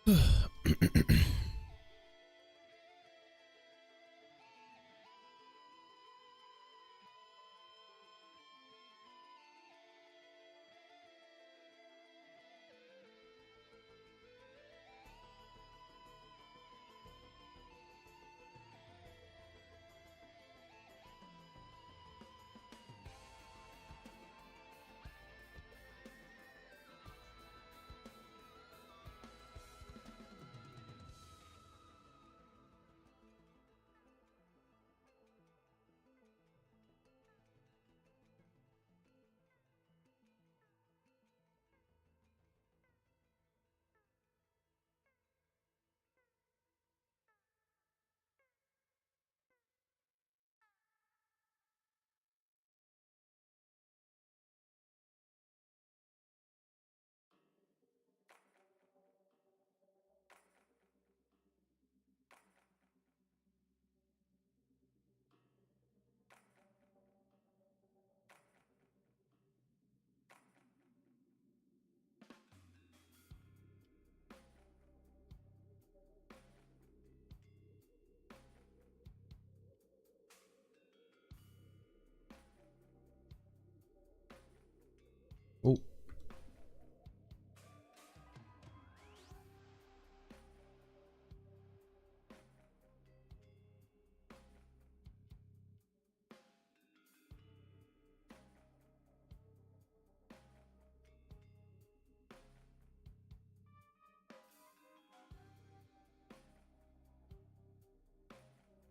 Oh.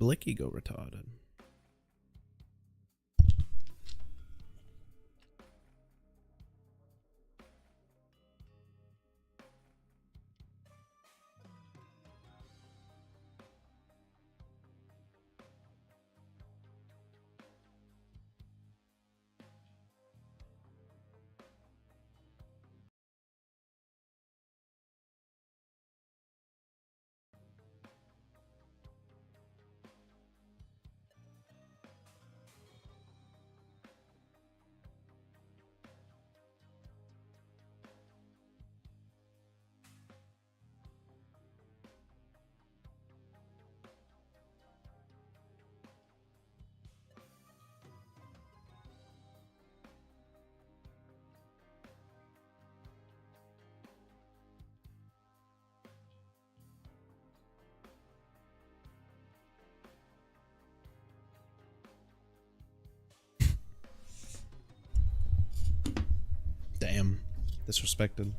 Blicky go retarded. Damn. Disrespected.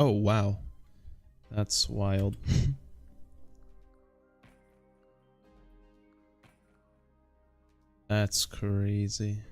Oh, wow. That's wild. That's crazy.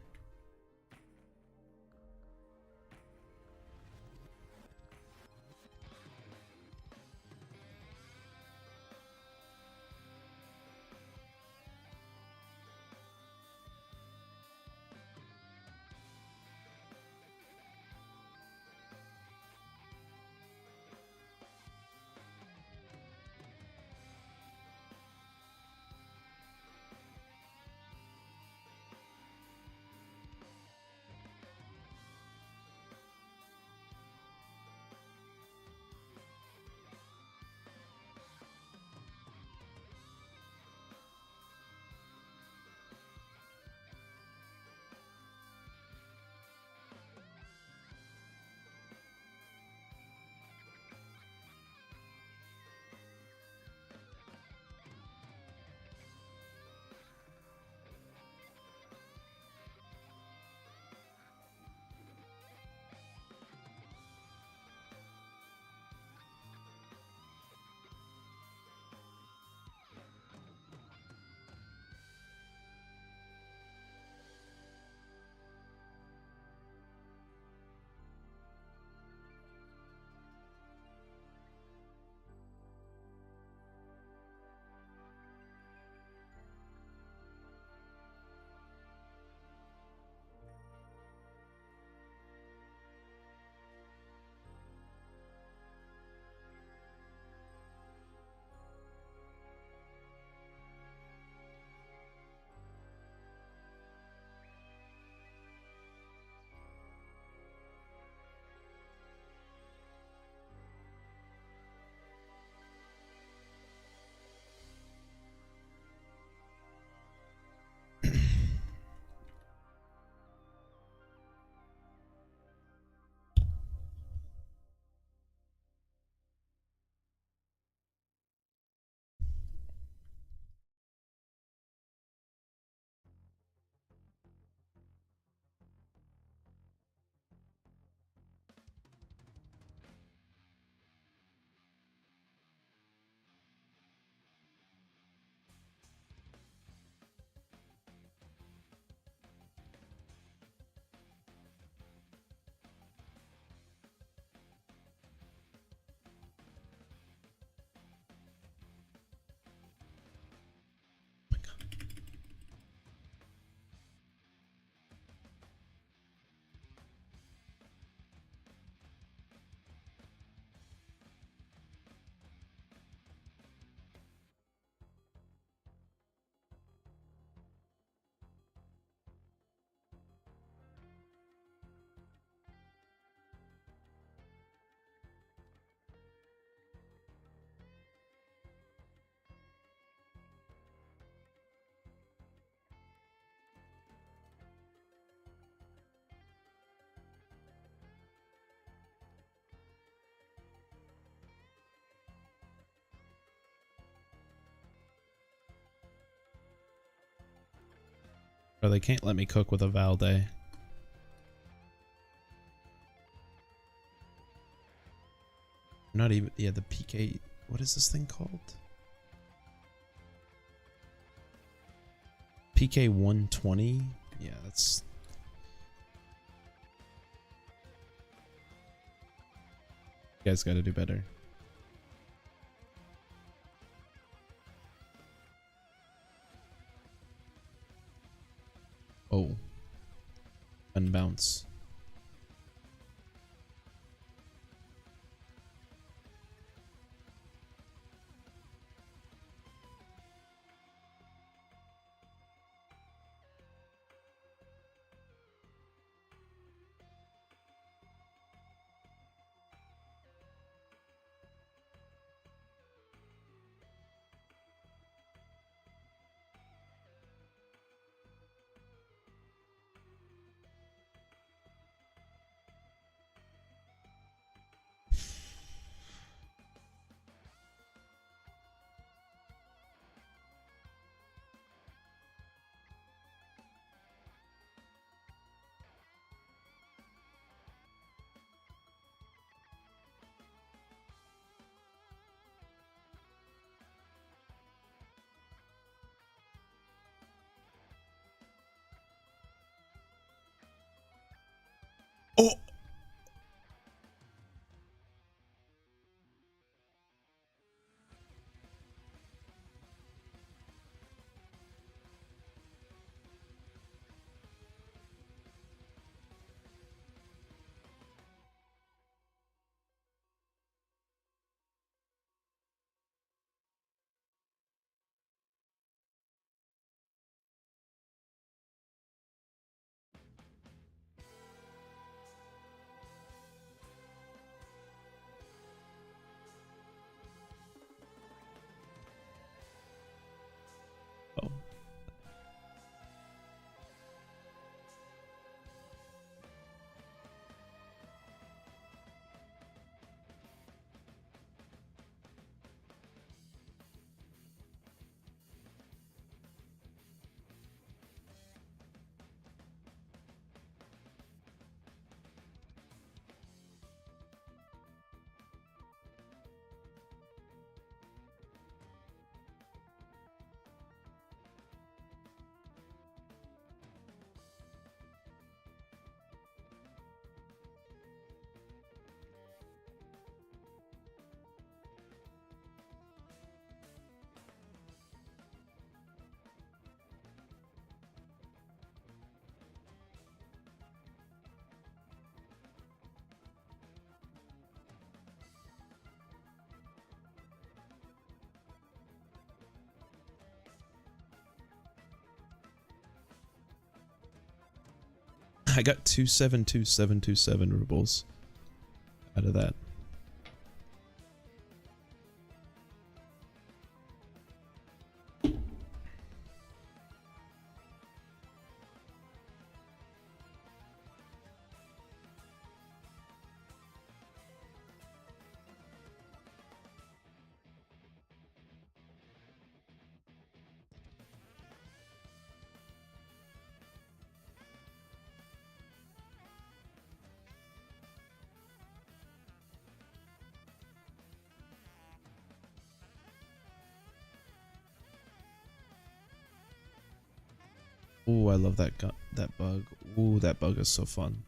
Or they can't let me cook with a Valde. Not even, yeah, the PK, what is this thing called? PK 120? Yeah, that's... You guys gotta do better. Oh. Unbounce. I got 272727 rubles out of that. Oh, I love that that bug. Oh, that bug is so fun.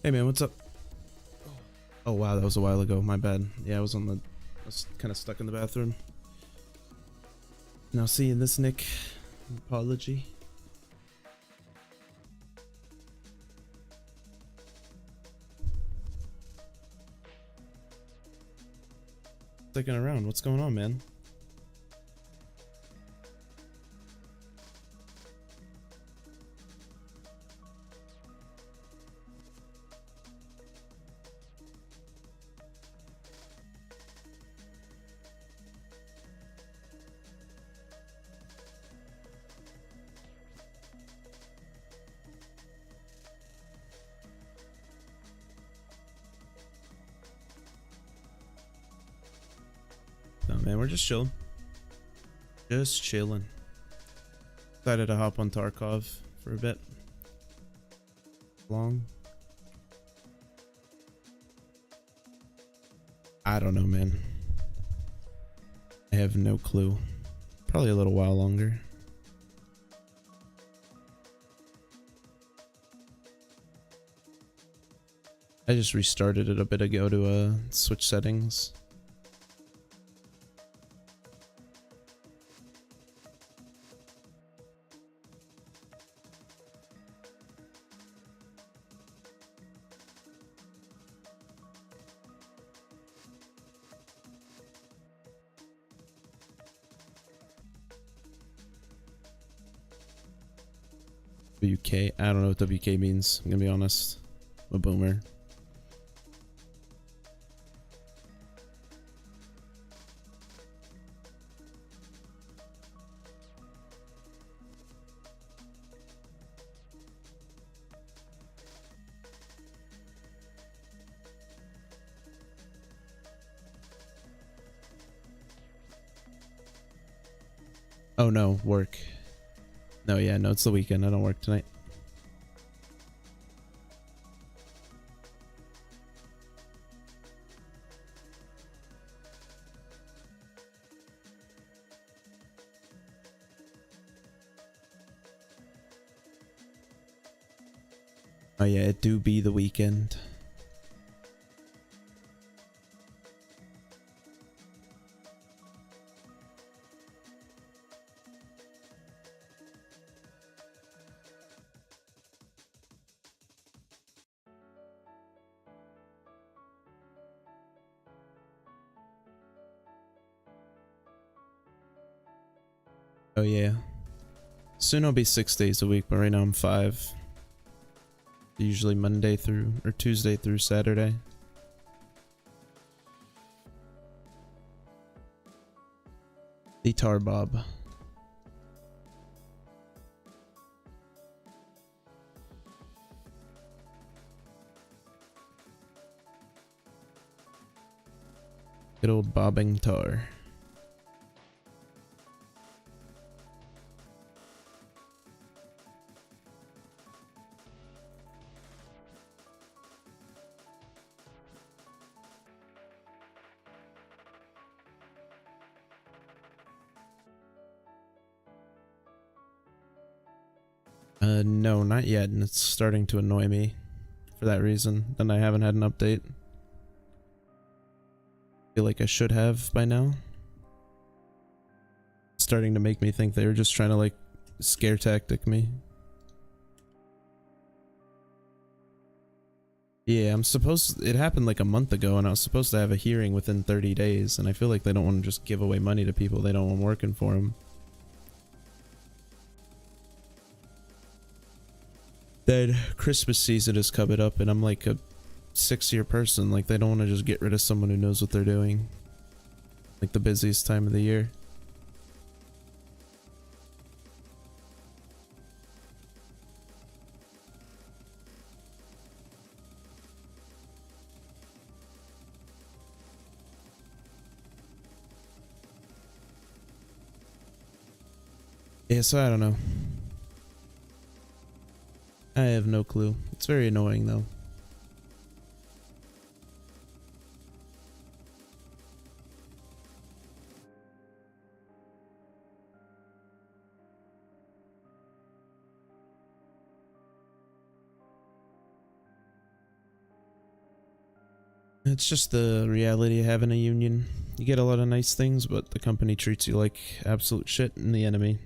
Hey man, what's up? Oh wow, that was a while ago. My bad. Yeah, I was kind of stuck in the bathroom. Now seeing this, Nick. Apology. Sticking around. What's going on, man? No, man, we're just chilling. Just chilling. Decided to hop on Tarkov for a bit. Long. I don't know, man. I have no clue. Probably a little while longer. I just restarted it a bit ago to switch settings. WK? I don't know what WK means. I'm gonna be honest. I'm a boomer. Oh no, work. No, yeah, no, it's the weekend. I don't work tonight. Oh yeah, it do be the weekend. Oh yeah. Soon I'll be 6 days a week, but right now I'm 5. Usually Monday through, or Tuesday through Saturday. The Tar Bob. Good old bobbing tar. No, not yet, and it's starting to annoy me for that reason. Then I haven't had an update. Feel like I should have by now. It's starting to make me think they were just trying to like scare tactic me. Yeah, it happened like a month ago, and I was supposed to have a hearing within 30 days, and I feel like they don't want to just give away money to people they don't want working for them. Then Christmas season is coming up, and I'm like a 6-year person. Like, they don't want to just get rid of someone who knows what they're doing. Like the busiest time of the year. Yeah, so I don't know. I have no clue. It's very annoying though. It's just the reality of having a union. You get a lot of nice things, but the company treats you like absolute shit and the enemy.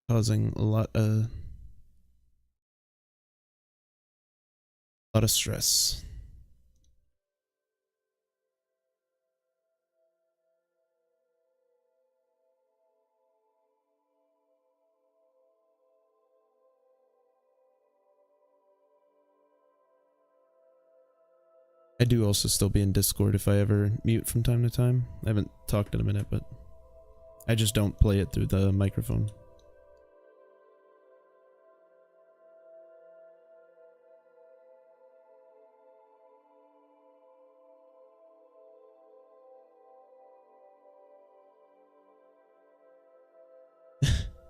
Causing a lot of stress. I do also still be in Discord if I ever mute from time to time. I haven't talked in a minute, but I just don't play it through the microphone.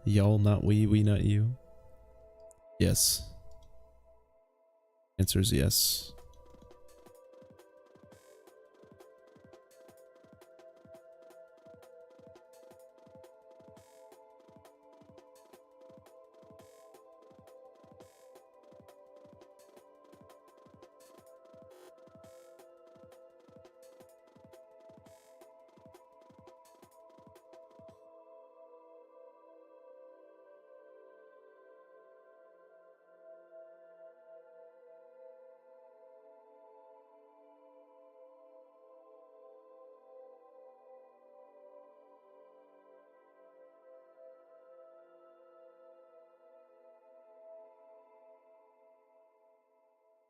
Y'all, not we not you. Yes. Answer is yes.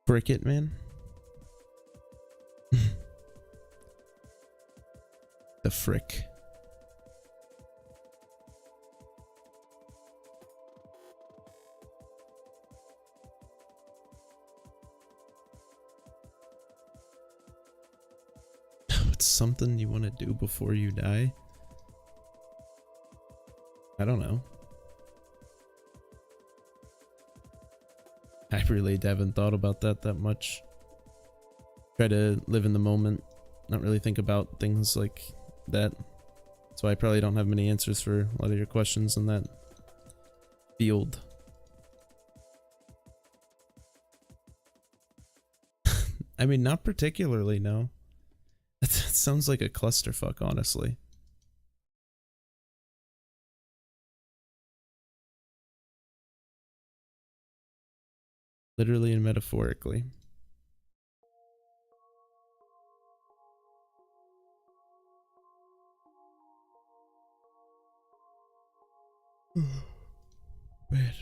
Cricket, man. The frick. It's something you want to do before you die? I don't know. I really haven't thought about that much. Try to live in the moment, not really think about things like that. So I probably don't have many answers for a lot of your questions in that field. I mean, not particularly, no. That sounds like a clusterfuck, honestly. Literally and metaphorically. Man.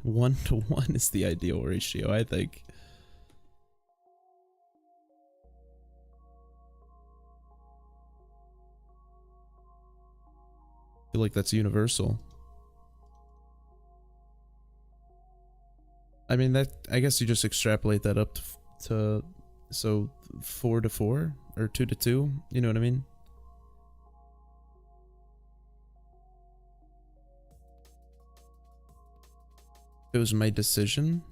1-to-1 is the ideal ratio, I think. I feel like that's universal. I mean, that, I guess you just extrapolate that up to so 4-to-4 or 2-to-2, you know what I mean? It was my decision.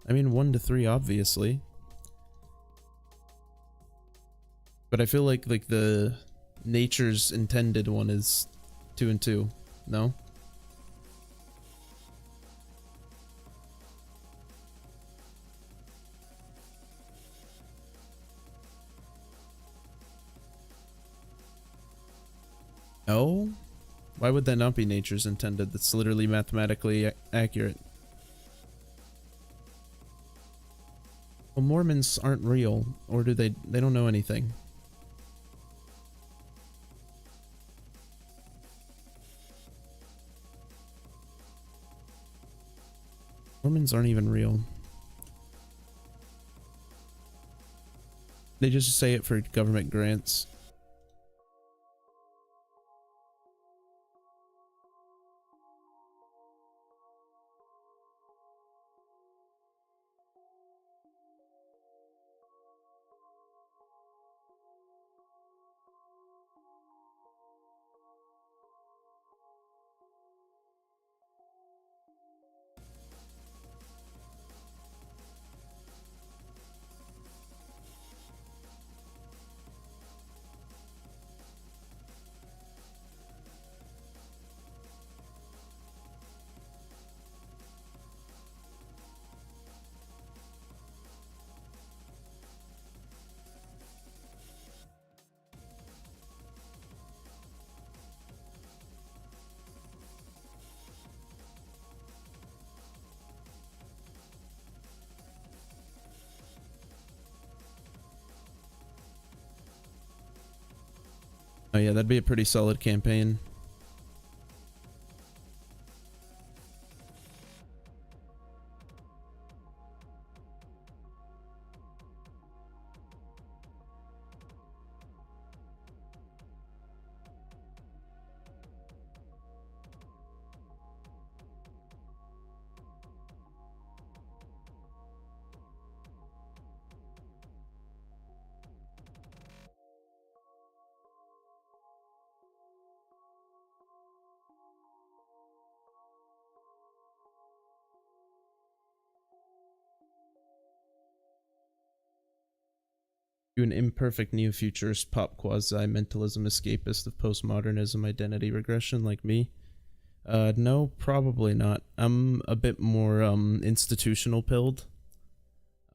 I mean, 1-to-3, obviously. But I feel like the nature's intended one is 2-and-2. No? No? Why would that not be nature's intended? That's literally mathematically accurate. Well, Mormons aren't real, or do they don't know anything. Mormons aren't even real. They just say it for government grants. Oh yeah, that'd be a pretty solid campaign. You an imperfect neo-futurist pop quasi-mentalism escapist of postmodernism identity regression like me? No, probably not. I'm a bit more institutional pilled.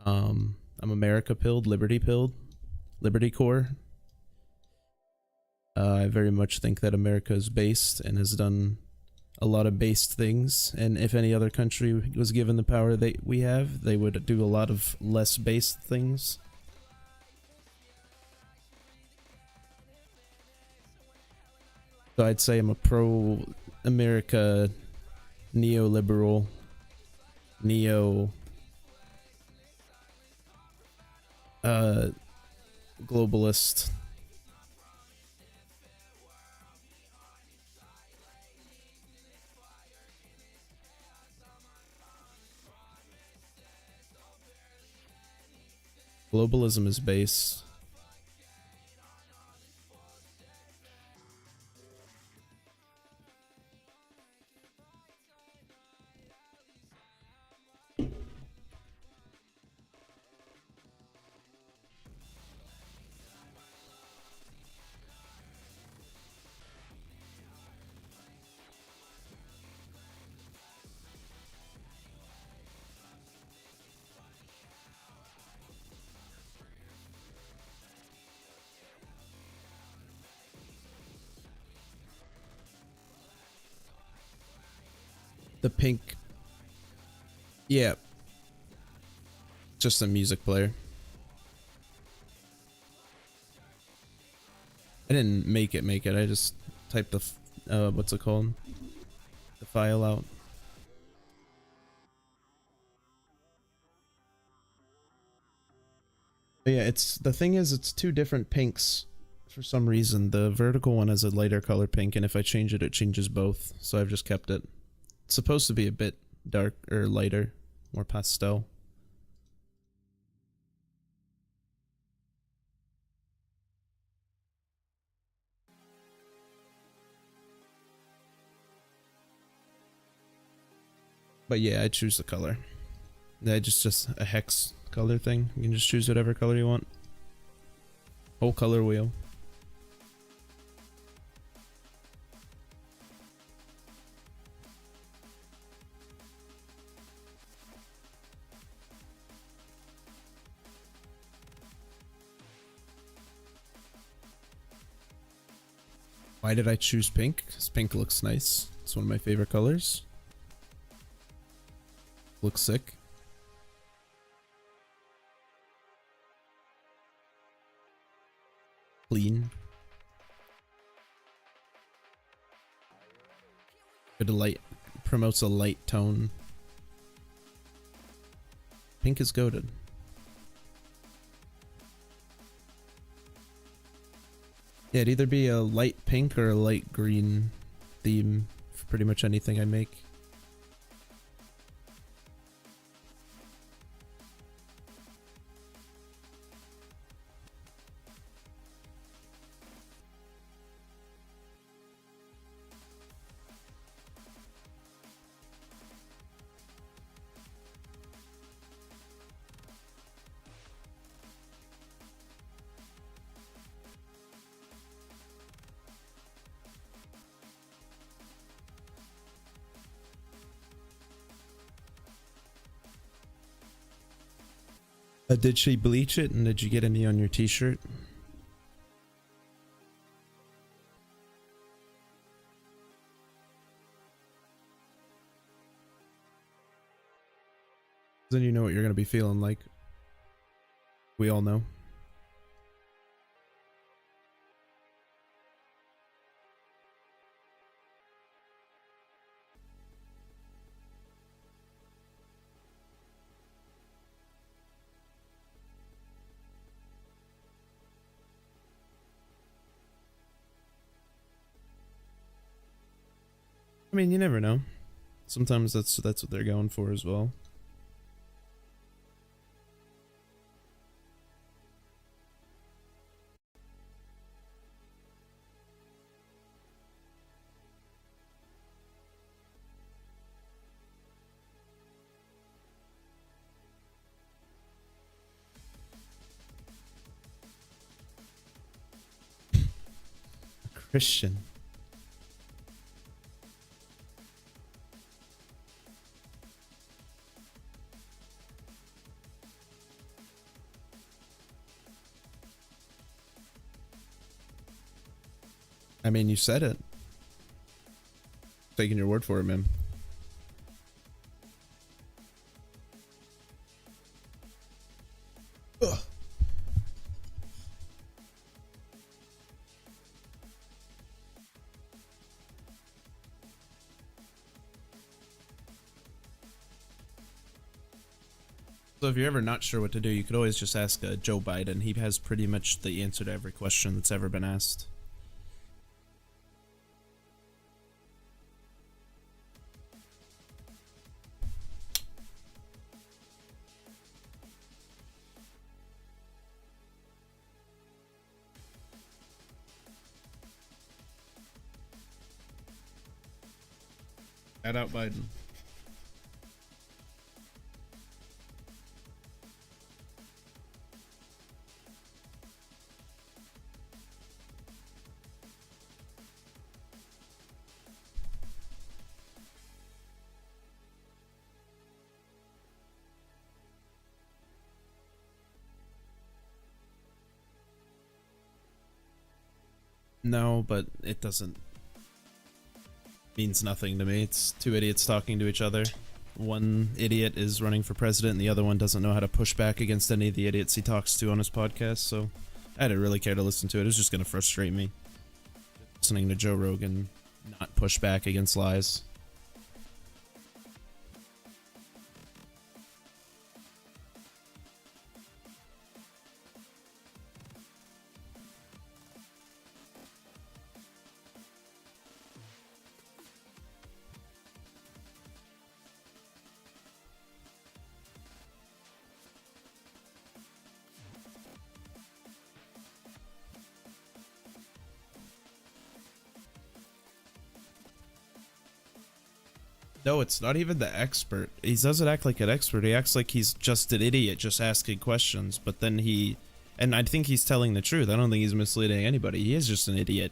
I'm America pilled, Liberty pilled, Liberty core. I very much think that America is based and has done a lot of based things, and if any other country was given the power that we have, they would do a lot of less based things. So I'd say I'm a pro-America, neoliberal, neo globalist. Globalism is base. The pink. Yeah. Just a music player. I didn't make it. I just typed the, what's it called? The file out. But yeah, the thing is, it's two different pinks for some reason. The vertical one has a lighter color pink, and if I change it, it changes both. So I've just kept it. It's supposed to be a bit dark or lighter, more pastel. But yeah, I choose the color. I just a hex color thing. You can just choose whatever color you want. Whole color wheel. Why did I choose pink? Because pink looks nice. It's one of my favorite colors. Looks sick. Clean. Good light. Promotes a light tone. Pink is goated. Yeah, it'd either be a light pink or a light green theme for pretty much anything I make. Did she bleach it, and did you get any on your t-shirt? Then you know what you're gonna be feeling like. We all know. I mean, you never know. Sometimes that's what they're going for as well. Christian. I mean, you said it. Taking your word for it, man. Ugh. So if you're ever not sure what to do, you could always just ask Joe Biden. He has pretty much the answer to every question that's ever been asked. Shout out Biden. No, but it doesn't means nothing to me. It's two idiots talking to each other. One idiot is running for president and the other one doesn't know how to push back against any of the idiots he talks to on his podcast, so I didn't really care to listen to it. It was just gonna frustrate me. Listening to Joe Rogan not push back against lies. No, it's not even the expert. He doesn't act like an expert. He acts like he's just an idiot just asking questions, but then and I think he's telling the truth. I don't think he's misleading anybody. He is just an idiot.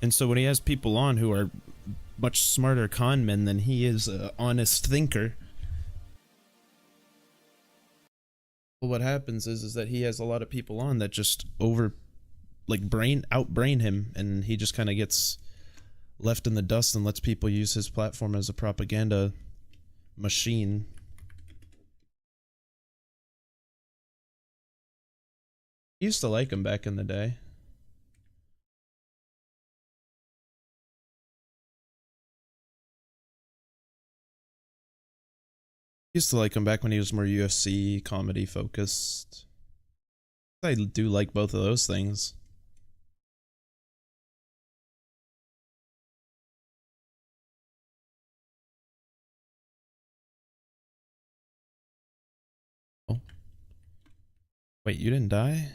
And so when he has people on who are much smarter con men than he is an honest thinker, well, what happens is that he has a lot of people on that just outbrain him, and he just kind of gets left in the dust and lets people use his platform as a propaganda machine. I used to like him back in the day. Used to like him back when he was more UFC comedy focused. I do like both of those things. Oh. Wait, you didn't die?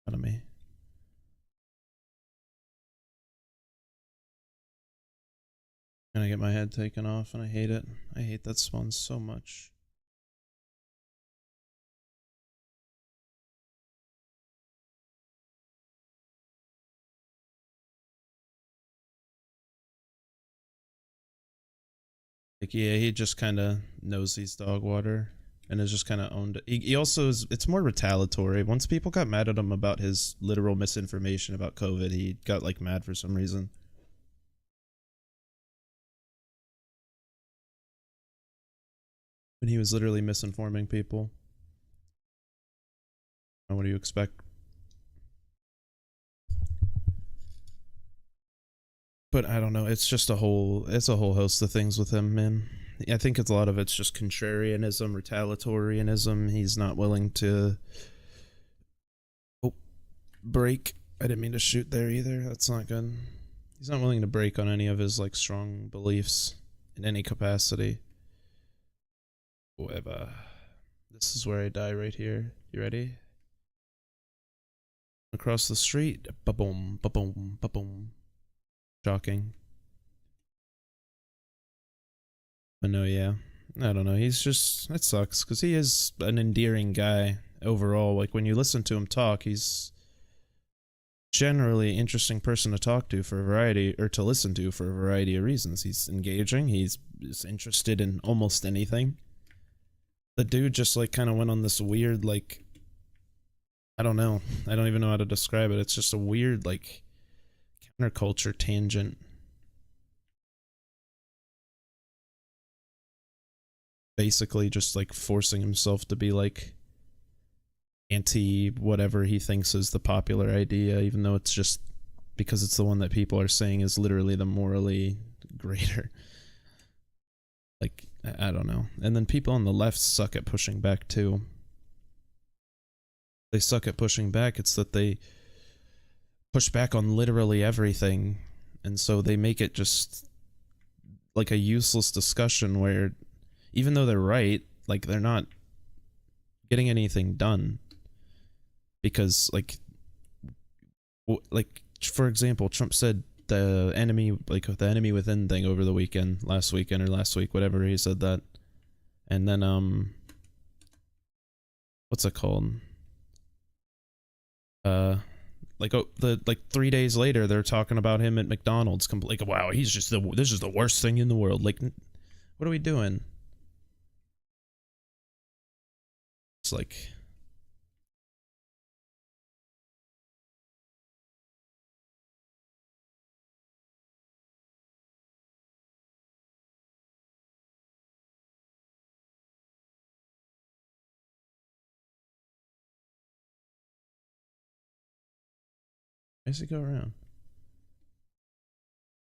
Out of me. Gonna get my head taken off and I hate it. I hate that spawn so much. Like, yeah, he just kind of knows he's dog water. and has just kind of owned it. He also is, it's more retaliatory. Once people got mad at him about his literal misinformation about COVID, he got like mad for some reason. And he was literally misinforming people. What do you expect? But I don't know. It's just it's a whole host of things with him, man. I think it's a lot of it's just contrarianism, retaliatorianism. He's not willing to break. I didn't mean to shoot there either. That's not good. He's not willing to break on any of his like strong beliefs in any capacity. Whatever. This is where I die right here. You ready? Across the street. Ba-boom, ba-boom, ba-boom. Shocking. But no, yeah. I don't know. He's just, it sucks because he is an endearing guy overall. Like when you listen to him talk, he's generally interesting person to talk to for a variety, or to listen to for a variety of reasons. He's engaging. He's interested in almost anything. The dude just like kind of went on this weird like, I don't know. I don't even know how to describe it. It's just a weird like counterculture tangent. Basically just like forcing himself to be like anti whatever he thinks is the popular idea, even though it's just because it's the one that people are saying is literally the morally greater. Like, I don't know. And then people on the left suck at pushing back too. They suck at pushing back. It's that they push back on literally everything, and so they make it just like a useless discussion where even though they're right, like they're not getting anything done. Because like for example, Trump said the enemy within thing over the weekend, last weekend or last week, whatever, he said that. And then what's it called? Like 3 days later they're talking about him at McDonald's, like, wow, he's just this is the worst thing in the world. Like, what are we doing? It's like, why does he go around?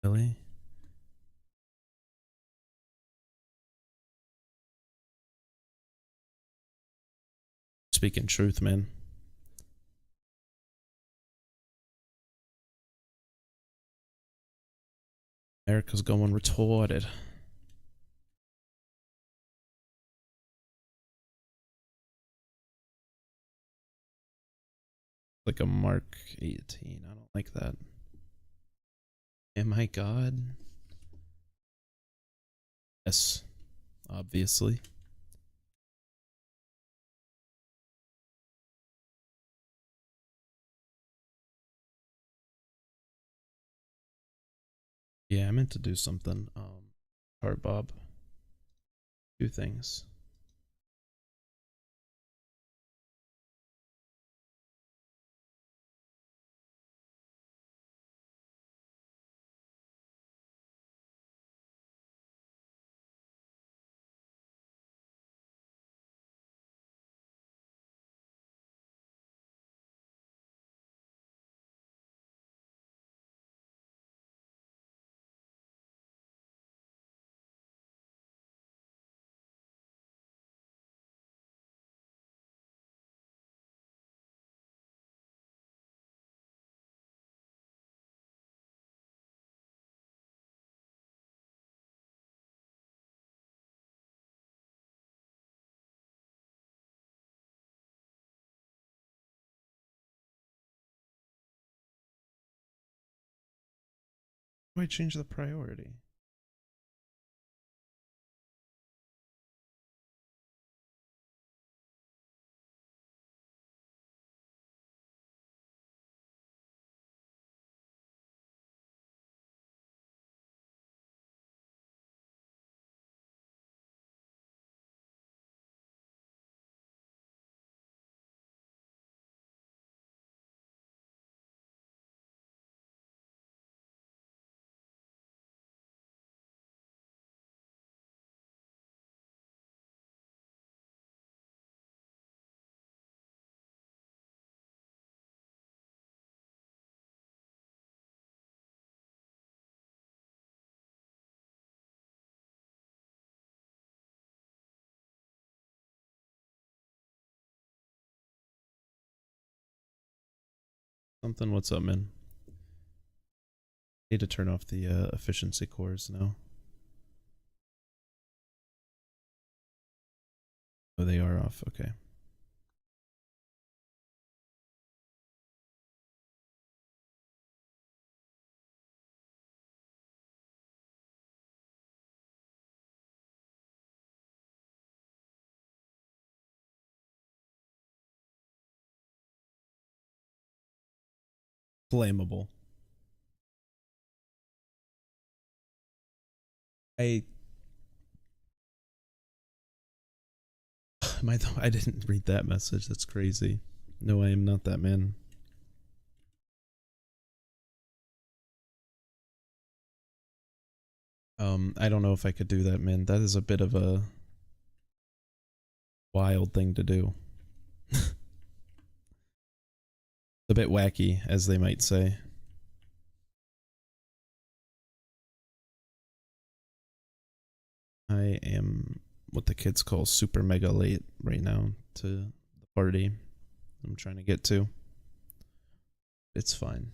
Really? Speaking truth, man. America's going retarded. Like a Mark 18. I don't like that. Am I God? Yes, obviously. Yeah, I meant to do something. Hard Bob. Two things. Why change the priority? Something, what's up, man? Need to turn off the efficiency cores now. Oh, they are off, okay. Flammable. I I didn't read that message. That's crazy. No, I am not that man. I don't know if I could do that, man. That is a bit of a wild thing to do. A bit wacky, as they might say. I am what the kids call super mega late right now to the party I'm trying to get to. It's fine.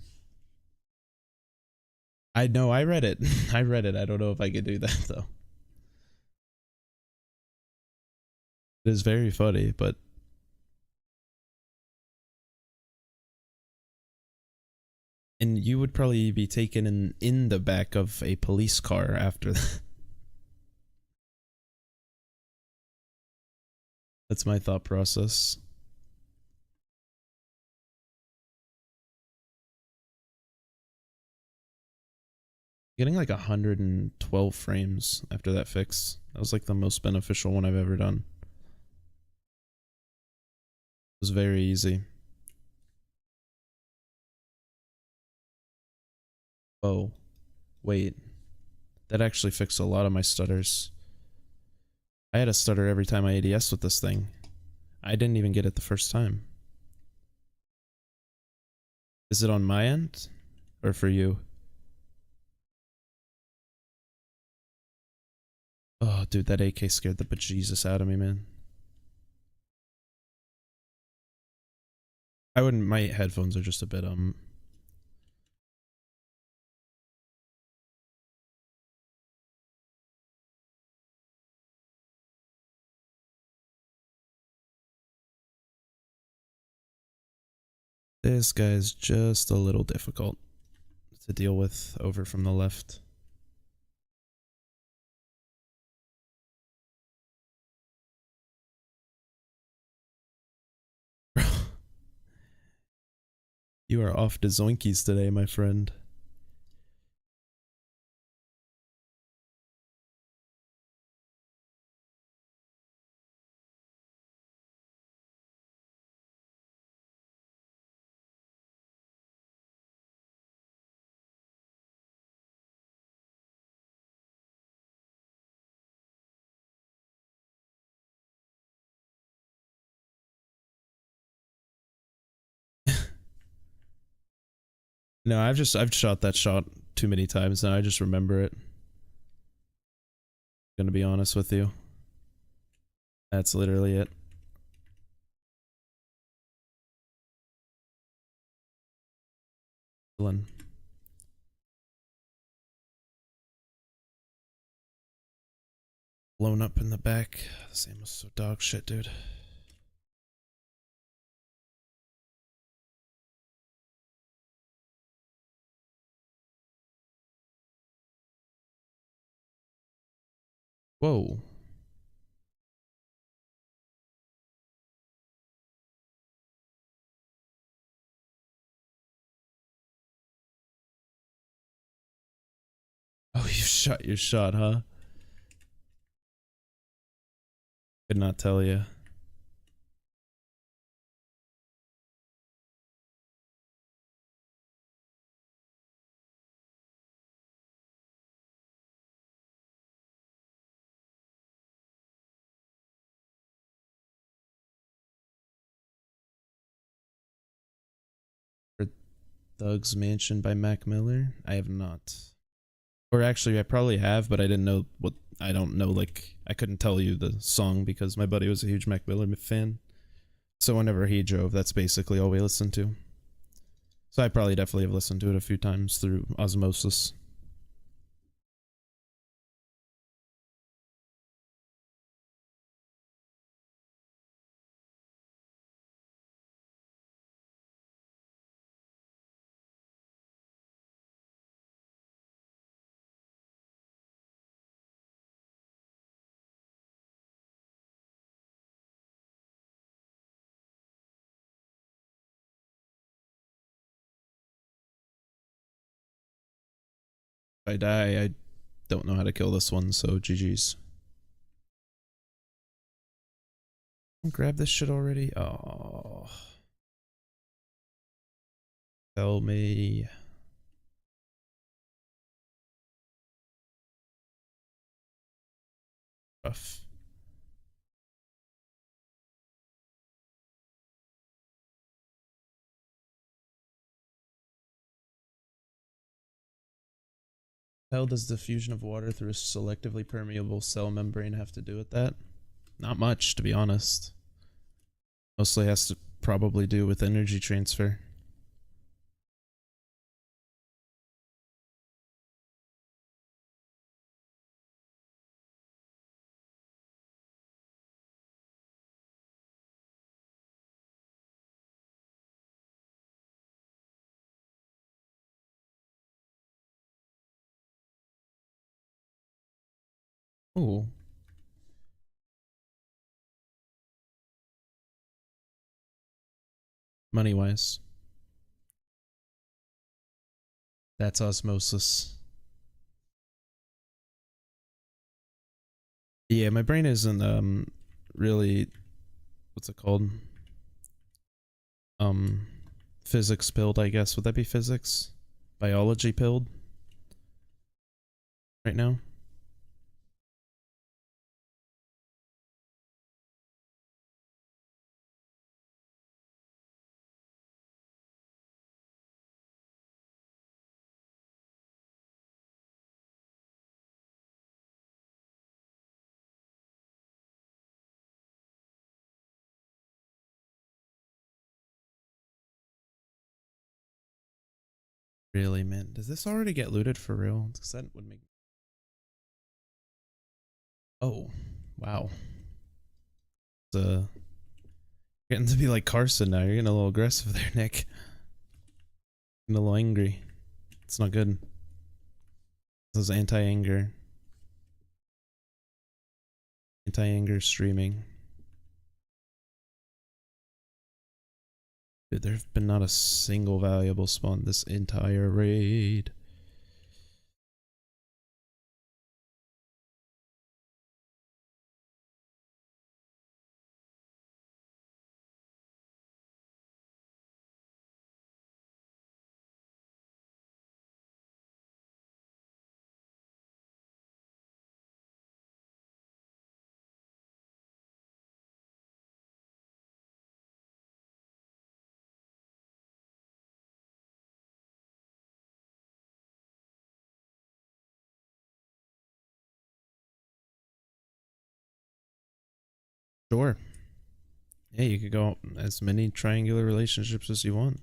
I know, I read it. I read it. I don't know if I could do that, though. It is very funny, but and you would probably be taken in the back of a police car after that. That's my thought process. Getting like 112 frames after that fix. That was like the most beneficial one I've ever done. It was very easy. Oh, wait. That actually fixed a lot of my stutters. I had a stutter every time I ADS with this thing. I didn't even get it the first time. Is it on my end? Or for you? Oh, dude, that AK scared the bejesus out of me, man. I wouldn't, my headphones are just a bit, this guy's just a little difficult to deal with over from the left. You are off to zoinkies today, my friend. No, I've shot that shot too many times now. I just remember it. Gonna be honest with you. That's literally it. Blown up in the back. This aim was so dog shit, dude. Whoa. Oh, you shot your shot, huh? Could not tell you. Thug's Mansion by Mac Miller? I have not. Or actually, I probably have, but I didn't know what. I don't know, like, I couldn't tell you the song because my buddy was a huge Mac Miller fan. So whenever he drove, that's basically all we listened to. So I probably definitely have listened to it a few times through osmosis. If I die, I don't know how to kill this one, so GG's. Grab this shit already. Oh. Tell me. Rough. How does diffusion of water through a selectively permeable cell membrane have to do with that? Not much, to be honest. Mostly has to probably do with energy transfer. Ooh. Money-wise. That's osmosis. Yeah, my brain isn't really, what's it called? Um Physics pilled, I guess. Would that be physics? Biology pilled right now? Really, man. Does this already get looted for real? Because that would make... Oh, wow. It's getting to be like Carson now. You're getting a little aggressive there, Nick. Getting a little angry. It's not good. This is anti-anger. Anti-anger streaming. Dude, there have been not a single valuable spawn this entire raid. Sure. Yeah, you could go as many triangular relationships as you want.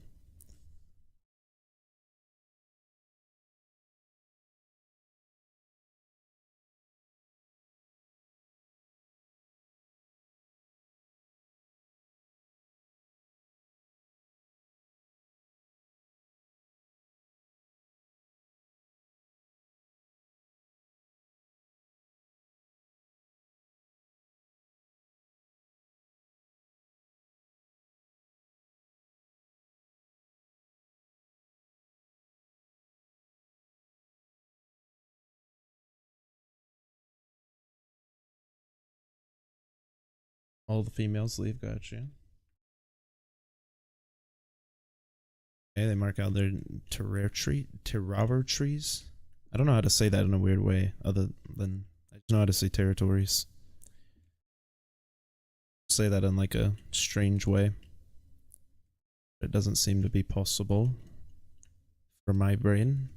All the females leave, gotcha. Okay, they mark out their terroir trees. I don't know how to say that in a weird way, other than I just know how to say territories. Say that in like a strange way. It doesn't seem to be possible for my brain.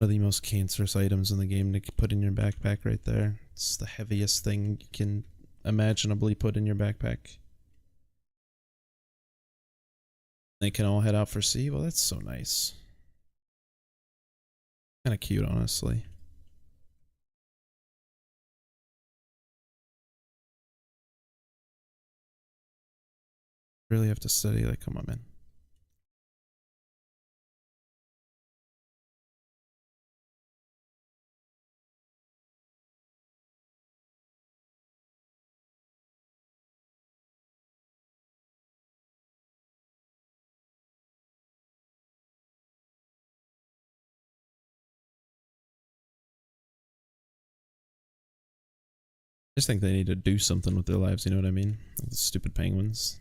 One of the most cancerous items in the game to put in your backpack right there. It's the heaviest thing you can imaginably put in your backpack. They can all head out for sea? Well, that's so nice. Kinda cute, honestly. Really have to study, like, come on, man. I just think they need to do something with their lives, you know what I mean? Like the stupid penguins.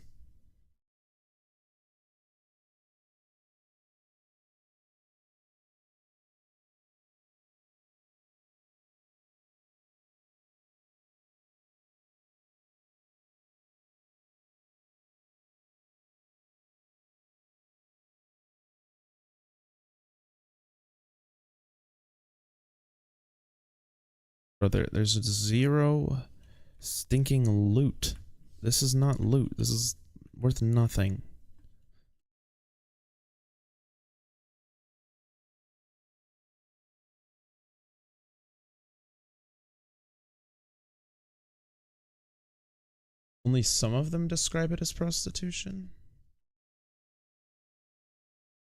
Brother, there's zero stinking loot. This is not loot. This is worth nothing. Only some of them describe it as prostitution?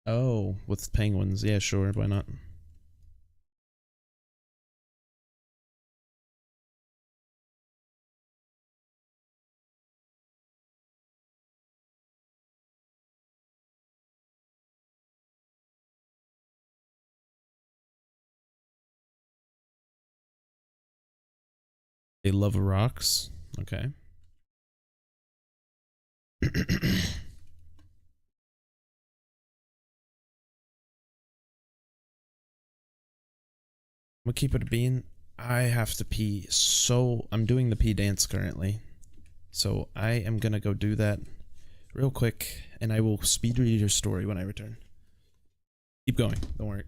Oh, with penguins. Yeah, sure, why not? They love rocks. Okay. I'm gonna keep it a bean. I have to pee, so I'm doing the pee dance currently. So I am gonna go do that real quick, and I will speed read your story when I return. Keep going, don't worry.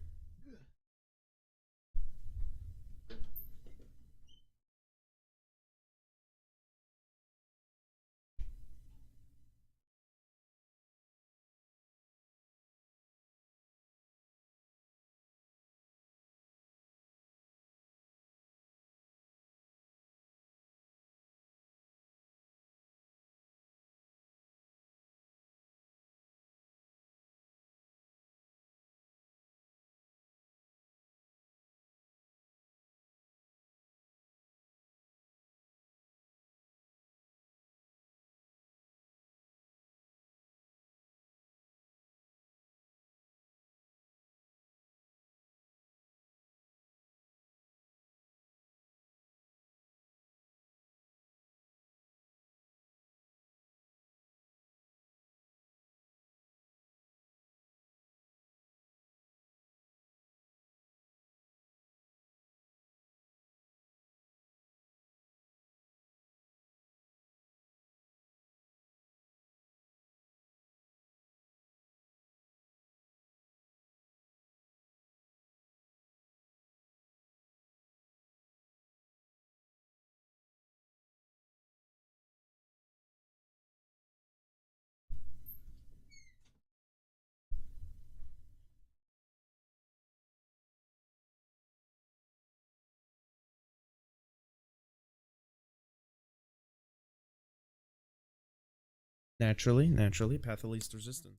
Naturally, path of least resistance.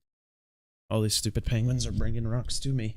All these stupid penguins are bringing rocks to me.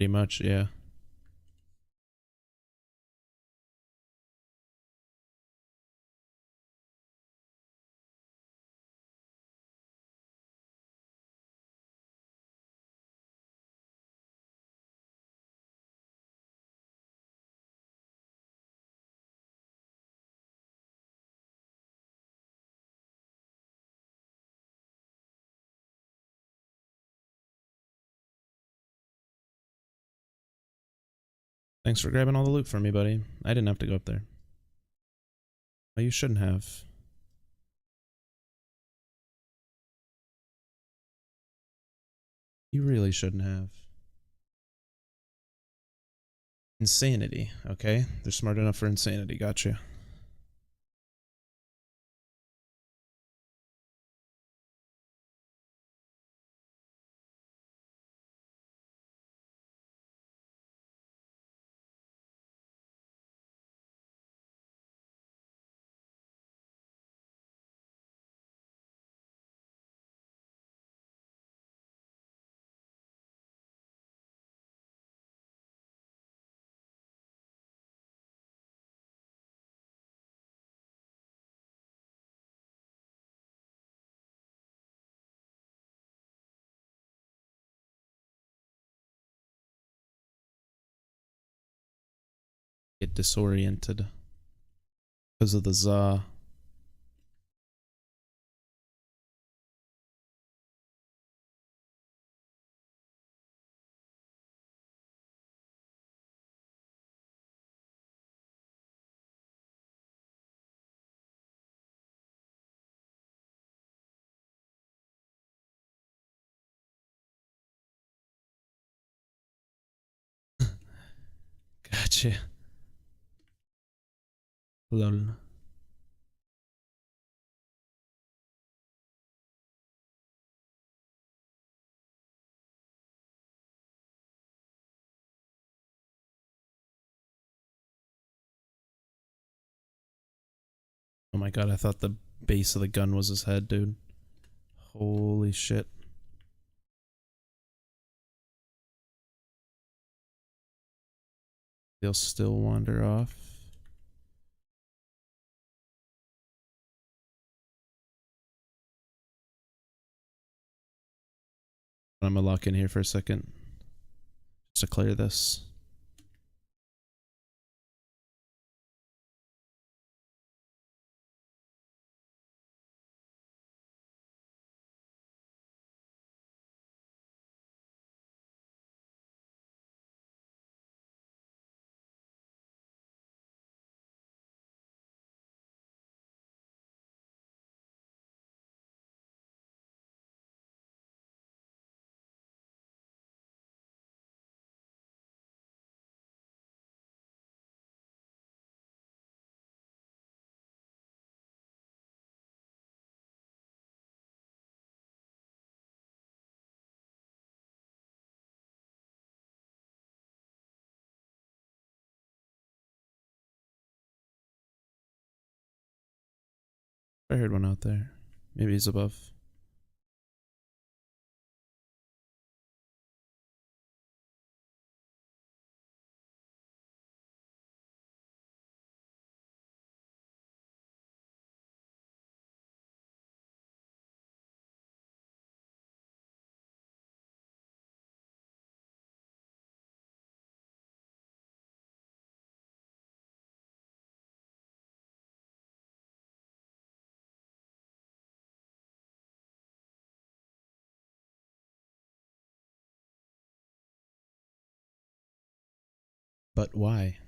Pretty much, yeah. Thanks for grabbing all the loot for me, buddy. I didn't have to go up there. Oh, you shouldn't have. You really shouldn't have. Insanity, okay? They're smart enough for insanity, gotcha. Get disoriented because of the za. Gotcha. Lol. Oh my god, I thought the base of the gun was his head, dude. Holy shit. They'll still wander off. I'm gonna lock in here for a second. Just to clear this. I heard one out there. Maybe he's above. But why?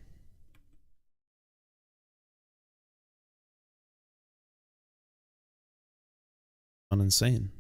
I'm insane.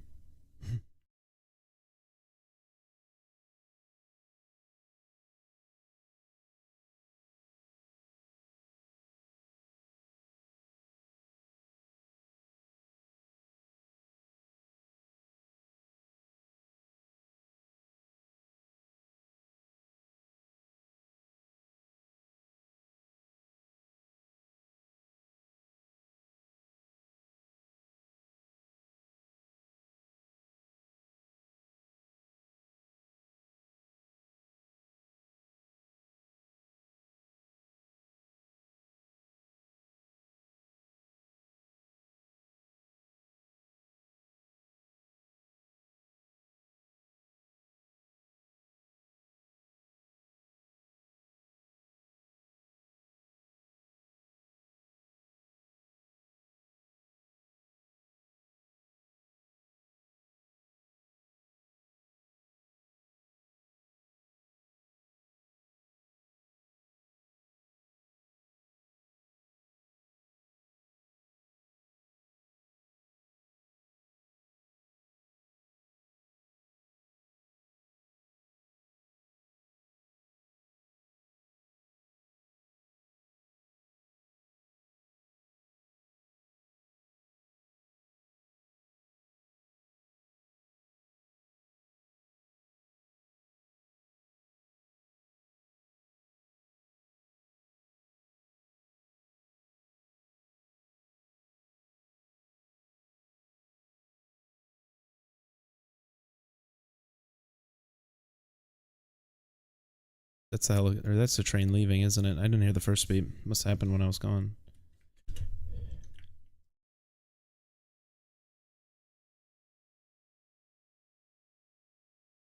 That's that's the train leaving, isn't it? I didn't hear the first beep. Must have happened when I was gone.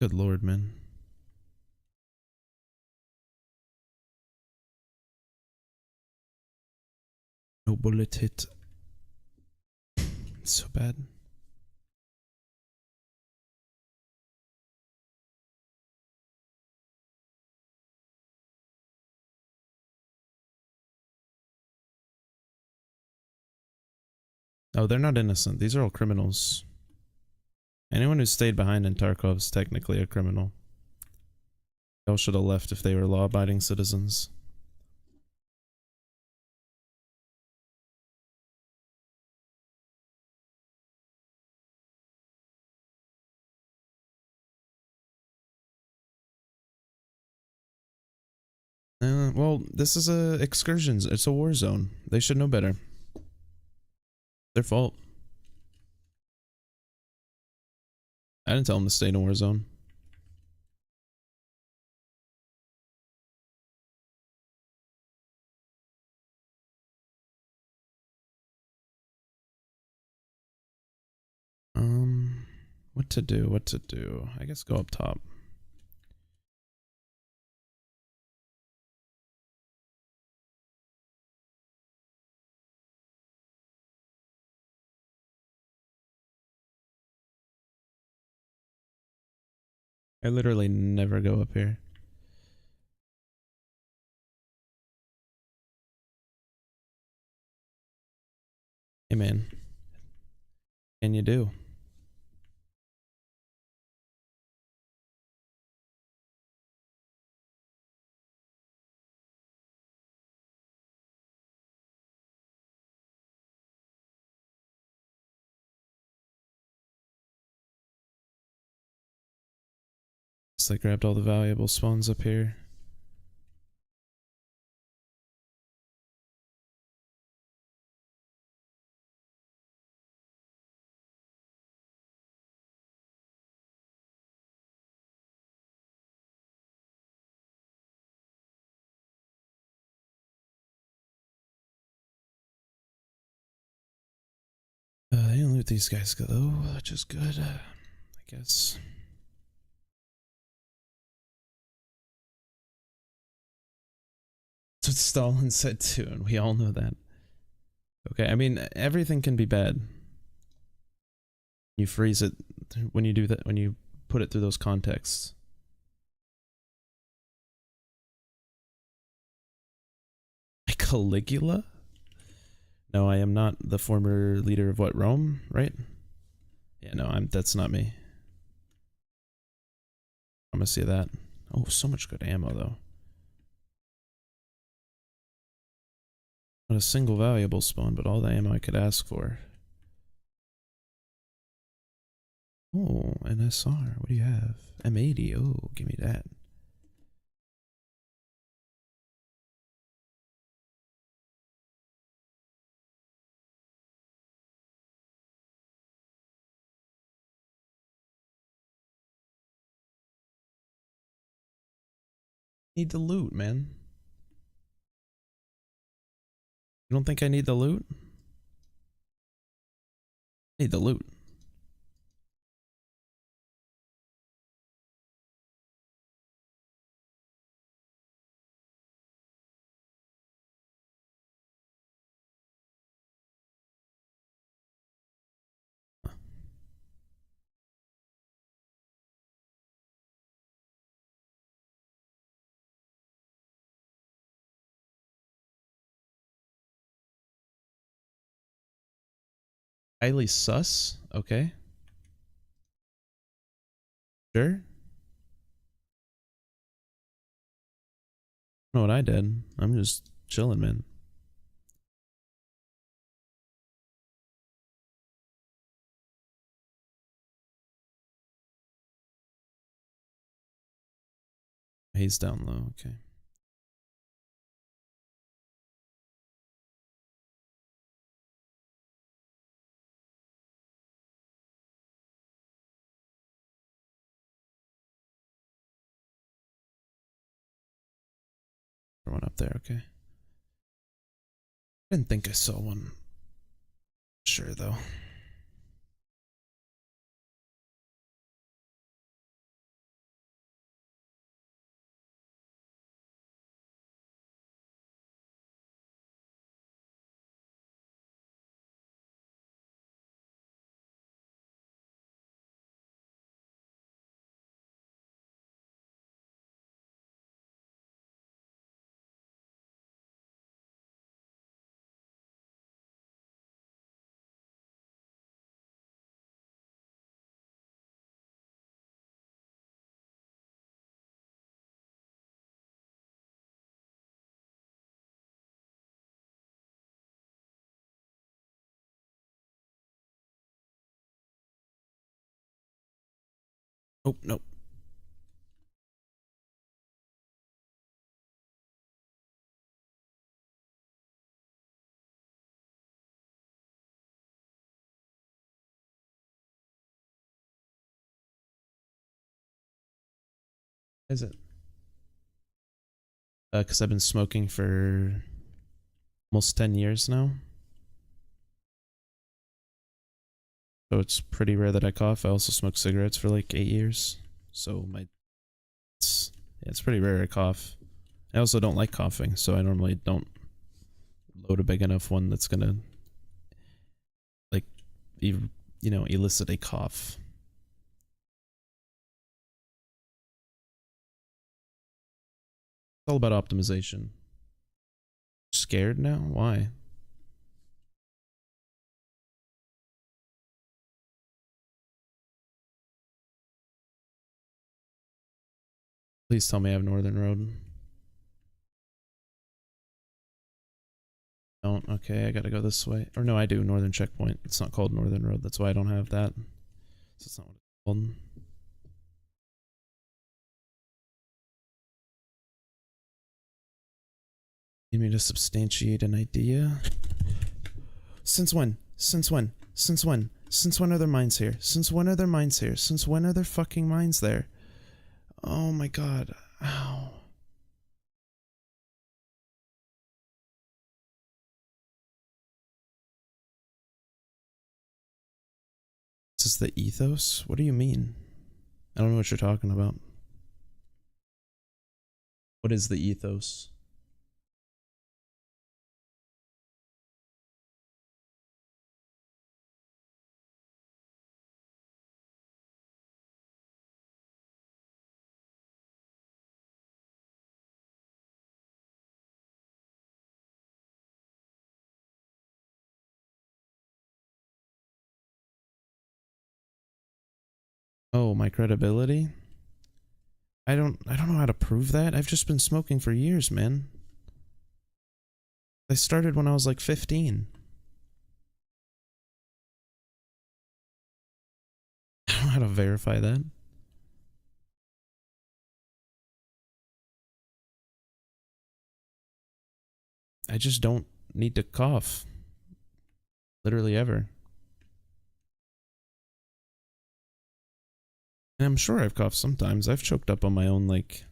Good lord, man. No bullet hit. It's so bad. Oh, they're not innocent. These are all criminals. Anyone who stayed behind in Tarkov is technically a criminal. They all should have left if they were law-abiding citizens. Well, this is a excursions. It's a war zone. They should know better. Their fault. I didn't tell them to stay in a war zone. What to do? What to do? I guess go up top. I literally never go up here. Hey man, what can you do? Just like grabbed all the valuable spawns up here. They didn't loot these guys though, which is good, I guess. That's what Stalin said too, and we all know that. Okay, I mean, everything can be bad. You freeze it when you do that, when you put it through those contexts. Caligula? No, I am not the former leader of what, Rome, right? Yeah, no, that's not me. I'm gonna see that. Oh, so much good ammo though. Not a single valuable spawn, but all the ammo I could ask for. Oh, an SR. What do you have? M80. Oh, give me that. Need the loot, man. You don't think I need the loot? Need the loot. Highly sus? Okay. Sure. I know what I did. I'm just chilling, man. He's down low. Okay. One up there, okay. Didn't think I saw one. Sure, though. Oh, nope. Is it? Because I've been smoking for almost 10 years now. So it's pretty rare that I cough. I also smoked cigarettes for like 8 years. So it's pretty rare I cough. I also don't like coughing, so I normally don't load a big enough one that's gonna like elicit a cough. It's all about optimization. Scared now? Why? Please tell me I have Northern Road. Don't. Okay, I gotta go this way. Or no, I do. Northern Checkpoint. It's not called Northern Road. That's why I don't have that. So it's not what it's called. Need me to substantiate an idea? Since when? Since when? Since when? Since when are there mines here? Since when are there mines here? Since when are there fucking mines there? Oh my god. Ow. This is the ethos? What do you mean? I don't know what you're talking about. What is the ethos? Oh, my credibility? I don't know how to prove that. I've just been smoking for years, man. I started when I was like 15. I don't know how to verify that. I just don't need to cough. Literally ever. And I'm sure I've coughed sometimes. I've choked up on my own, like,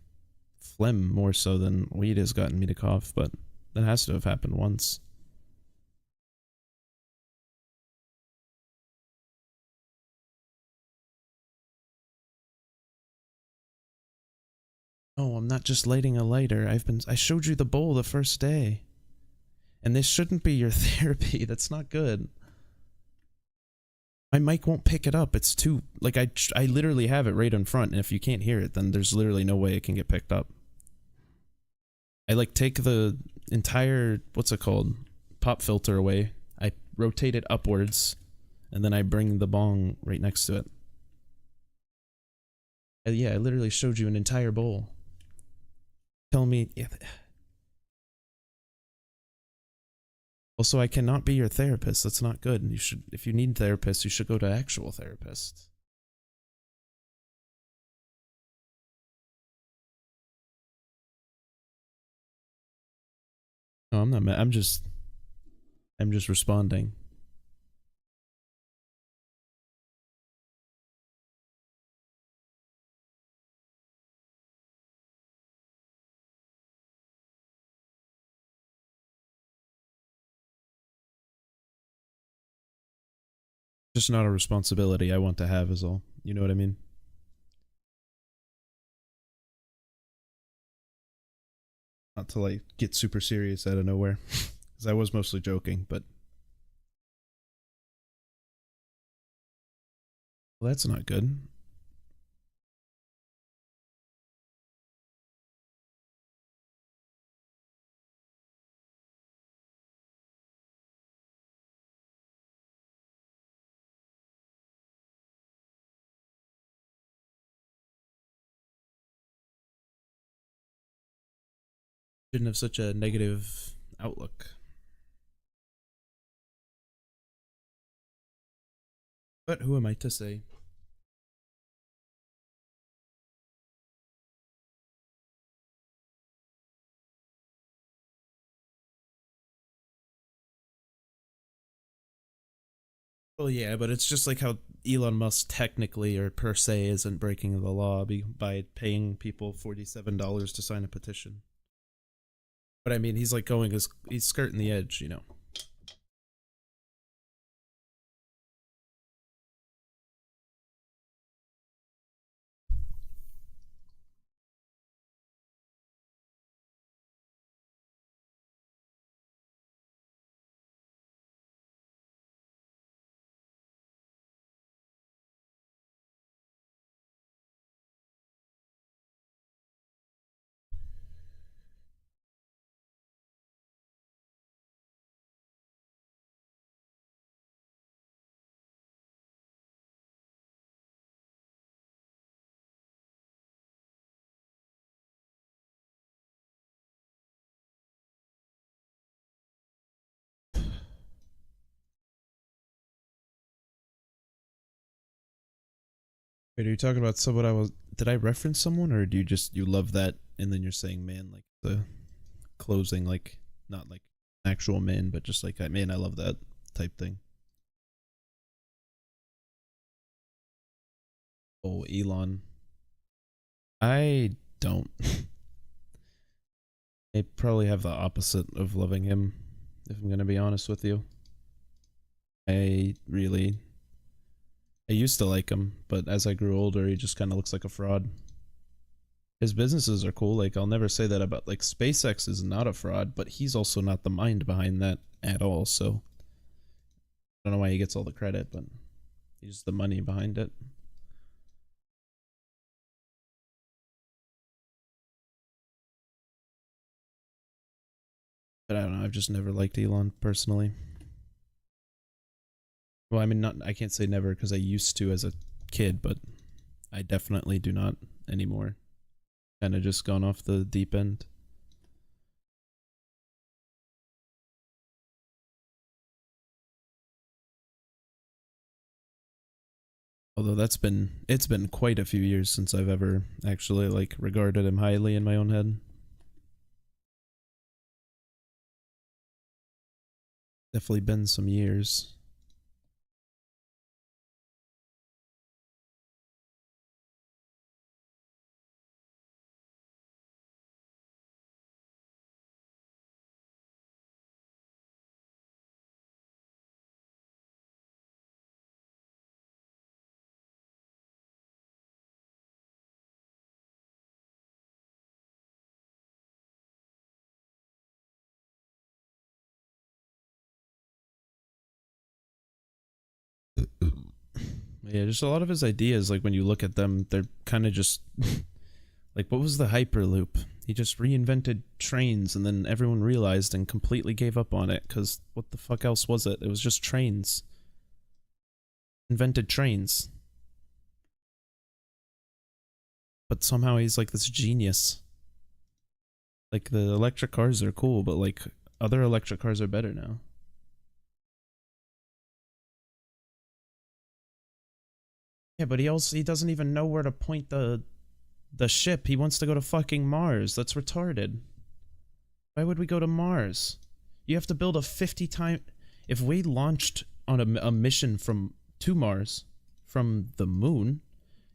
phlegm more so than weed has gotten me to cough, but that has to have happened once. Oh, I'm not just lighting a lighter. I showed you the bowl the first day. And this shouldn't be your therapy. That's not good. My mic won't pick it up. It's too, like, I literally have it right in front, and if you can't hear it, then there's literally no way it can get picked up. I, like, take the entire, what's it called, pop filter away. I rotate it upwards, and then I bring the bong right next to it. Yeah, I literally showed you an entire bowl. Tell me, yeah. Also, I cannot be your therapist. That's not good. You should, if you need therapists, you should go to actual therapists. No, I'm not. I'm just responding. Just not a responsibility I want to have is all. You know what I mean? Not to like get super serious out of nowhere. Because I was mostly joking, but well, that's not good. Shouldn't have such a negative outlook. But who am I to say? Well, yeah, but it's just like how Elon Musk technically or per se isn't breaking the law by paying people $47 to sign a petition. But I mean, he's like he's skirting the edge, you know. Wait, are you talking about someone I was? Did I reference someone, or do you love that, and then you're saying man like the closing, like not like actual man, but just like man, I love that type thing. Oh, Elon, I don't. I probably have the opposite of loving him, if I'm gonna be honest with you. I really, I used to like him, but as I grew older, he just kind of looks like a fraud. His businesses are cool. Like, I'll never say that about, like, SpaceX is not a fraud, but he's also not the mind behind that at all. So I don't know why he gets all the credit, but he's the money behind it. But I don't know. I've just never liked Elon personally. Well, I mean, not, I can't say never because I used to as a kid, but I definitely do not anymore. Kind of just gone off the deep end. Although it's been quite a few years since I've ever actually like regarded him highly in my own head. Definitely been some years. Yeah, just a lot of his ideas, like when you look at them, they're kind of just like what was the Hyperloop? He just reinvented trains and then everyone realized and completely gave up on it because what the fuck else was it? It was just trains. Invented trains. But somehow he's like this genius. Like the electric cars are cool, but like other electric cars are better now. Yeah, but he doesn't even know where to point the ship. He wants to go to fucking Mars. That's retarded. Why would we go to Mars? You have to build a 50 time. If we launched on a mission from to Mars from the moon,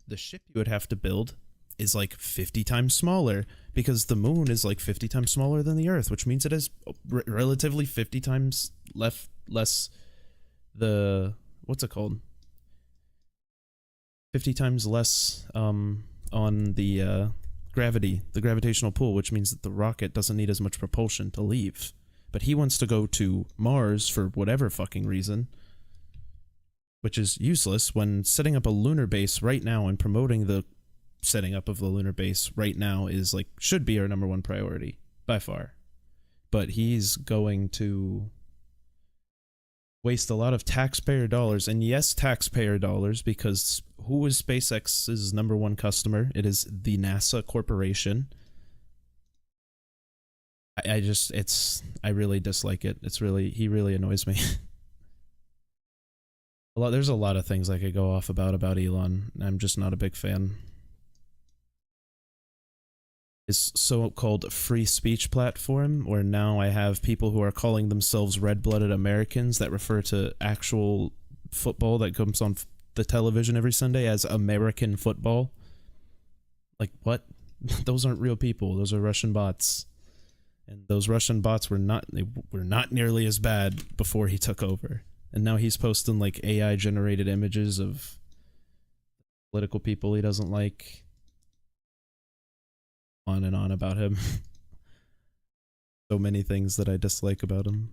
the ship you would have to build is like 50 times smaller because the moon is like 50 times smaller than the Earth, which means it has relatively 50 times less the what's it called? 50 times less on the gravitational pull, which means that the rocket doesn't need as much propulsion to leave. But he wants to go to Mars for whatever fucking reason, which is useless when setting up a lunar base right now and promoting the setting up of the lunar base right now is like, should be our #1 priority by far. But he's going to waste a lot of taxpayer dollars, and yes, taxpayer dollars, because who is SpaceX's #1 customer? It is the NASA corporation. I really dislike it. He really annoys me. There's a lot of things I could go off about Elon. I'm just not a big fan. His so-called free speech platform, where now I have people who are calling themselves red-blooded Americans that refer to actual football that comes on the television every Sunday as American football. Like, what? Those aren't real people. Those are Russian bots. And those Russian bots were not nearly as bad before he took over. And now he's posting like AI generated images of political people he doesn't like. On and on about him. So many things that I dislike about him.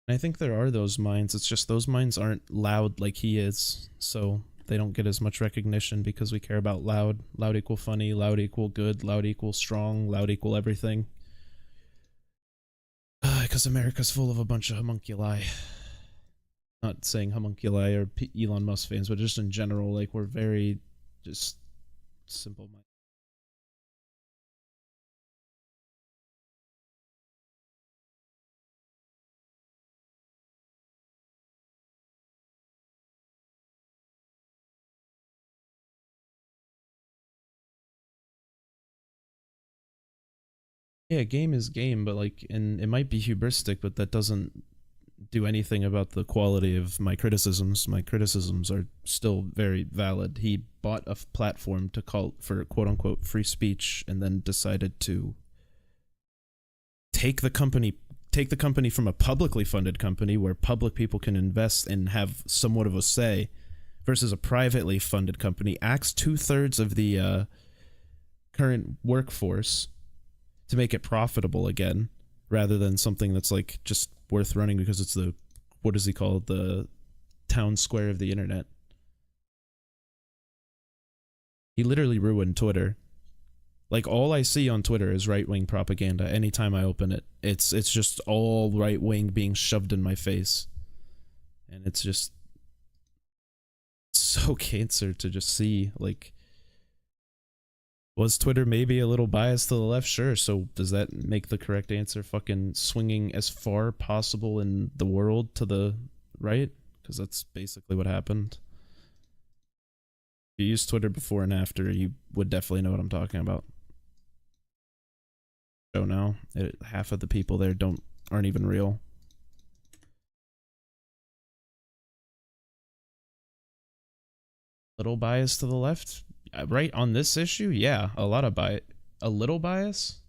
I think there are those minds. It's just those minds aren't loud like he is, so they don't get as much recognition because we care about loud. Loud equal funny, loud equal good, loud equal strong, loud equal everything. Because America's full of a bunch of homunculi. Not saying homunculi or Elon Musk fans, but just in general, like, we're very just simple minded. Yeah, game is game, but like, and it might be hubristic, but that doesn't do anything about the quality of my criticisms. My criticisms are still very valid. He bought a platform to call for quote-unquote free speech and then decided to take the company from a publicly funded company where public people can invest and have somewhat of a say versus a privately funded company, axe 2/3 of the current workforce to make it profitable again, rather than something that's like just worth running because it's the, what does he call it, the town square of the internet. He literally ruined Twitter. Like, all I see on Twitter is right-wing propaganda anytime I open it. It's just all right-wing being shoved in my face. And it's just so cancer to just see. Like, was Twitter maybe a little biased to the left? Sure. So does that make the correct answer fucking swinging as far possible in the world to the right? Because that's basically what happened. If you used Twitter before and after, you would definitely know what I'm talking about. So now, half of the people there aren't even real. Little bias to the left? Right on this issue? Yeah, a lot of bias. A little bias?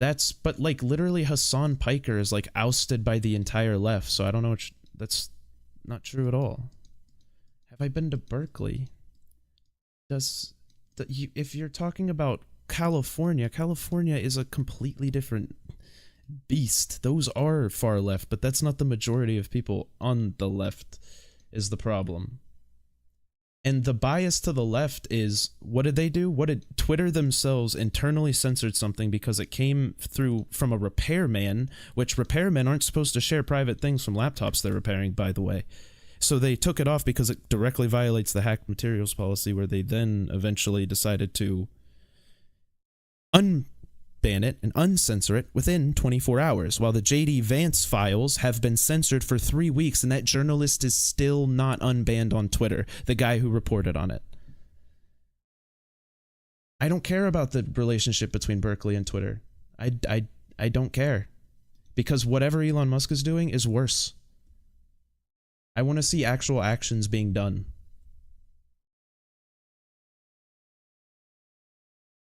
But like, literally Hassan Piker is like ousted by the entire left, so I don't know that's not true at all. Have I been to Berkeley? If you're talking about California is a completely different beast. Those are far left, but that's not the majority of people on the left is the problem. And the bias to the left is, what did they do? What did Twitter themselves internally censored something because it came through from a repairman, which repairmen aren't supposed to share private things from laptops they're repairing, by the way. So they took it off because it directly violates the hacked materials policy, where they then eventually decided to unban it and uncensor it within 24 hours, while the JD Vance files have been censored for 3 weeks, and that journalist is still not unbanned on Twitter, the guy who reported on it. I don't care about the relationship between Berkeley and Twitter. I don't care. Because whatever Elon Musk is doing is worse. I want to see actual actions being done.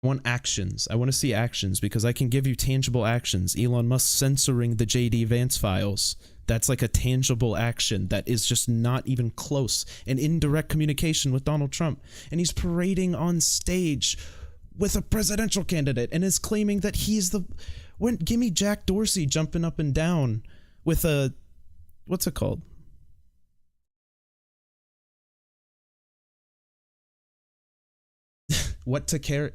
I want actions. I want to see actions because I can give you tangible actions. Elon Musk censoring the JD Vance files. That's like a tangible action that is just not even close. An indirect communication with Donald Trump. And he's parading on stage with a presidential candidate and is claiming that he's the... Give me Jack Dorsey jumping up and down with a... What's it called? What to care...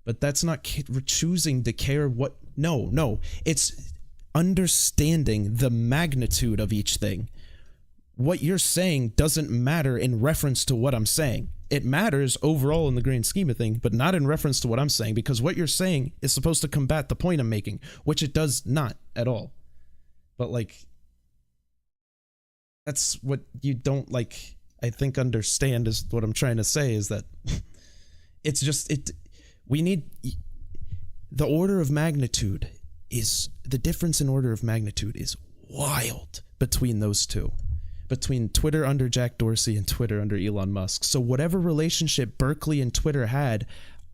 But that's not choosing to care what... No. It's understanding the magnitude of each thing. What you're saying doesn't matter in reference to what I'm saying. It matters overall in the grand scheme of things, but not in reference to what I'm saying, because what you're saying is supposed to combat the point I'm making, which it does not at all. But, like... That's what you don't, like, I think understand is what I'm trying to say, is that... It's just... We need... The order of magnitude is... The difference in order of magnitude is wild between those two. Between Twitter under Jack Dorsey and Twitter under Elon Musk. So whatever relationship Berkeley and Twitter had,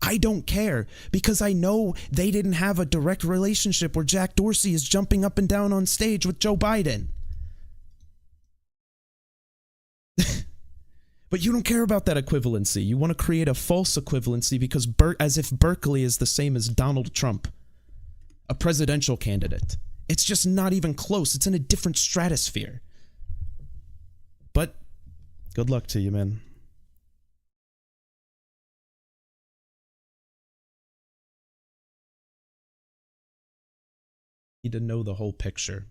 I don't care. Because I know they didn't have a direct relationship where Jack Dorsey is jumping up and down on stage with Joe Biden. But you don't care about that equivalency. You want to create a false equivalency because as if Berkeley is the same as Donald Trump, a presidential candidate. It's just not even close. It's in a different stratosphere. But good luck to you, man. You need to know the whole picture.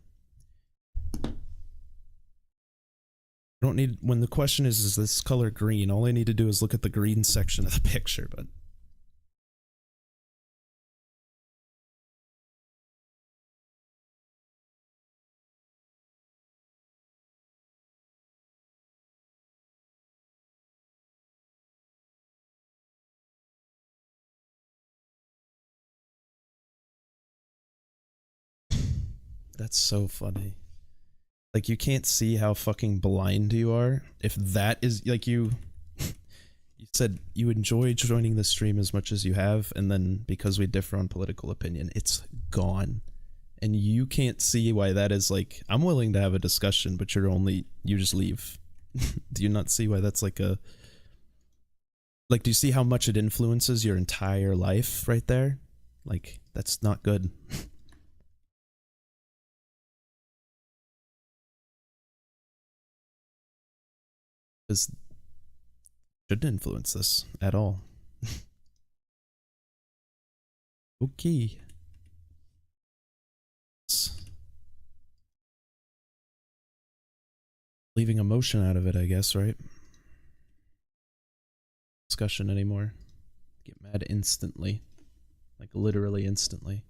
I don't need, when the question is this color green, all I need to do is look at the green section of the picture, but... That's so funny. Like, you can't see how fucking blind you are. If that is, like, you said you enjoy joining the stream as much as you have, and then because we differ on political opinion, it's gone. And you can't see why that is, like, I'm willing to have a discussion, but you just leave. Do you not see why that's like a... Like, do you see how much it influences your entire life right there? Like, that's not good. Because shouldn't influence this at all. Okay. Leaving emotion out of it, I guess, right? Discussion anymore. Get mad instantly. Like, literally instantly.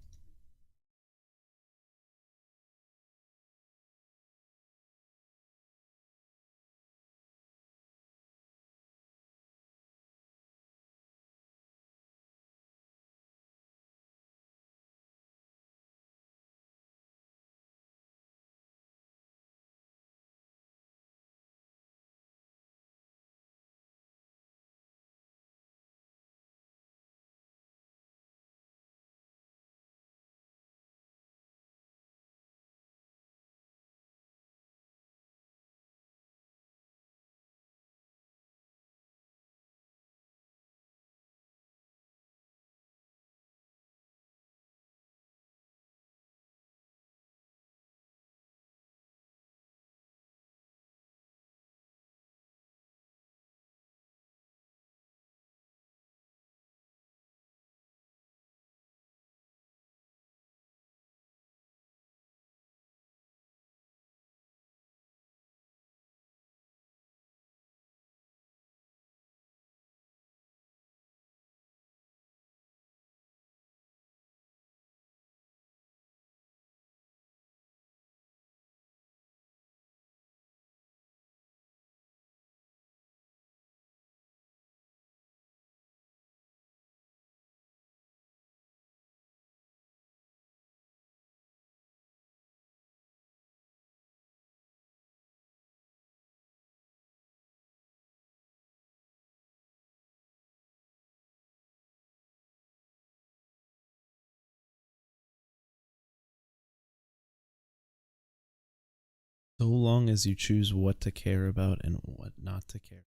So long as you choose what to care about and what not to care.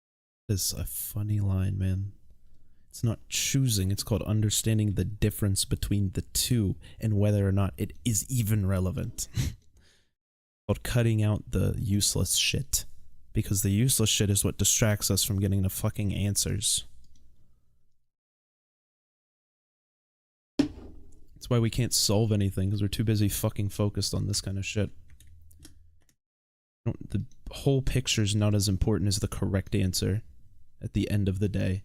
This is a funny line, man. It's not choosing, it's called understanding the difference between the two and whether or not it is even relevant. Called cutting out the useless shit. Because the useless shit is what distracts us from getting the fucking answers. That's why we can't solve anything, because we're too busy fucking focused on this kind of shit. The whole picture's not as important as the correct answer at the end of the day.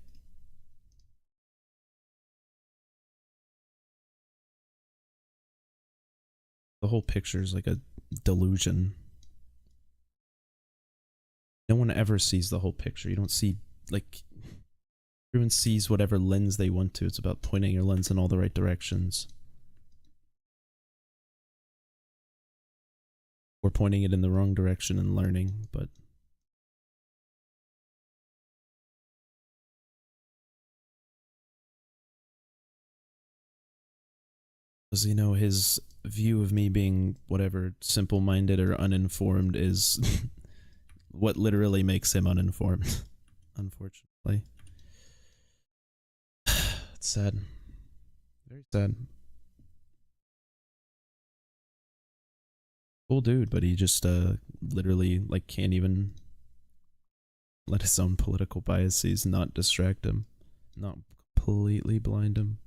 The whole picture is like a delusion. No one ever sees the whole picture. You don't see, like, everyone sees whatever lens they want to. It's about pointing your lens in all the right directions. Or pointing it in the wrong direction and learning, but... Because, you know, his view of me being whatever, simple-minded or uninformed is what literally makes him uninformed, unfortunately. It's sad. Very sad. Cool dude, but he just, literally, like, can't even let his own political biases not distract him. Not completely blind him.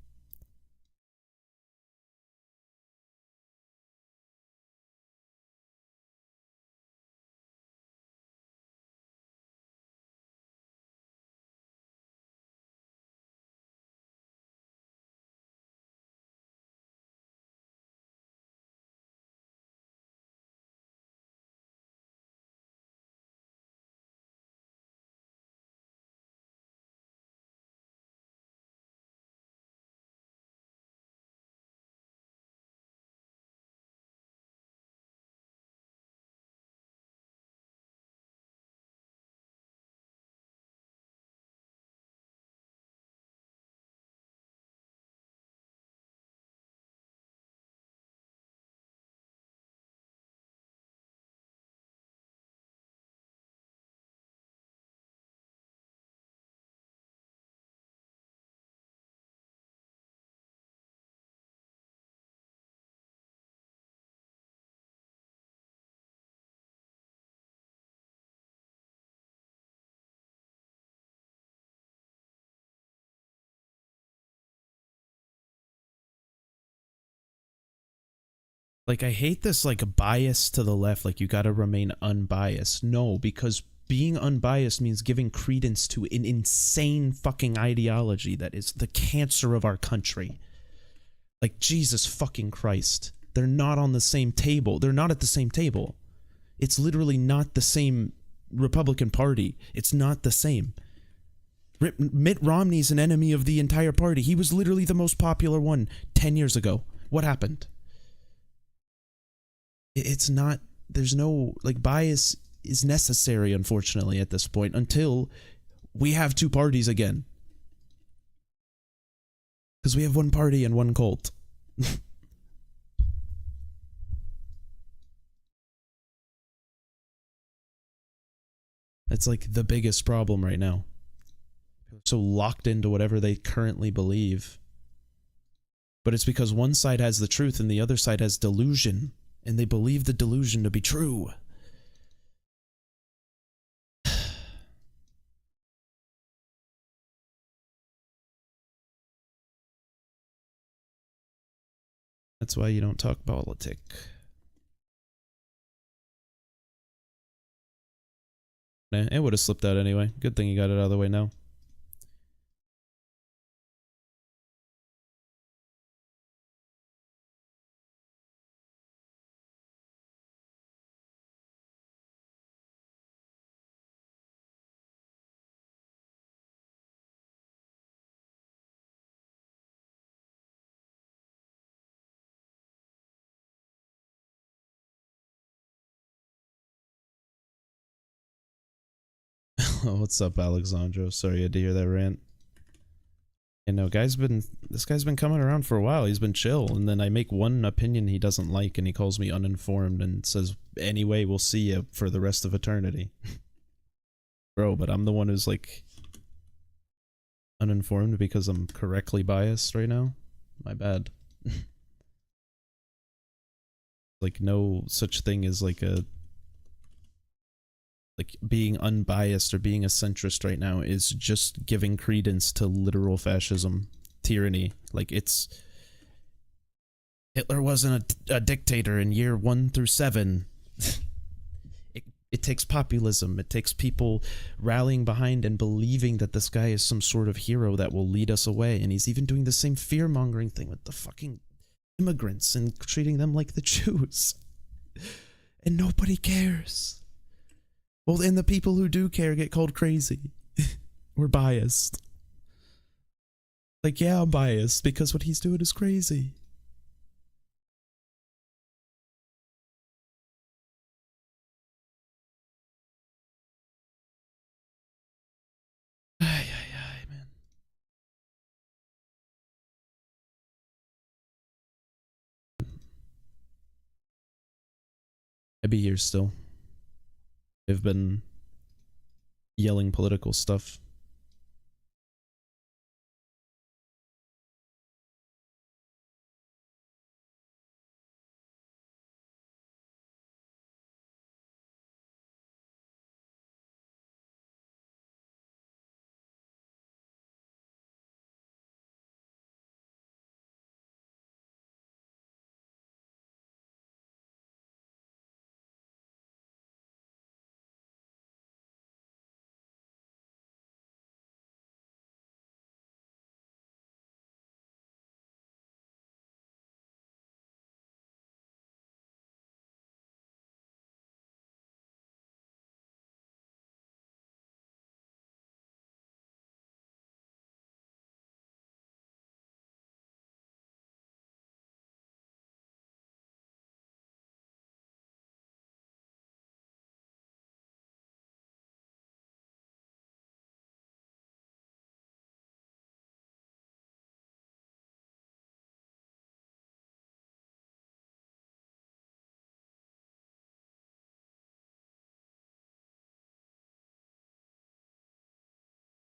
Like, I hate this, like, bias to the left, like, you gotta remain unbiased. No, because being unbiased means giving credence to an insane fucking ideology that is the cancer of our country. Like, Jesus fucking Christ. They're not on the same table. They're not at the same table. It's literally not the same Republican Party. It's not the same. Mitt Romney's an enemy of the entire party. He was literally the most popular one 10 years ago. What happened? It's not, there's no, like, bias is necessary, unfortunately, at this point, until we have two parties again. Because we have one party and one cult. That's, like, the biggest problem right now. So locked into whatever they currently believe. But it's because one side has the truth and the other side has delusion. And they believe the delusion to be true. That's why you don't talk politics. Nah, it would have slipped out anyway. Good thing you got it out of the way now. What's up, Alexandro? Sorry you had to hear that rant. You know, this guy's been coming around for a while. He's been chill, and then I make one opinion he doesn't like, and he calls me uninformed and says, "Anyway, we'll see you for the rest of eternity." Bro, but I'm the one who's like uninformed because I'm correctly biased right now. My bad. Like, no such thing as like being unbiased or being a centrist right now is just giving credence to literal fascism, tyranny. Like, it's Hitler wasn't a dictator in year 1 through 7. It takes populism. It takes people rallying behind and believing that this guy is some sort of hero that will lead us away. And he's even doing the same fear-mongering thing with the fucking immigrants and treating them like the Jews. And nobody cares. Well, and the people who do care get called crazy. We're biased. Like, yeah, I'm biased because what he's doing is crazy. Ay, ay, ay, man. I'd be here still. I've been yelling political stuff.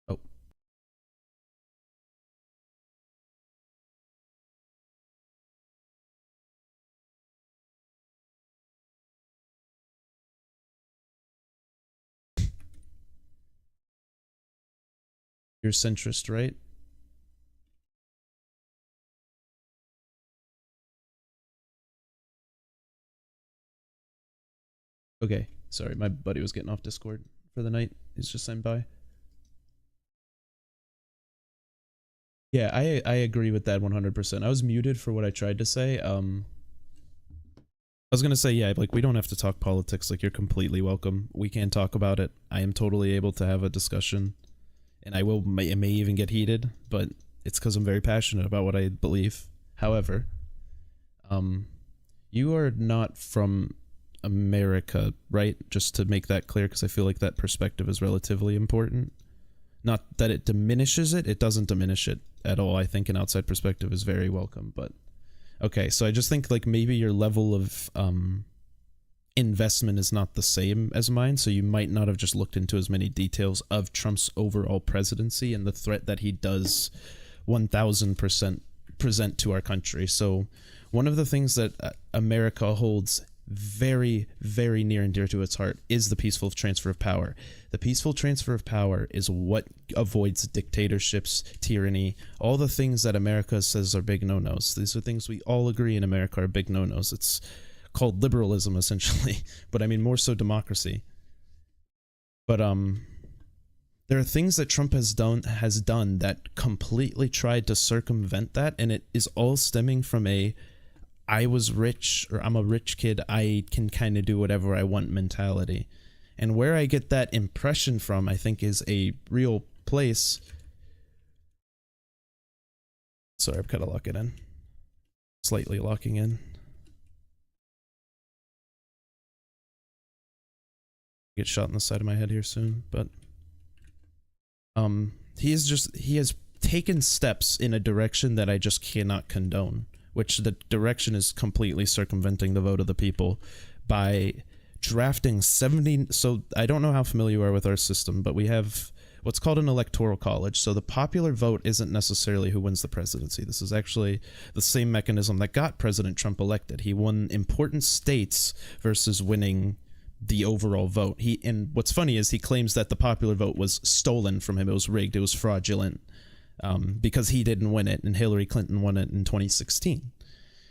Oh. You're centrist, right? Okay. Sorry, my buddy was getting off Discord for the night. He's just saying bye. Yeah, I agree with that 100%. I was muted for what I tried to say. I was gonna say, yeah, like, we don't have to talk politics. Like, you're completely welcome. We can talk about it. I am totally able to have a discussion, and it may even get heated, but it's because I'm very passionate about what I believe. However, you are not from America, right? Just to make that clear, because I feel like that perspective is relatively important. Not that it diminishes it. It doesn't diminish it at all. I think an outside perspective is very welcome, but okay, so I just think like maybe your level of investment is not the same as mine, so you might not have just looked into as many details of Trump's overall presidency and the threat that he does 1000% present to our country. So one of the things that America holds very, very near and dear to its heart is the peaceful transfer of power. The peaceful transfer of power is what avoids dictatorships, tyranny, all the things that America says are big no-nos. These are things we all agree in America are big no-nos. It's called liberalism, essentially, but I mean more so democracy. But there are things that Trump has done that completely tried to circumvent that, and it is all stemming from I was rich, or I'm a rich kid, I can kind of do whatever I want mentality. And where I get that impression from, I think, is a real place. Sorry, I've got to lock it in. Slightly locking in. Get shot in the side of my head here soon, but he has taken steps in a direction that I just cannot condone, which the direction is completely circumventing the vote of the people by drafting 70. So I don't know how familiar you are with our system, but we have what's called an electoral college. So the popular vote isn't necessarily who wins the presidency. This is actually the same mechanism that got President Trump elected. He won important states versus winning the overall vote. And what's funny is he claims that the popular vote was stolen from him. It was rigged. It was fraudulent because he didn't win it and Hillary Clinton won it in 2016.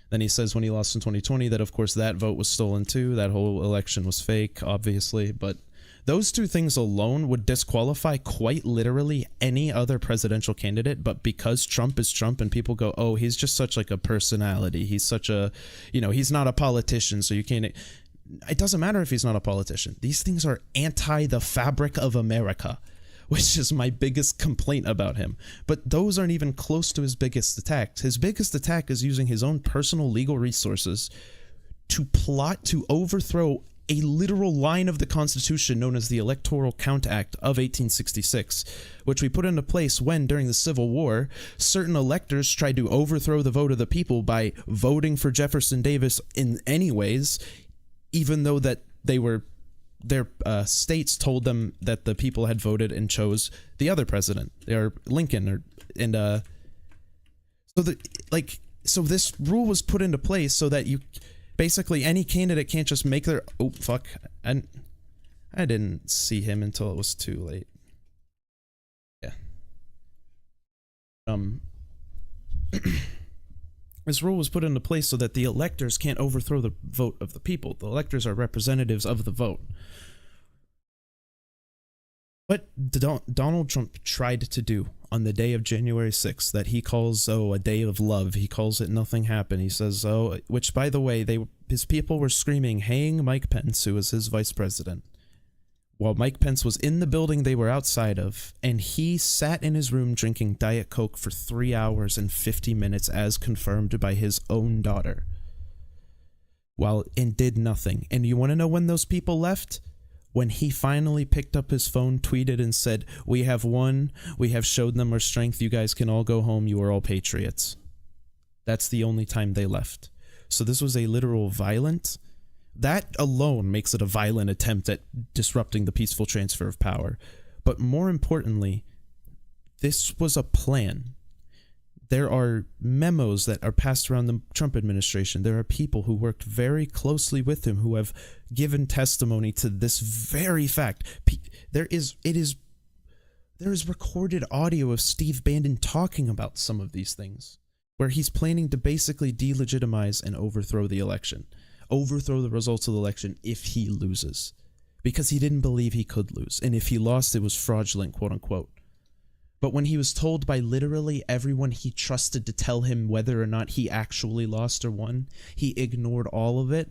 Then he says when he lost in 2020 that, of course, that vote was stolen too. That whole election was fake, obviously. But those two things alone would disqualify quite literally any other presidential candidate. But because Trump is Trump and people go, oh, he's just such like a personality. He's such a, he's not a politician, so you can't. It doesn't matter if he's not a politician. These things are anti the fabric of America, which is my biggest complaint about him. But those aren't even close to his biggest attacks. His biggest attack is using his own personal legal resources to plot to overthrow a literal line of the Constitution known as the Electoral Count Act of 1866, which we put into place when, during the Civil War, certain electors tried to overthrow the vote of the people by voting for Jefferson Davis in any ways, even though that their states told them that the people had voted and chose the other president, or Lincoln, so this rule was put into place so that basically any candidate can't just make their I didn't see him until it was too late. Yeah. This rule was put into place so that the electors can't overthrow the vote of the people. The electors are representatives of the vote. What Donald Trump tried to do on the day of January 6th, that he calls, a day of love. He calls it nothing happened. He says, which, by the way, his people were screaming, hang Mike Pence, who was his vice president. While Mike Pence was in the building they were outside of, and he sat in his room drinking Diet Coke for 3 hours and 50 minutes as confirmed by his own daughter. And did nothing. And you want to know when those people left? When he finally picked up his phone, tweeted and said, we have won, we have showed them our strength, you guys can all go home, you are all patriots. That's the only time they left. So this was a literal violent. That alone makes it a violent attempt at disrupting the peaceful transfer of power. But more importantly, this was a plan. There are memos that are passed around the Trump administration. There are people who worked very closely with him who have given testimony to this very fact. There is recorded audio of Steve Bannon talking about some of these things, where he's planning to basically delegitimize and overthrow the election. Overthrow the results of the election if he loses, because he didn't believe he could lose, and if he lost, it was fraudulent, quote unquote. But when he was told by literally everyone he trusted to tell him whether or not he actually lost or won, he ignored all of it,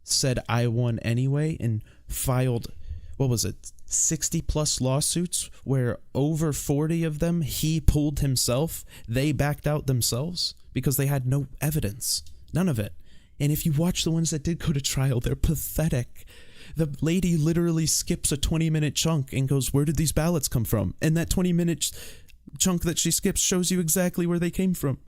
said I won anyway, and filed, 60 plus lawsuits, where over 40 of them he pulled himself. They backed out themselves because they had no evidence, none of it. And if you watch the ones that did go to trial, they're pathetic. The lady literally skips a 20-minute chunk and goes, where did these ballots come from? And that 20-minute chunk that she skips shows you exactly where they came from,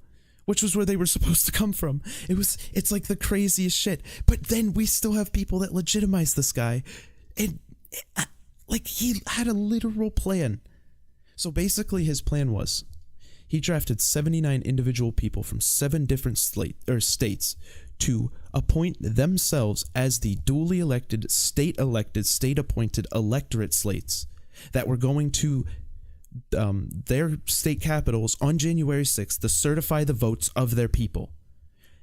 which was where they were supposed to come from. It's like the craziest shit. But then we still have people that legitimize this guy. And he had a literal plan. So basically his plan was, he drafted 79 individual people from 7 different states to appoint themselves as the duly elected, state-appointed electorate slates that were going to their state capitals on January 6th to certify the votes of their people.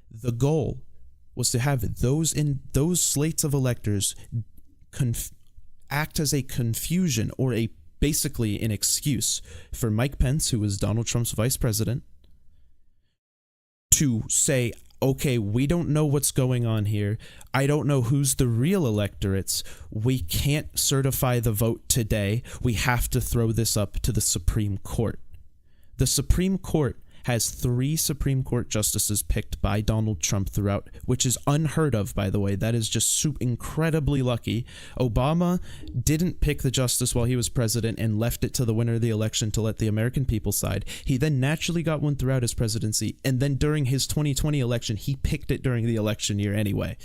The goal was to have those slates of electors act as a confusion or basically an excuse for Mike Pence, who was Donald Trump's vice president, to say, okay, we don't know what's going on here. I don't know who's the real electorates. We can't certify the vote today. We have to throw this up to the Supreme Court. The Supreme Court has 3 Supreme Court justices picked by Donald Trump throughout, which is unheard of, by the way. That is just incredibly lucky. Obama didn't pick the justice while he was president and left it to the winner of the election to let the American people decide. He then naturally got one throughout his presidency, and then during his 2020 election, he picked it during the election year anyway,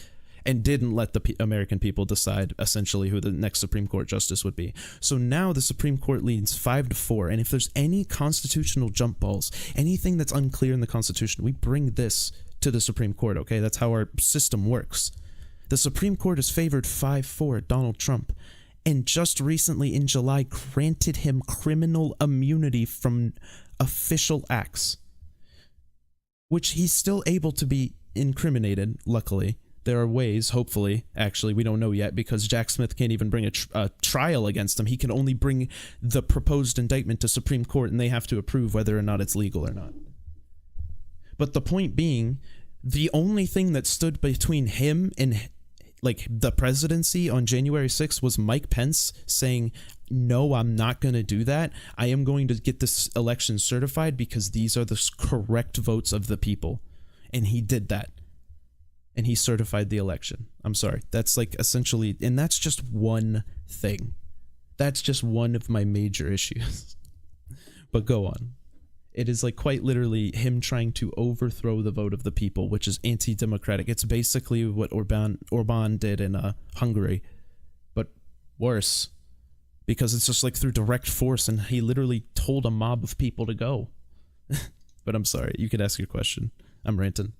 and didn't let the American people decide essentially who the next Supreme Court justice would be. So now the Supreme Court leads 5-4, and if there's any constitutional jump balls, anything that's unclear in the Constitution, we bring this to the Supreme Court, okay? That's how our system works. The Supreme Court is favored 5-4 Donald Trump, and just recently in July granted him criminal immunity from official acts, which he's still able to be incriminated, luckily. There are ways, hopefully, actually, we don't know yet, because Jack Smith can't even bring a trial against him. He can only bring the proposed indictment to Supreme Court, and they have to approve whether or not it's legal or not. But the point being, the only thing that stood between him and, like, the presidency on January 6th was Mike Pence saying, no, I'm not going to do that. I am going to get this election certified because these are the correct votes of the people. And he did that. And he certified the election. I'm sorry. That's like essentially, and that's just one thing. That's just one of my major issues. But go on. It is like quite literally him trying to overthrow the vote of the people, which is anti-democratic. It's basically what Orban did in Hungary, but worse, because it's just like through direct force, and he literally told a mob of people to go. But I'm sorry. You could ask your question. I'm ranting.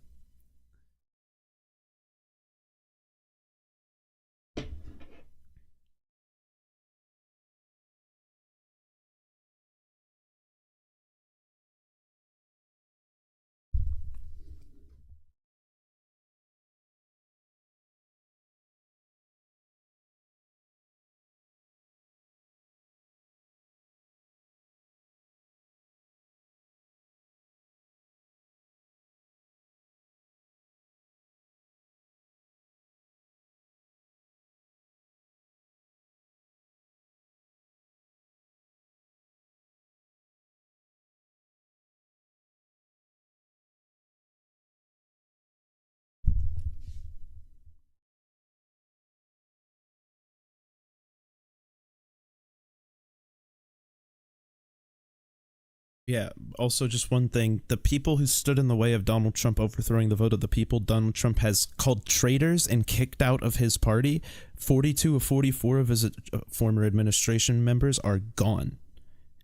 Yeah, also just one thing. The people who stood in the way of Donald Trump overthrowing the vote of the people, Donald Trump has called traitors and kicked out of his party. 42 of 44 of his former administration members are gone.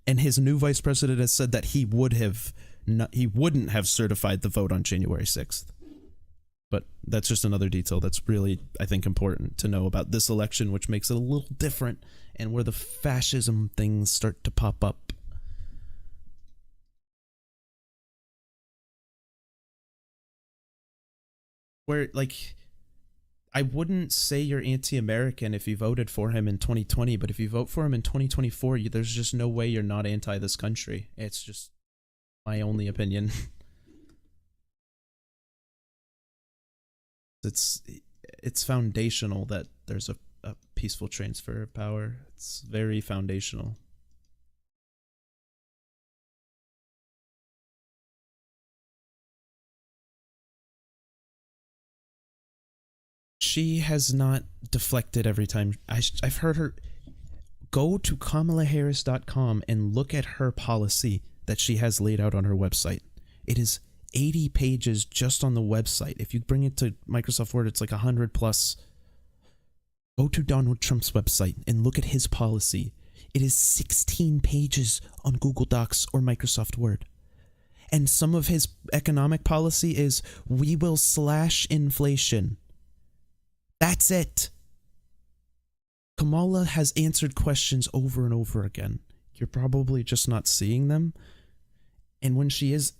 And his new vice president has said that he wouldn't have certified the vote on January 6th. But that's just another detail that's really, I think, important to know about this election, which makes it a little different and where the fascism things start to pop up. Where, like, I wouldn't say you're anti-American if you voted for him in 2020, but if you vote for him in 2024, there's just no way you're not anti this country. It's just my only opinion. It's foundational that there's a peaceful transfer of power. It's very foundational. She has not deflected every time. I've heard her go to KamalaHarris.com and look at her policy that she has laid out on her website. It is 80 pages just on the website. If you bring it to Microsoft Word, it's like 100 plus. Go to Donald Trump's website and look at his policy. It is 16 pages on Google Docs or Microsoft Word. And some of his economic policy is, we will slash inflation. That's it. Kamala has answered questions over and over again. You're probably just not seeing them. And when she is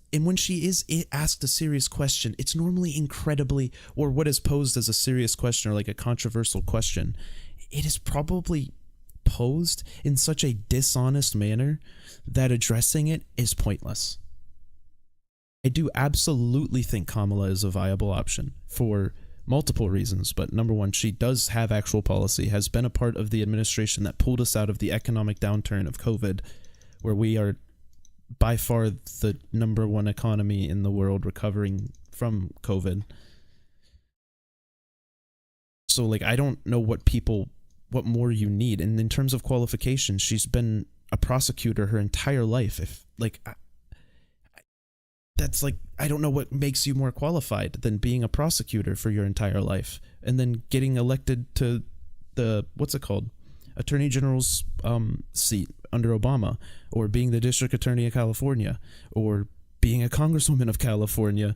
asked a serious question, it's normally incredibly, or what is posed as a serious question or like a controversial question, it is probably posed in such a dishonest manner that addressing it is pointless. I do absolutely think Kamala is a viable option for multiple reasons, but number one, she does have actual policy, has been a part of the administration that pulled us out of the economic downturn of COVID, where we are by far the #1 economy in the world recovering from COVID. So like I don't know what more you need. And in terms of qualifications, she's been a prosecutor her entire life. If like that's like, I don't know what makes you more qualified than being a prosecutor for your entire life and then getting elected to the, what's it called, Attorney General's seat under Obama, or being the District Attorney of California, or being a Congresswoman of California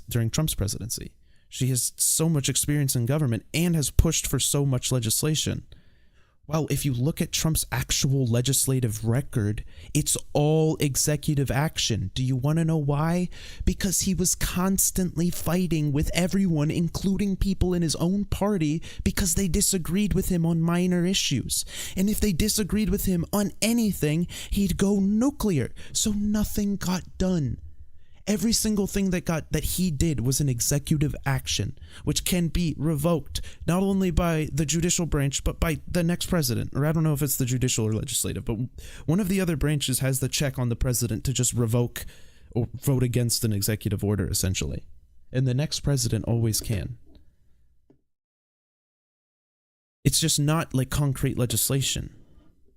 during Trump's presidency. She has so much experience in government and has pushed for so much legislation. Well, if you look at Trump's actual legislative record, it's all executive action. Do you want to know why? Because he was constantly fighting with everyone, including people in his own party, because they disagreed with him on minor issues. And if they disagreed with him on anything, he'd go nuclear. So nothing got done. Every single thing that he did was an executive action, which can be revoked, not only by the judicial branch, but by the next president. Or I don't know if it's the judicial or legislative, but one of the other branches has the check on the president to just revoke or vote against an executive order, essentially. And the next president always can. It's just not like concrete legislation.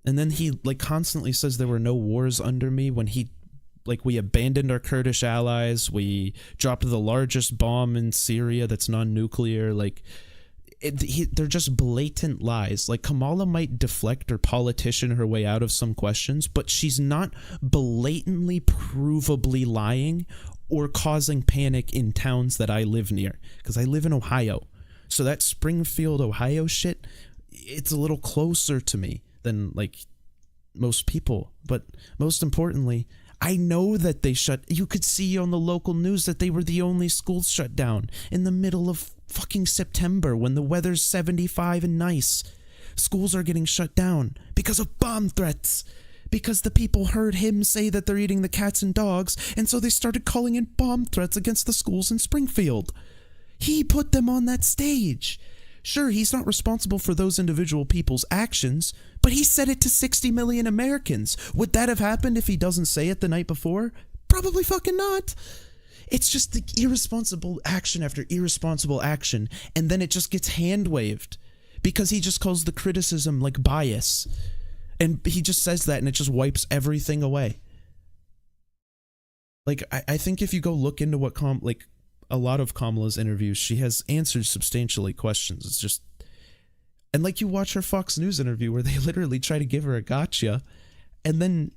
And then he like constantly says there were no wars under me when we abandoned our Kurdish allies. We dropped the largest bomb in Syria that's non-nuclear. They're just blatant lies. Like, Kamala might deflect or politician her way out of some questions, but she's not blatantly, provably lying or causing panic in towns that I live near. Because I live in Ohio. So that Springfield, Ohio shit, it's a little closer to me than, like, most people. But most importantly, I know that you could see on the local news that they were the only schools shut down in the middle of fucking September when the weather's 75 and nice. Schools are getting shut down because of bomb threats. Because the people heard him say that they're eating the cats and dogs, and so they started calling in bomb threats against the schools in Springfield. He put them on that stage. Sure, he's not responsible for those individual people's actions, but he said it to 60 million Americans. Would that have happened if he doesn't say it the night before? Probably fucking not. It's just the irresponsible action after irresponsible action, and then it just gets hand-waved because he just calls the criticism like bias. And he just says that and it just wipes everything away. Like, I think if you go look into what a lot of Kamala's interviews, she has answered substantially questions. It's just, and like you watch her Fox News interview where they literally try to give her a gotcha and then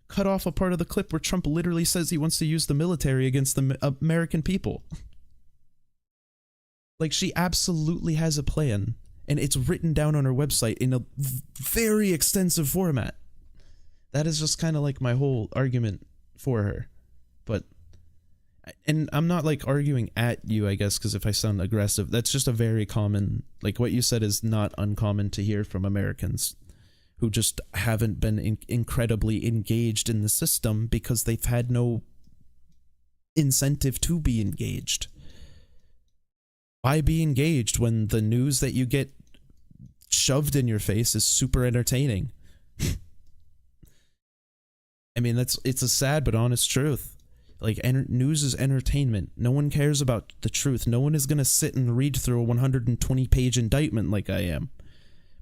cut off a part of the clip where Trump literally says he wants to use the military against the American people. Like, she absolutely has a plan, and it's written down on her website in a very extensive format. That is just kind of like my whole argument for her. But, and I'm not like arguing at you, I guess, because if I sound aggressive, that's just a very common, like what you said is not uncommon to hear from Americans who just haven't been incredibly engaged in the system because they've had no incentive to be engaged. Why be engaged when the news that you get shoved in your face is super entertaining? I mean, it's a sad but honest truth. Like, news is entertainment. No one cares about the truth. No one is going to sit and read through a 120-page indictment like I am.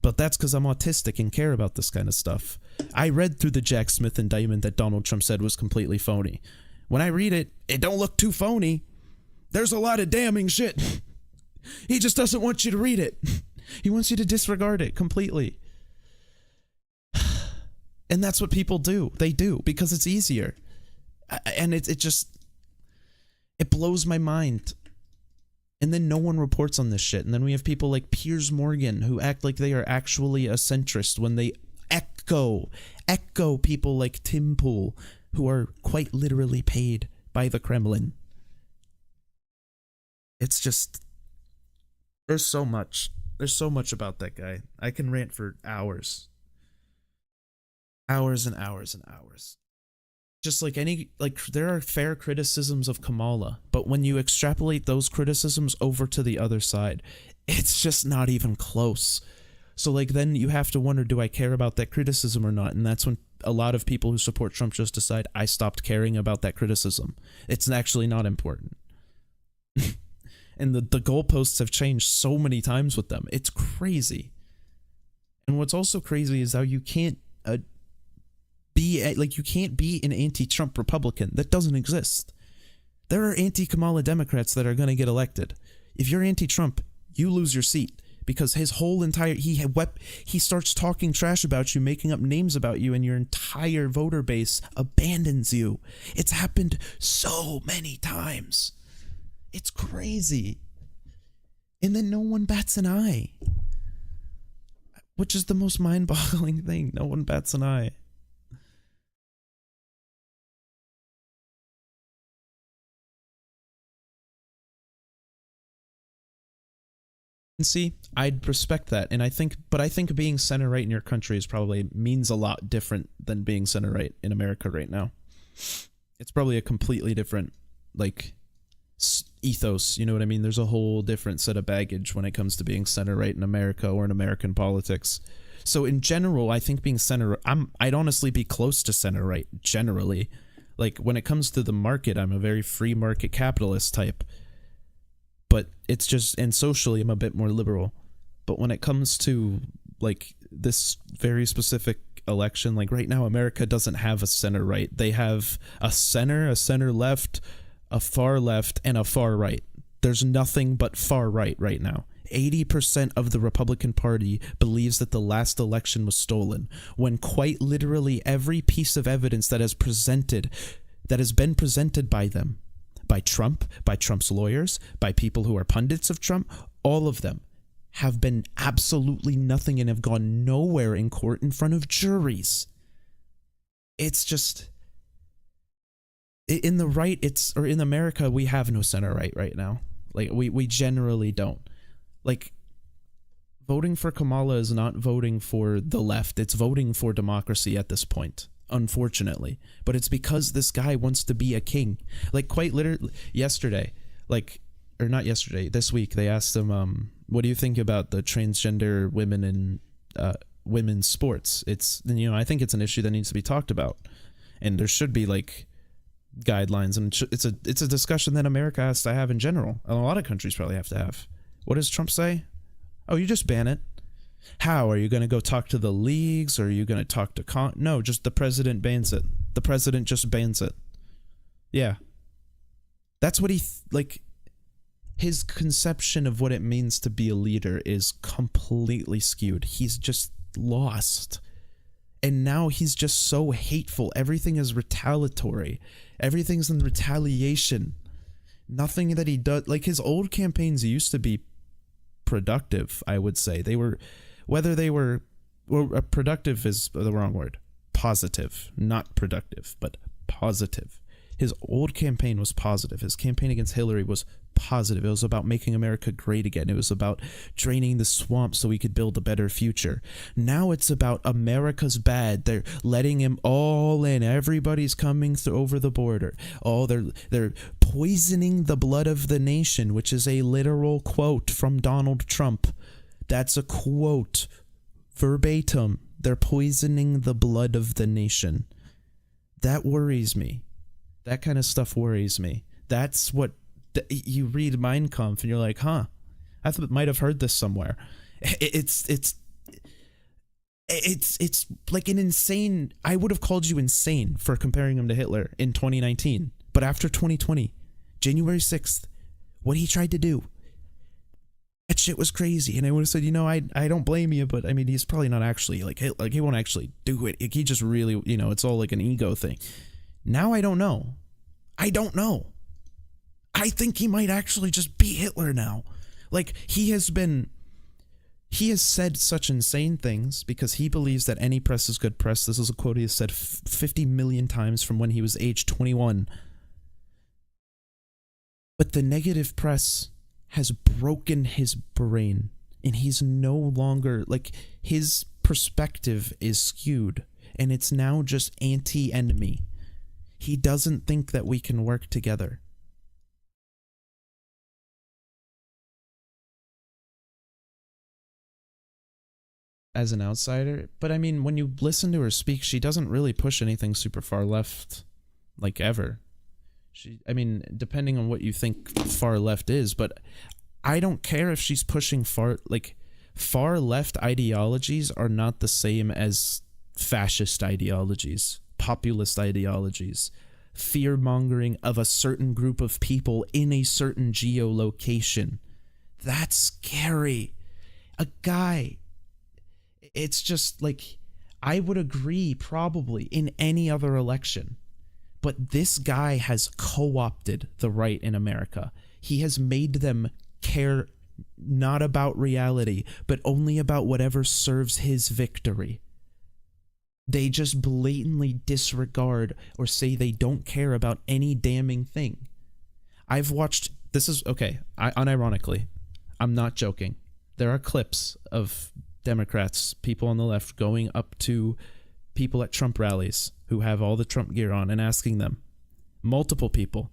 But that's because I'm autistic and care about this kind of stuff. I read through the Jack Smith indictment that Donald Trump said was completely phony. When I read it, it don't look too phony. There's a lot of damning shit. He just doesn't want you to read it. He wants you to disregard it completely. And that's what people do. They do because it's easier. And it blows my mind. And then no one reports on this shit. And then we have people like Piers Morgan who act like they are actually a centrist when they echo people like Tim Pool who are quite literally paid by the Kremlin. It's just, there's so much about that guy. I can rant for hours. Hours and hours and hours. Just like there are fair criticisms of Kamala, but when you extrapolate those criticisms over to the other side, it's just not even close. So like then you have to wonder, do I care about that criticism or not? And that's when a lot of people who support Trump just decide, I stopped caring about that criticism. It's actually not important. And the goalposts have changed so many times with them. It's crazy. And what's also crazy is how you can't you can't be an anti-Trump Republican. That doesn't exist. There are anti-Kamala Democrats that are going to get elected. If you're anti-Trump, you lose your seat, because his whole entire he starts talking trash about you, making up names about you, and your entire voter base abandons you. It's happened so many times. It's crazy. And then no one bats an eye, which is the most mind-boggling thing. No one bats an eye. And see, I'd respect that, and I think being center right in your country is probably means a lot different than being center right in America right now. It's probably a completely different, like, ethos, you know what I mean? There's a whole different set of baggage when it comes to being center right in America or in American politics. So in general, I think being center, I'd honestly be close to center right generally. Like, when it comes to the market, I'm a very free market capitalist type. But it's just, and socially, I'm a bit more liberal. But when it comes to, like, this very specific election, like right now, America doesn't have a center right. They have a center left, a far left, and a far right. There's nothing but far right now. 80% of the Republican Party believes that the last election was stolen, when quite literally every piece of evidence that has been presented by them, by Trump, by Trump's lawyers, by people who are pundits of Trump, all of them have been absolutely nothing and have gone nowhere in court in front of juries. It's just, in the right, or in America, we have no center right now. Like, we generally don't. Like, voting for Kamala is not voting for the left. It's voting for democracy at this point, unfortunately. But it's because this guy wants to be a king. Like, quite literally, this week, they asked him, what do you think about the transgender women in women's sports? I think it's an issue that needs to be talked about. And there should be, like, guidelines, and it's a discussion that America has to have in general, and a lot of countries probably have to have. What does Trump say? Oh, you just ban it. How? Are you going to go talk to the leagues, or are you going to talk to no, just the president bans it. The president just bans it. Yeah. That's what his conception of what it means to be a leader is completely skewed. He's just lost. And now he's just so hateful. Everything is retaliatory. Everything's in retaliation. Nothing that he does, like, his old campaigns used to be productive, I would say. Productive is the wrong word. Positive, not productive, but positive. His old campaign was positive. His campaign against Hillary was positive. It was about making America great again. It was about draining the swamp so we could build a better future. Now it's about America's bad. They're letting him all in. Everybody's coming over the border. They're poisoning the blood of the nation, which is a literal quote from Donald Trump. That's a quote verbatim. They're poisoning the blood of the nation. That worries me. That kind of stuff worries me. That's what you read Mein Kampf and you're like, huh, I might have heard this somewhere. It's like an insane. I would have called you insane for comparing him to Hitler in 2019, but after 2020, January 6th, what he tried to do, that shit was crazy. And I would have said, I don't blame you, but I mean, he's probably not actually like he won't actually do it. He just really, it's all like an ego thing. Now I don't know. I think he might actually just be Hitler now. Like, he has said such insane things because he believes that any press is good press. This is a quote he has said 50 million times from when he was age 21. But the negative press has broken his brain, and he's no longer, like, his perspective is skewed, and it's now just anti-enemy. He doesn't think that we can work together. as an outsider. But I mean, when you listen to her speak, she doesn't really push anything super far left, like ever. I mean, depending on what you think far left is, but I don't care if she's pushing far left ideologies are not the same as fascist ideologies, populist ideologies, fear-mongering of a certain group of people in a certain geolocation. That's scary. A guy, it's just like, I would agree probably in any other election. But this guy has co-opted the right in America. He has made them care not about reality, but only about whatever serves his victory. They just blatantly disregard or say they don't care about any damning thing. I've watched, this is, okay, unironically, I'm not joking. There are clips of Democrats, people on the left, going up to people at Trump rallies who have all the Trump gear on and asking them, multiple people,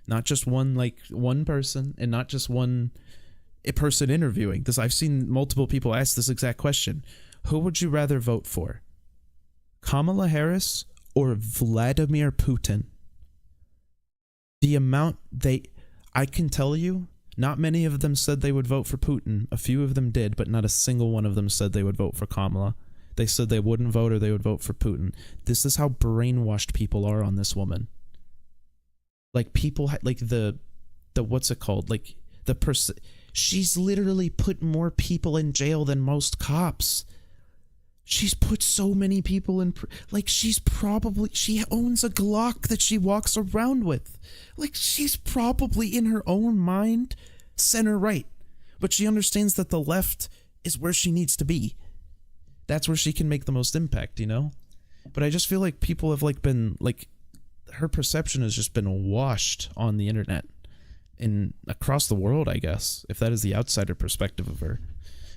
not just one person and not just one person interviewing this. I've seen multiple people ask this exact question. Who would you rather vote for? Kamala Harris or Vladimir Putin? The amount I can tell you, not many of them said they would vote for Putin. A few of them did, but not a single one of them said they would vote for Kamala. They said they wouldn't vote or they would vote for Putin. This is how brainwashed people are on this woman. Like, people, like the what's it called? Like, the person, she's literally put more people in jail than most cops. She's put so many people in, like, she owns a Glock that she walks around with. Like, she's probably in her own mind center right. But she understands that the left is where she needs to be. That's where she can make the most impact, you know? But I just feel like people have, like, been, like, her perception has just been washed on the internet and across the world, I guess, if that is the outsider perspective of her.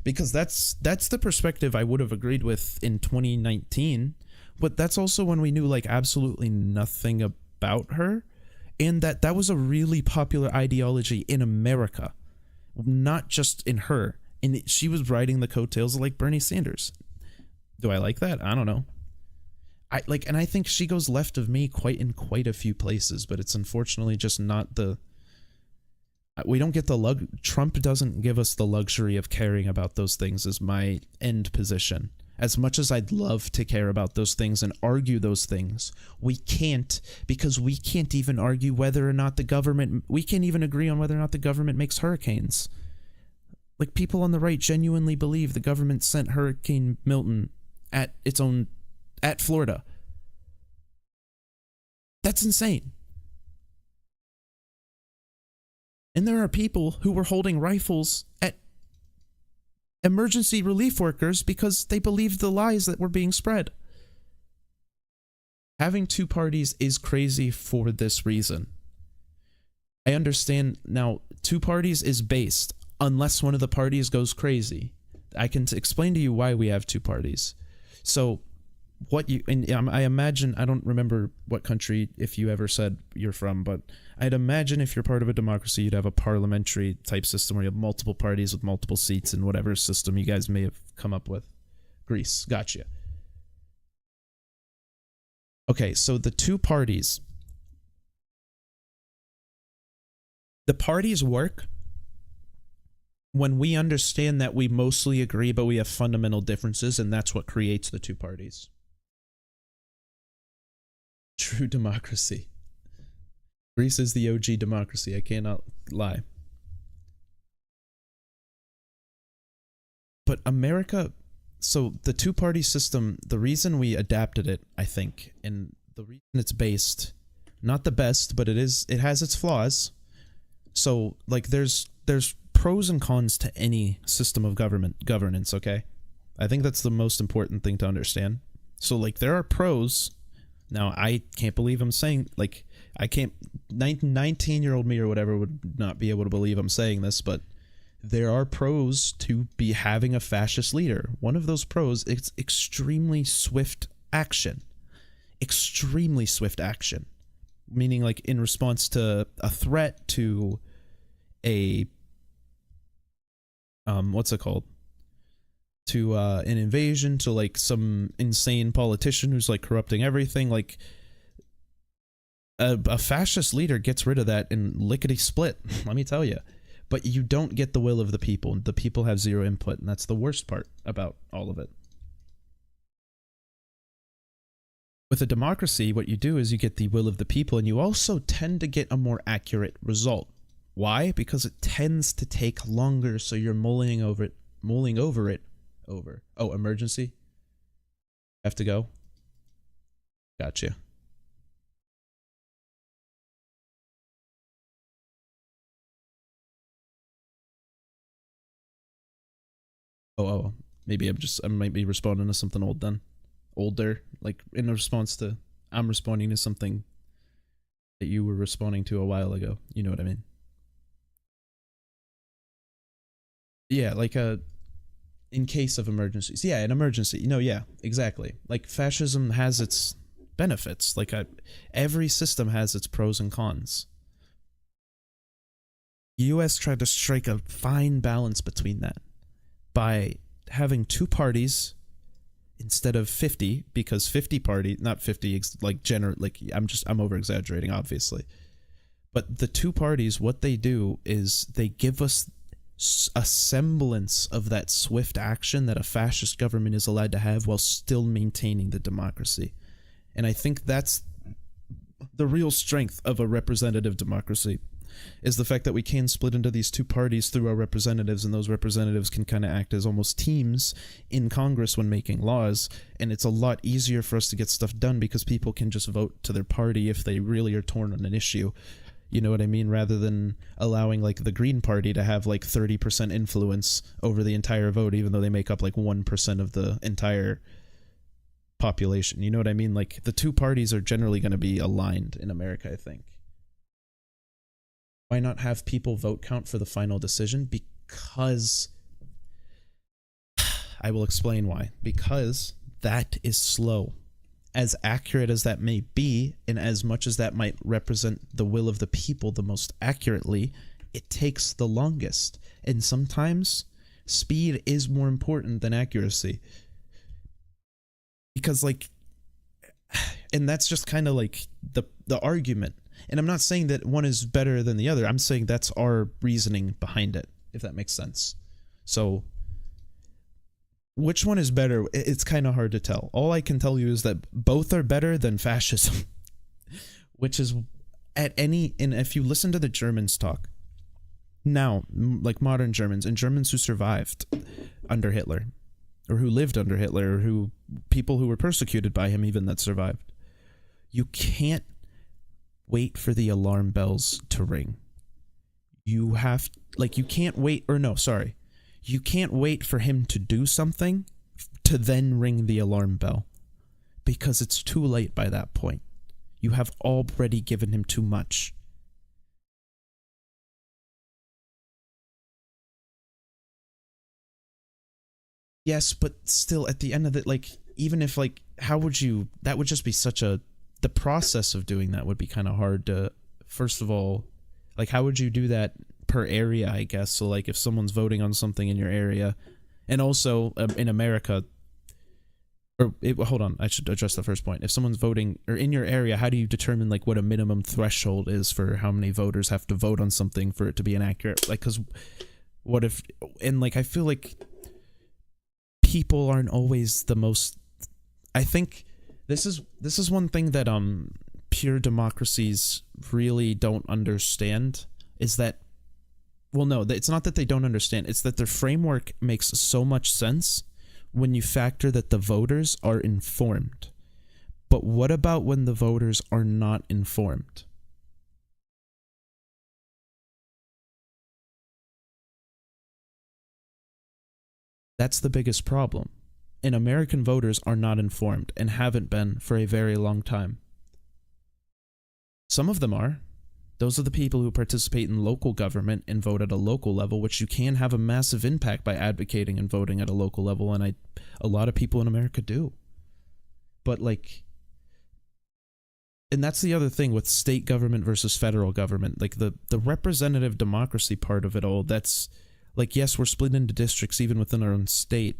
Because that's the perspective I would have agreed with in 2019, but that's also when we knew, like, absolutely nothing about her, and that was a really popular ideology in America, not just in her. And she was riding the coattails of, like, Bernie Sanders. Do I like that? I don't know. And I think she goes left of me in quite a few places, but it's unfortunately just not the. We don't get the Trump doesn't give us the luxury of caring about those things, is my end position. As much as I'd love to care about those things and argue those things, we can't, because we can't even argue whether or not we can't even agree on whether or not the government makes hurricanes. Like, people on the right genuinely believe the government sent Hurricane Milton at Florida. That's insane. And there are people who were holding rifles at emergency relief workers because they believed the lies that were being spread. Having two parties is crazy for this reason. I understand now, two parties is based unless one of the parties goes crazy. I can explain to you why we have two parties. So I imagine, I don't remember what country, if you ever said you're from, but I'd imagine if you're part of a democracy, you'd have a parliamentary type system where you have multiple parties with multiple seats in whatever system you guys may have come up with. Greece, gotcha. Okay, so the two parties. The parties work when we understand that we mostly agree, but we have fundamental differences, and that's what creates the two parties. True democracy. Greece is the OG democracy. I cannot lie. But America, so the two-party system, the reason we adapted it, I think, and the reason it's based, not the best, but it has its flaws. So, like, there's pros and cons to any system of governance, okay? I think that's the most important thing to understand. So, like, there are pros. Now, I can't believe I'm saying, like, 19-year-old me or whatever would not be able to believe I'm saying this, but there are pros to be having a fascist leader. One of those pros is extremely swift action. Extremely swift action. Meaning, like, in response to a threat, to a, what's it called? to an invasion, to like some insane politician who's like corrupting everything. Like a fascist leader gets rid of that in lickety split, let me tell you. But you don't get the will of the people. The people have zero input, and that's the worst part about all of it. With a democracy, what you do is you get the will of the people, and you also tend to get a more accurate result. Why? Because it tends to take longer, so you're mulling over it. Oh, emergency? Have to go? Gotcha. Oh, maybe I might be responding to something old then. Older, like in response to, I'm responding to something that you were responding to a while ago. You know what I mean? Yeah, like in case of emergencies. Yeah, an emergency. Yeah, exactly. Like fascism has its benefits. Like every system has its pros and cons. US tried to strike a fine balance between that by having two parties instead of 50, because 50 party, not 50 like I'm over exaggerating obviously, but the two parties, what they do is they give us a semblance of that swift action that a fascist government is allowed to have while still maintaining the democracy. And I think that's the real strength of a representative democracy, is the fact that we can split into these two parties through our representatives, and those representatives can kind of act as almost teams in Congress when making laws, and it's a lot easier for us to get stuff done because people can just vote to their party if they really are torn on an issue. You know what I mean? Rather than allowing like the Green Party to have like 30% influence over the entire vote, even though they make up like 1% of the entire population. You know what I mean? Like the two parties are generally going to be aligned in America, I think. Why not have people vote count for the final decision? Because I will explain why. Because that is slow. As accurate as that may be, and as much as that might represent the will of the people the most accurately, it takes the longest. And sometimes speed is more important than accuracy. Because like, and that's just kind of like the argument. And I'm not saying that one is better than the other. I'm saying that's our reasoning behind it, if that makes sense. So which one is better? It's kind of hard to tell. All I can tell you is that both are better than fascism, which is and if you listen to the Germans talk now, like modern Germans and Germans who survived under Hitler, or who lived under Hitler, or people who were persecuted by him even that survived, you can't wait for the alarm bells to ring. You can't wait, or no, sorry. You can't wait for him to do something to then ring the alarm bell, because it's too late by that point. You have already given him too much. Yes, but still at the end of it, like, even if like, how would you, that would just be such a, the process of doing that would be kind of hard to, first of all, like, how would you do that per area, I guess? So like if someone's voting on something in your area, and also in America, hold on, I should address the first point. If someone's voting or in your area, how do you determine like what a minimum threshold is for how many voters have to vote on something for it to be inaccurate? Like, because what if, and like I feel like people aren't always the most, I think this is one thing that pure democracies really don't understand, is that, well, no, it's not that they don't understand, it's that their framework makes so much sense when you factor that the voters are informed. But what about when the voters are not informed? That's the biggest problem. And American voters are not informed and haven't been for a very long time. Some of them are. Those are the people who participate in local government and vote at a local level, which you can have a massive impact by advocating and voting at a local level, and a lot of people in America do. But like, and that's the other thing with state government versus federal government, like the representative democracy part of it all, that's like, yes, we're split into districts even within our own state,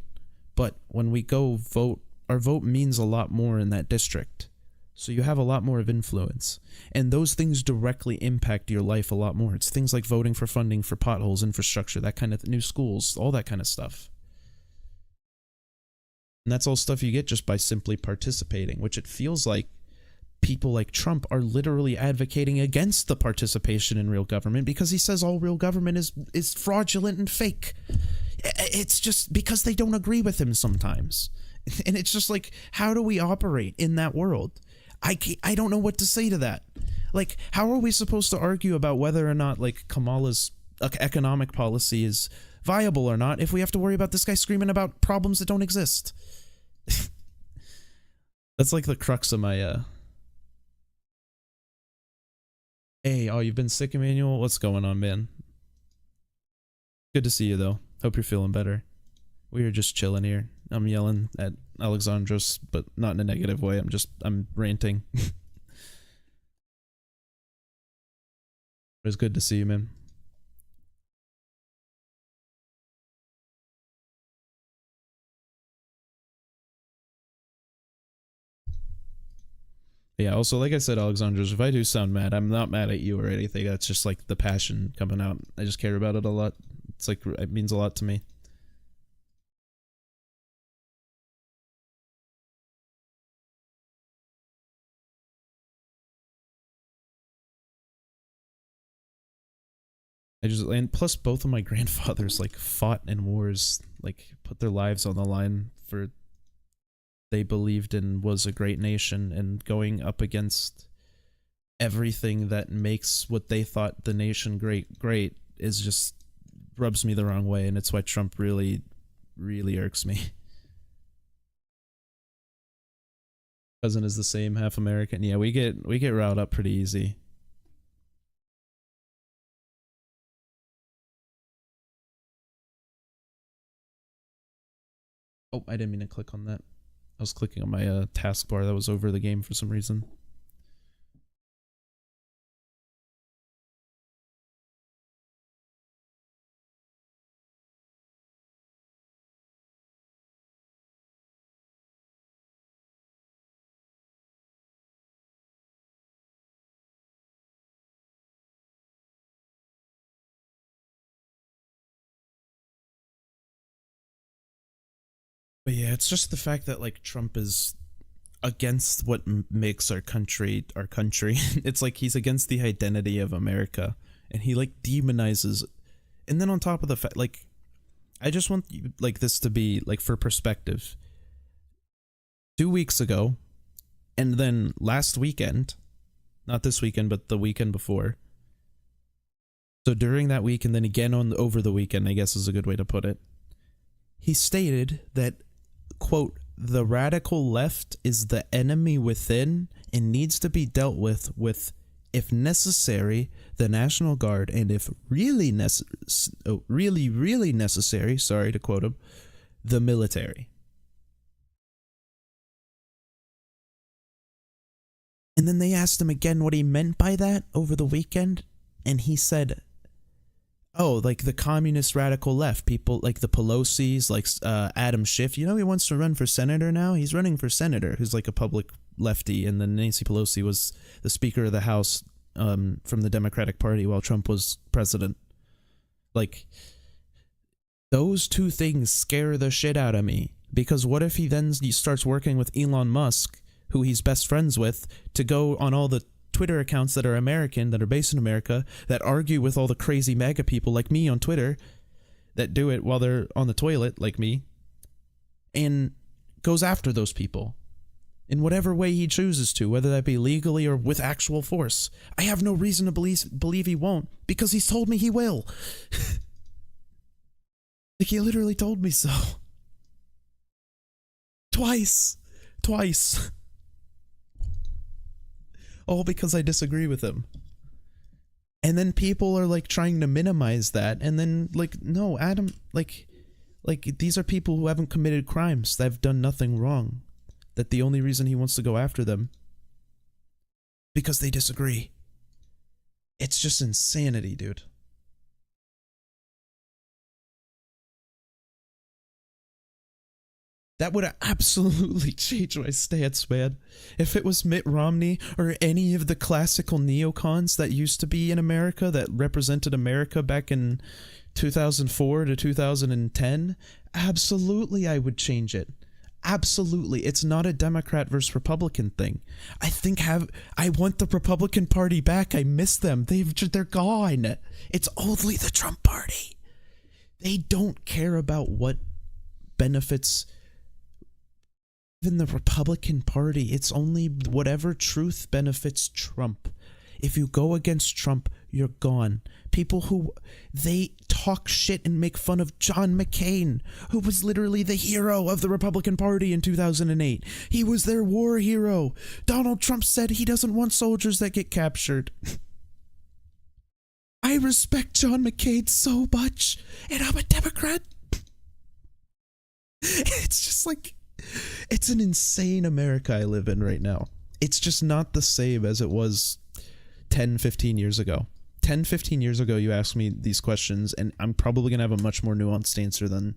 But when we go vote, our vote means a lot more in that district. So you have a lot more of influence. And those things directly impact your life a lot more. It's things like voting for funding for potholes, infrastructure, that kind of new schools, all that kind of stuff. And that's all stuff you get just by simply participating, which it feels like people like Trump are literally advocating against the participation in real government because he says all real government is fraudulent and fake. It's just because they don't agree with him sometimes. And it's just like, how do we operate in that world? I don't know what to say to that. Like, how are we supposed to argue about whether or not, like, Kamala's economic policy is viable or not if we have to worry about this guy screaming about problems that don't exist? That's like the crux of my, Hey, oh, you've been sick, Emmanuel? What's going on, man? Good to see you, though. Hope you're feeling better. We are just chilling here. I'm yelling at Alexandros, but not in a negative way. I'm ranting. It's good to see you, man. Yeah, also, like I said, Alexandros, if I do sound mad, I'm not mad at you or anything. That's just like the passion coming out. I just care about it a lot. It's like, it means a lot to me. And plus both of my grandfathers like fought in wars, like put their lives on the line for they believed in was a great nation, and going up against everything that makes what they thought the nation great is just rubs me the wrong way, and it's why Trump really irks me. Cousin is the same, half American. Yeah, we get riled up pretty easy. Oh, I didn't mean to click on that. I was clicking on my taskbar that was over the game for some reason. But yeah, it's just the fact that like Trump is against what makes our country our country. It's like he's against the identity of America, and he like demonizes. And then on top of the fact, like, I just want like this to be like for perspective. 2 weeks ago, and then last weekend, not this weekend, but the weekend before. So during that week, and then again over the weekend, I guess is a good way to put it. He stated that, quote, the radical left is the enemy within and needs to be dealt with, if necessary, the National Guard, and if really necessary, sorry to quote him, the military. And then they asked him again what he meant by that over the weekend, and he said, oh, like the communist radical left, people like the Pelosi's, like Adam Schiff. You know, he wants to run for senator now. He's running for senator, who's like a public lefty, and then Nancy Pelosi was the Speaker of the House from the Democratic Party while Trump was president. Like, those two things scare the shit out of me, because what if he then starts working with Elon Musk, who he's best friends with, to go on all the Twitter accounts that are American, that are based in America, that argue with all the crazy MAGA people like me on Twitter, that do it while they're on the toilet like me, and goes after those people in whatever way he chooses to, whether that be legally or with actual force. I have no reason to believe he won't, because he's told me he will. Like, he literally told me so. Twice. All because I disagree with him. And then people are like trying to minimize that, and then like, no, Adam, like these are people who haven't committed crimes, that have done nothing wrong, that the only reason he wants to go after them because they disagree. It's just insanity, dude. That would absolutely change my stance, man. If it was Mitt Romney or any of the classical neocons that used to be in America, that represented America back in 2004 to 2010, absolutely I would change it. Absolutely. It's not a Democrat versus Republican thing. I want the Republican Party back. I miss them. They're gone. It's only the Trump Party. They don't care about what benefits even the Republican Party. It's only whatever truth benefits Trump. If you go against Trump, you're gone. People who, they talk shit and make fun of John McCain, who was literally the hero of the Republican Party in 2008. He was their war hero. Donald Trump said he doesn't want soldiers that get captured. I respect John McCain so much, and I'm a Democrat. It's just like, it's an insane America I live in right now. It's just not the same as it was 10, 15 years ago. 10, 15 years ago, you asked me these questions, and I'm probably going to have a much more nuanced answer than,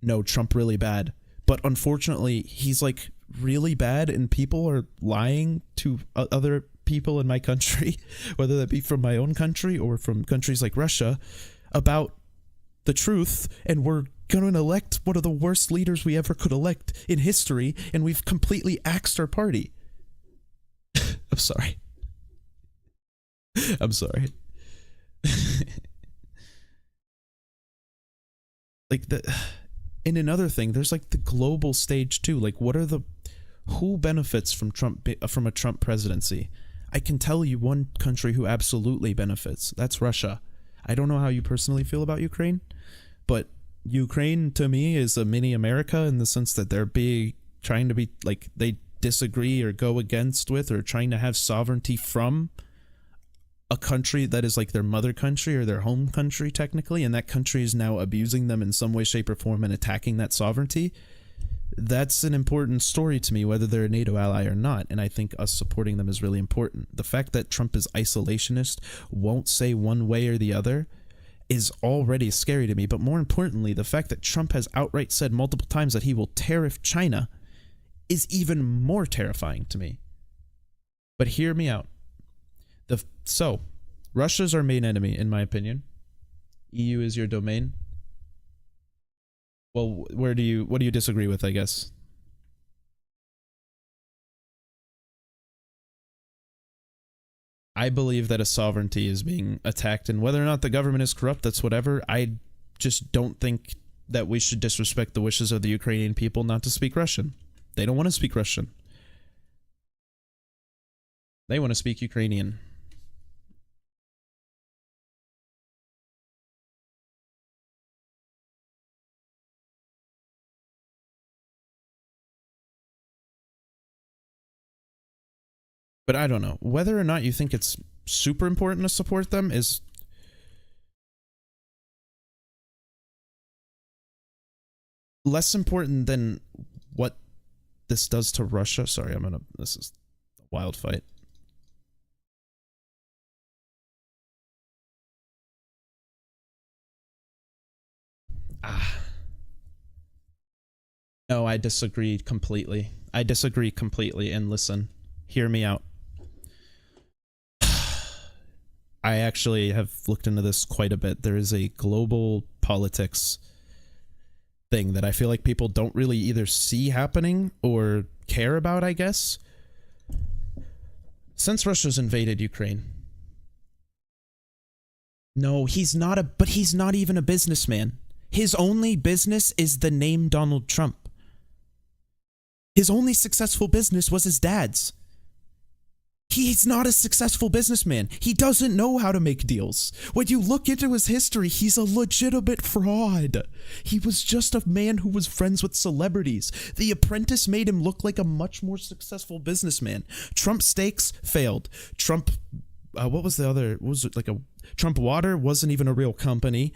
no, Trump really bad. But unfortunately, he's like really bad, and people are lying to other people in my country, whether that be from my own country or from countries like Russia, about the truth, and we're going to elect one of the worst leaders we ever could elect in history, and we've completely axed our party. I'm sorry. I'm sorry. Like the, and another thing, there's like the global stage too. Like, who benefits from a Trump presidency? I can tell you one country who absolutely benefits. That's Russia. I don't know how you personally feel about Ukraine, but Ukraine to me is a mini America in the sense that they're trying to be like, they disagree or go against with or trying to have sovereignty from a country that is like their mother country or their home country technically, and that country is now abusing them in some way, shape, or form and attacking that sovereignty. That's an important story to me, whether they're a NATO ally or not, and I think us supporting them is really important. The fact that Trump is isolationist, won't say one way or the other, is already scary to me, but more importantly, the fact that Trump has outright said multiple times that he will tariff China is even more terrifying to me. But hear me out. So, Russia's our main enemy, in my opinion. EU is your domain. Well, what do you disagree with, I guess? I believe that a sovereignty is being attacked, and whether or not the government is corrupt, that's whatever. I just don't think that we should disrespect the wishes of the Ukrainian people not to speak Russian. They don't want to speak Russian. They want to speak Ukrainian. But I don't know. Whether or not you think it's super important to support them is less important than what this does to Russia. Sorry, this is a wild fight. No, I disagree completely. And listen, hear me out. I actually have looked into this quite a bit. There is a global politics thing that I feel like people don't really either see happening or care about, I guess. Since Russia's invaded Ukraine. No, but he's not even a businessman. His only business is the name Donald Trump. His only successful business was his dad's. He's not a successful businessman. He doesn't know how to make deals. When you look into his history, he's a legitimate fraud. He was just a man who was friends with celebrities. The Apprentice made him look like a much more successful businessman. Trump Steaks failed. Trump, what was the other? Was it like a Trump Water? Wasn't even a real company.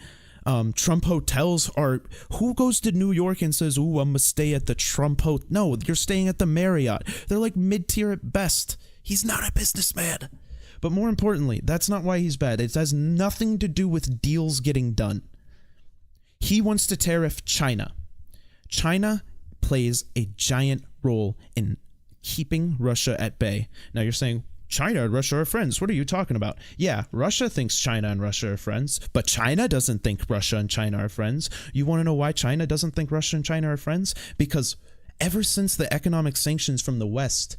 Trump hotels are, who goes to New York and says, ooh, I'm gonna stay at the Trump hotel? No, you're staying at the Marriott. They're like mid-tier at best. He's not a businessman. But more importantly, that's not why he's bad. It has nothing to do with deals getting done. He wants to tariff China. China plays a giant role in keeping Russia at bay. Now you're saying, China and Russia are friends. What are you talking about? Yeah, Russia thinks China and Russia are friends, but China doesn't think Russia and China are friends. You want to know why China doesn't think Russia and China are friends? Because ever since the economic sanctions from the West,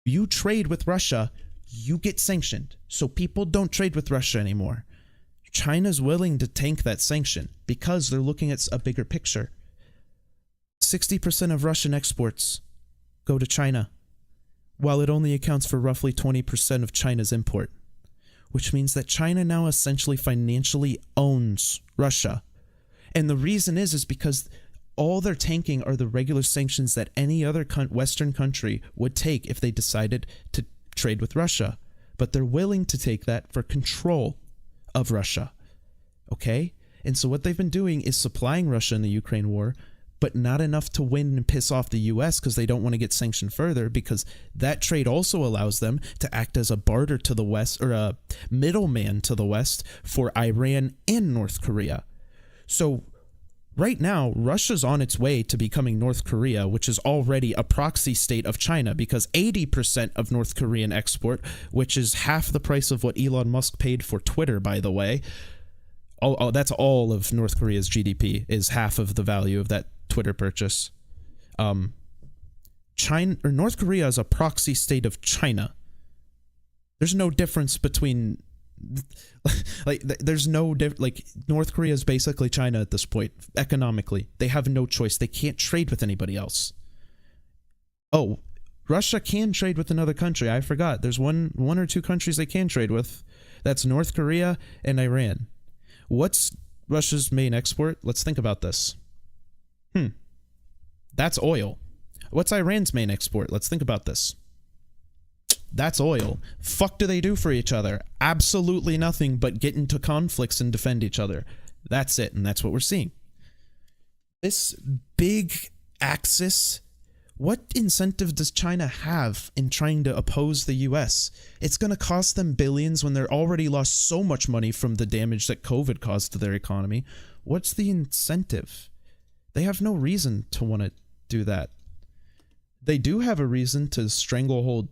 you trade with Russia, you get sanctioned. So people don't trade with Russia anymore. China's willing to tank that sanction because they're looking at a bigger picture. 60% of Russian exports go to China, while it only accounts for roughly 20% of China's import, which means that China now essentially financially owns Russia. And the reason is because all they're tanking are the regular sanctions that any other Western country would take if they decided to trade with Russia. But they're willing to take that for control of Russia. Okay? And so what they've been doing is supplying Russia in the Ukraine war, but not enough to win and piss off the US because they don't want to get sanctioned further, because that trade also allows them to act as a barter to the West, or a middleman to the West, for Iran and North Korea. So right now, Russia's on its way to becoming North Korea, which is already a proxy state of China, because 80% of North Korean export, which is half the price of what Elon Musk paid for Twitter, by the way. Oh, that's all of North Korea's GDP, is half of the value of that Twitter purchase. North Korea is a proxy state of China. There's no difference between, North Korea is basically China at this point, economically. They have no choice. They can't trade with anybody else. Oh, Russia can trade with another country. I forgot. There's one or two countries they can trade with. That's North Korea and Iran. What's Russia's main export? Let's think about this. That's oil. What's Iran's main export? Let's think about this. That's oil. Fuck do they do for each other? Absolutely nothing but get into conflicts and defend each other. That's it, and that's what we're seeing. This big axis, what incentive does China have in trying to oppose the US? It's going to cost them billions when they're already lost so much money from the damage that COVID caused to their economy. What's the incentive? They have no reason to want to do that. They do have a reason to stranglehold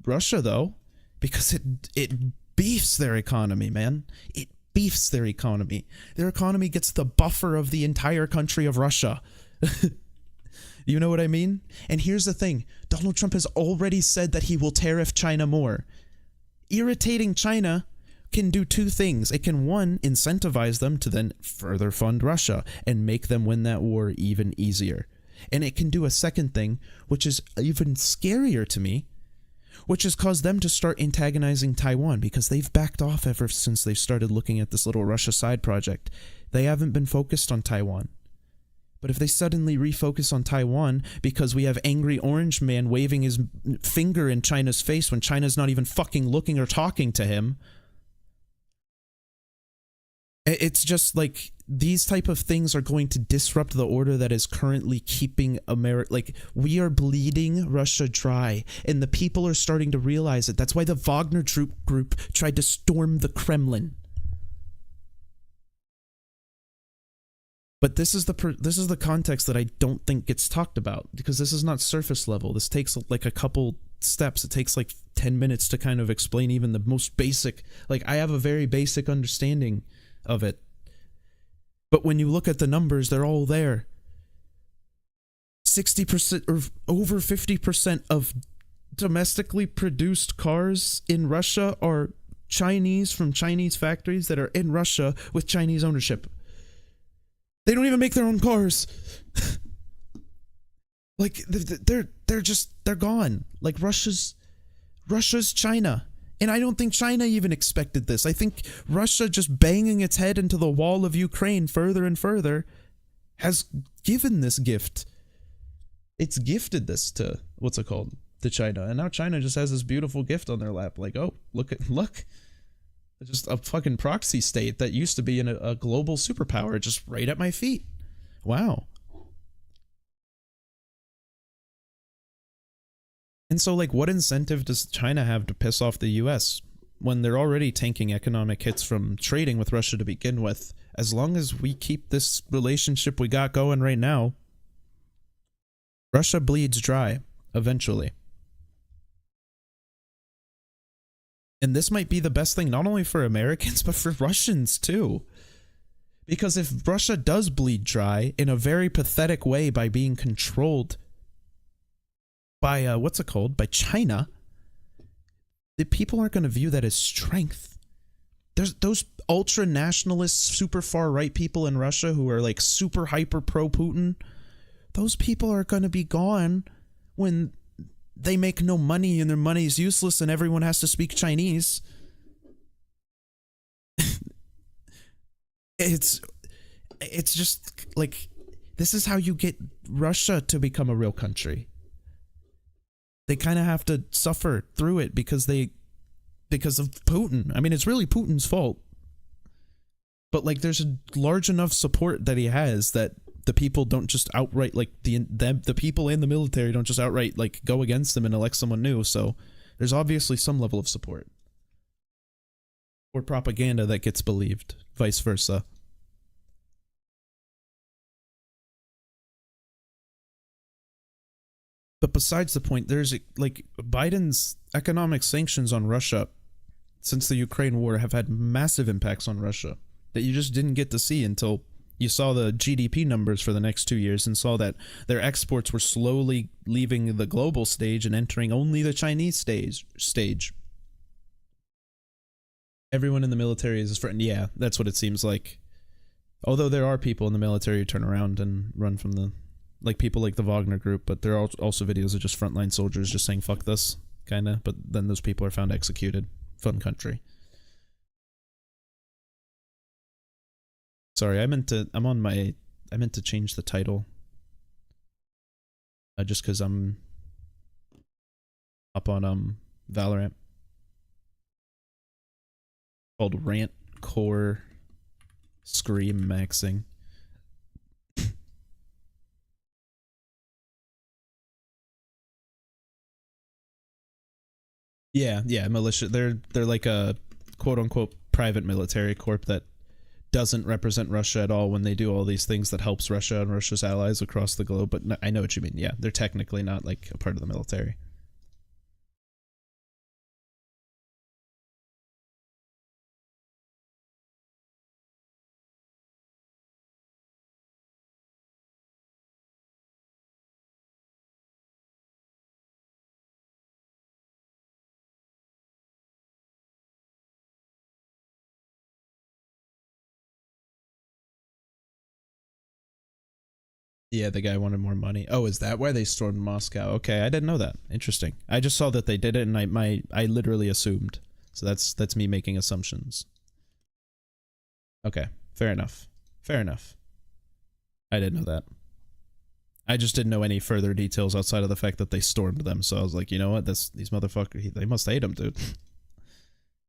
Russia, though, because it beefs their economy, man. It beefs their economy. Their economy gets the buffer of the entire country of Russia. You know what I mean? And here's the thing. Donald Trump has already said that he will tariff China more. Irritating China can do two things. It can, one, incentivize them to then further fund Russia and make them win that war even easier. And it can do a second thing, which is even scarier to me, which has caused them to start antagonizing Taiwan, because they've backed off ever since they started looking at this little Russia side project. They haven't been focused on Taiwan. But if they suddenly refocus on Taiwan because we have angry orange man waving his finger in China's face when China's not even fucking looking or talking to him, it's just like these type of things are going to disrupt the order that is currently keeping America. Like, we are bleeding Russia dry, and the people are starting to realize it. That's why the Wagner group tried to storm the Kremlin. But this is the context that I don't think gets talked about, because this is not surface level. This takes like a couple steps. It takes like 10 minutes to kind of explain even the most basic. Like, I have a very basic understanding of it. But when you look at the numbers, they're all there. 60% or over 50% of domestically produced cars in Russia are Chinese, from Chinese factories that are in Russia with Chinese ownership. They don't even make their own cars. Like, they're gone. Like, Russia's China. And I don't think China even expected this. I think Russia just banging its head into the wall of Ukraine further and further has given this gift. It's gifted this to, what's it called? To China. And now China just has this beautiful gift on their lap. Like, oh, look. It's just a fucking proxy state that used to be in a global superpower just right at my feet. Wow. And so, like, what incentive does China have to piss off the US when they're already tanking economic hits from trading with Russia to begin with? As long as we keep this relationship we got going right now, Russia bleeds dry eventually. And this might be the best thing not only for Americans, but for Russians too. Because if Russia does bleed dry in a very pathetic way by being controlled by, what's it called? By China, the people aren't going to view that as strength. There's those ultra-nationalist, super far-right people in Russia who are like super hyper pro-Putin. Those people are going to be gone when they make no money and their money is useless and everyone has to speak Chinese. It's just like, this is how you get Russia to become a real country. They kind of have to suffer through it because of Putin. I mean, it's really Putin's fault. But like, there's a large enough support that he has that the people don't just outright, like the people in the military don't just outright like go against him and elect someone new. So there's obviously some level of support. Or propaganda that gets believed, vice versa. But besides the point, there's like Biden's economic sanctions on Russia since the Ukraine war have had massive impacts on Russia that you just didn't get to see until you saw the GDP numbers for the next 2 years and saw that their exports were slowly leaving the global stage and entering only the Chinese stage. Everyone in the military is his friend. Yeah, that's what it seems like. Although there are people in the military who turn around and run from the, like people like the Wagner group, but there are also videos of just frontline soldiers just saying fuck this, kinda, but then those people are found executed. Fun country. Sorry, I meant to change the title. Just because I'm up on Valorant. Called rantcore screammaxxing. Yeah, militia. They're like a quote unquote private military corp that doesn't represent Russia at all when they do all these things that helps Russia and Russia's allies across the globe. But I know what you mean. Yeah, they're technically not like a part of the military. Yeah, the guy wanted more money. Oh, is that why they stormed Moscow? Okay, I didn't know that. Interesting. I just saw that they did it, and I literally assumed. So that's me making assumptions. Okay, fair enough. Fair enough. I didn't know that. I just didn't know any further details outside of the fact that they stormed them. So I was like, you know what? These motherfuckers, they must hate them, dude.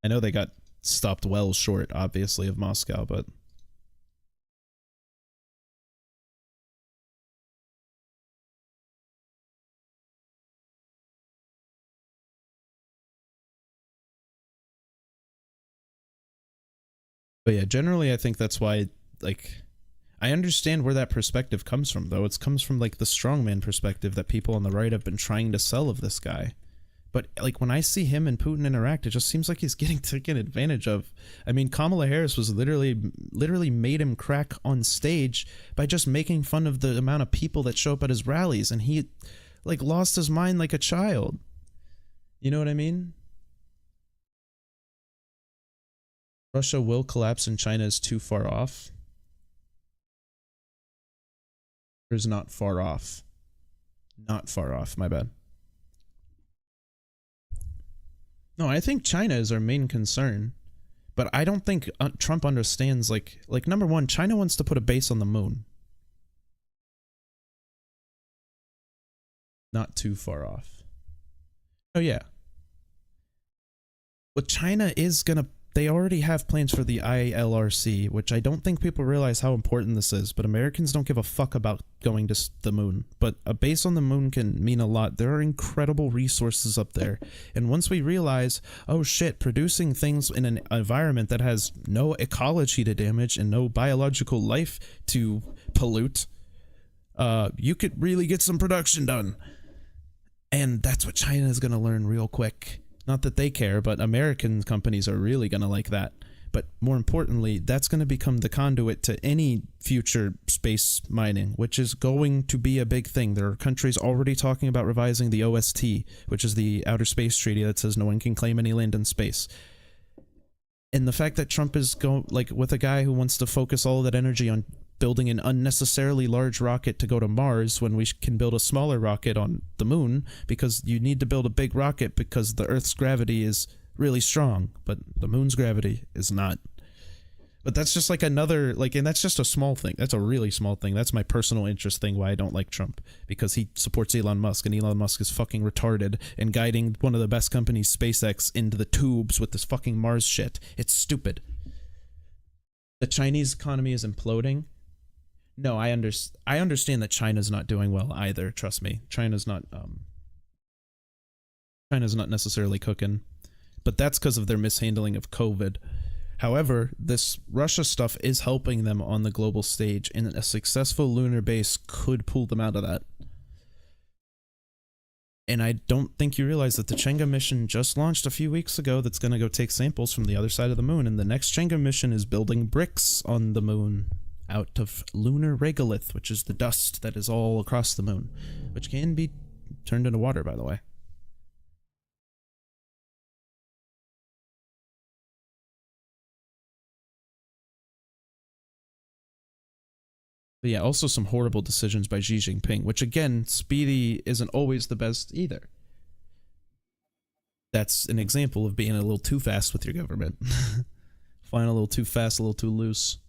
I know they got stopped well short, obviously, of Moscow, but. But yeah, generally I think that's why, like, I understand where that perspective comes from, though. It comes from, like, the strongman perspective that people on the right have been trying to sell of this guy. But, like, when I see him and Putin interact, it just seems like he's getting taken advantage of. I mean, Kamala Harris was literally made him crack on stage by just making fun of the amount of people that show up at his rallies, and he, like, lost his mind like a child. You know what I mean? Russia will collapse and China is too far off. Or is not far off. Not far off, my bad. No, I think China is our main concern. But I don't think Trump understands, like number one, China wants to put a base on the moon. Not too far off. Oh yeah. What China is gonna, they already have plans for the ILRC, which I don't think people realize how important this is, but Americans don't give a fuck about going to the moon. But a base on the moon can mean a lot. There are incredible resources up there. And once we realize, oh shit, producing things in an environment that has no ecology to damage and no biological life to pollute, you could really get some production done. And that's what China is going to learn real quick. Not that they care, but American companies are really going to like that. But more importantly, that's going to become the conduit to any future space mining, which is going to be a big thing. There are countries already talking about revising the OST, which is the Outer Space Treaty that says no one can claim any land in space. And the fact that Trump is with a guy who wants to focus all of that energy on building an unnecessarily large rocket to go to Mars when we can build a smaller rocket on the moon, because you need to build a big rocket because the Earth's gravity is really strong, but the moon's gravity is not. But that's just like another, and that's just a small thing. That's a really small thing. That's my personal interest thing why I don't like Trump, because he supports Elon Musk, and Elon Musk is fucking retarded and guiding one of the best companies, SpaceX, into the tubes with this fucking Mars shit. It's stupid. The Chinese economy is imploding. No, I understand that China's not doing well either, trust me. China's not necessarily cooking. But that's because of their mishandling of COVID. However, this Russia stuff is helping them on the global stage, and a successful lunar base could pull them out of that. And I don't think you realize that the Chang'e mission just launched a few weeks ago that's going to go take samples from the other side of the moon, and the next Chang'e mission is building bricks on the moon out of lunar regolith, which is the dust that is all across the moon, which can be turned into water, by the way. But yeah, also some horrible decisions by Xi Jinping, which again, speedy isn't always the best either. That's an example of being a little too fast with your government. Flying a little too fast, a little too loose.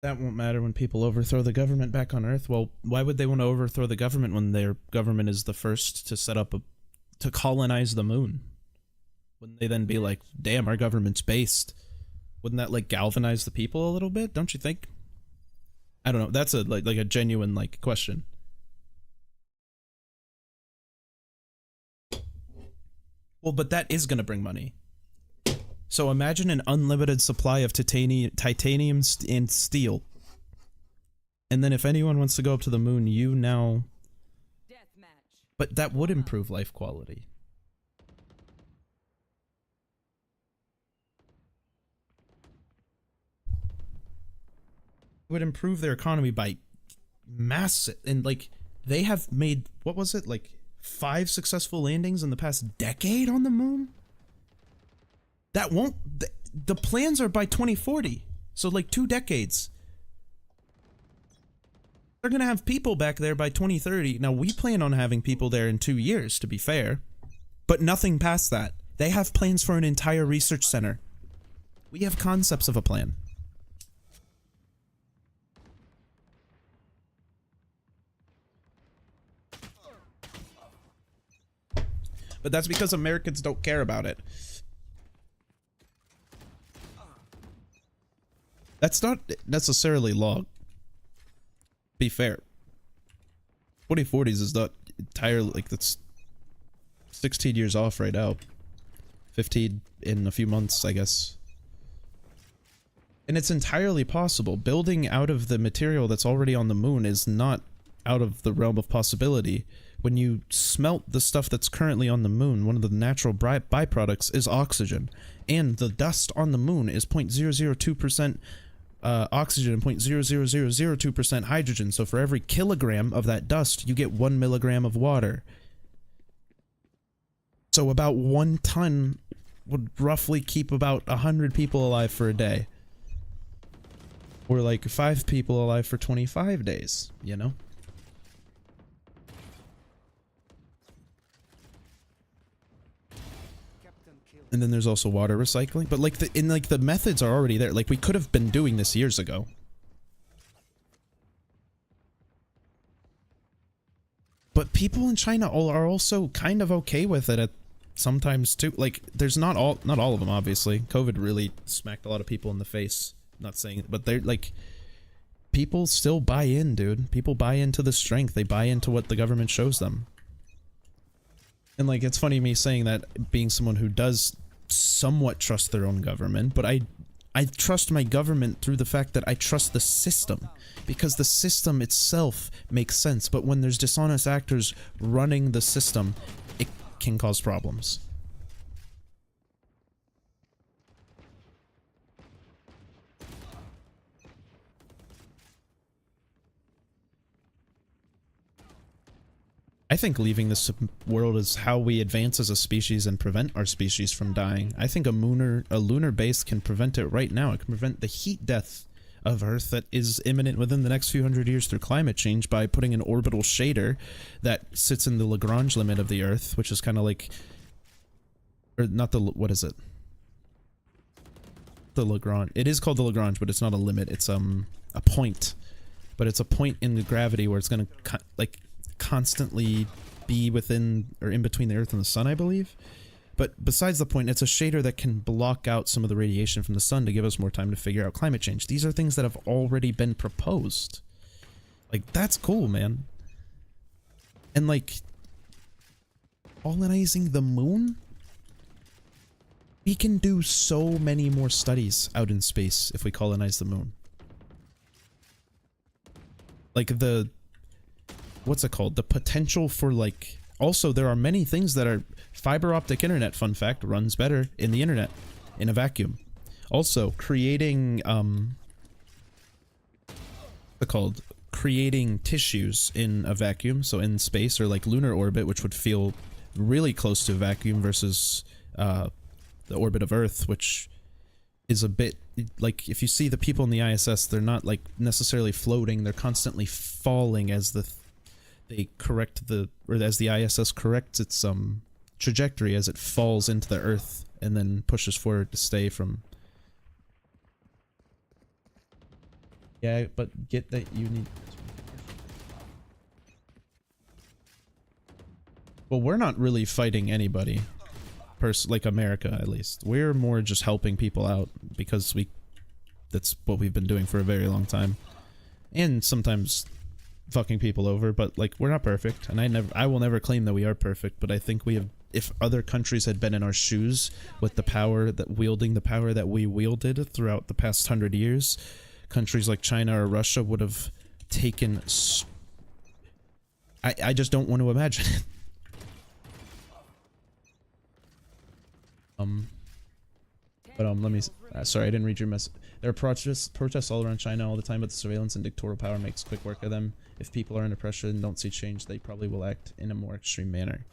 That won't matter when people overthrow the government back on Earth. Well, why would they want to overthrow the government when their government is the first to set up to colonize the moon? Wouldn't they then be like, damn, our government's based? Wouldn't that galvanize the people a little bit? Don't you think? I don't know. That's a like a genuine question. Well, but that is going to bring money. So imagine an unlimited supply of titanium and steel. And then if anyone wants to go up to the moon, you now... But that would improve life quality. It would improve their economy by massive... And they have made, what was it, 5 successful landings in the past decade on the moon? That won't... The plans are by 2040. So 2 decades. They're going to have people back there by 2030. Now, we plan on having people there in 2 years, to be fair. But nothing past that. They have plans for an entire research center. We have concepts of a plan. But that's because Americans don't care about it. That's not necessarily long. Be fair. 2040s is not entirely, that's 16 years off right now. 15 in a few months, I guess. And it's entirely possible. Building out of the material that's already on the moon is not out of the realm of possibility. When you smelt the stuff that's currently on the moon, one of the natural byproducts is oxygen. And the dust on the moon is 0.002% oxygen and 0.00002% hydrogen. So for every kilogram of that dust, you get 1 milligram of water. So about 1 ton would roughly keep about 100 people alive for a day. Or 5 people alive for 25 days, you know? And then there's also water recycling, but the methods are already there. We could have been doing this years ago. But people in China are also kind of okay with it at sometimes too. Like, there's not all of them, obviously. COVID really smacked a lot of people in the face. Not saying, but they're like, people still buy in, dude. People buy into the strength. They buy into what the government shows them. And like, it's funny me saying that, being someone who does somewhat trust their own government, but I trust my government through the fact that I trust the system, because the system itself makes sense. But when there's dishonest actors running the system, it can cause problems. I think leaving this world is how we advance as a species and prevent our species from dying. I think a lunar base can prevent it right now. It can prevent the heat death of Earth that is imminent within the next few hundred years through climate change by putting an orbital shader that sits in the Lagrange limit of the Earth, which is kind of like, or not the, what is it? The Lagrange. It is called the Lagrange, but it's not a limit. It's a point, but it's a point in the gravity where it's going to like constantly be within or in between the Earth and the Sun, I believe. But besides the point, it's a shader that can block out some of the radiation from the sun to give us more time to figure out climate change. These are things that have already been proposed. Like, that's cool, man. And like, colonizing the moon? We can do so many more studies out in space if we colonize the moon. Like the, what's it called? The potential for like, also there are many things that are, fiber optic internet, fun fact, runs better in the internet, in a vacuum. Also, creating, what's it called? Creating tissues in a vacuum, so in space, or like lunar orbit, which would feel really close to a vacuum versus, the orbit of Earth, which is a bit, like, if you see the people in the ISS, they're not like necessarily floating, they're constantly falling as they correct the, or as the ISS corrects its trajectory as it falls into the Earth and then pushes forward to stay from. Yeah, but get that you need. Well, we're not really fighting anybody, like America at least. We're more just helping people out because that's what we've been doing for a very long time, and sometimes fucking people over, but like, we're not perfect, and I will never claim that we are perfect, but I think we have, if other countries had been in our shoes with the power wielding the power that we wielded throughout the past 100 years, countries like China or Russia would have taken I just don't want to imagine it. Let me, sorry, I didn't read your message. There are protests all around China all the time, but the surveillance and dictatorial power makes quick work of them. If people are under pressure and don't see change, they probably will act in a more extreme manner.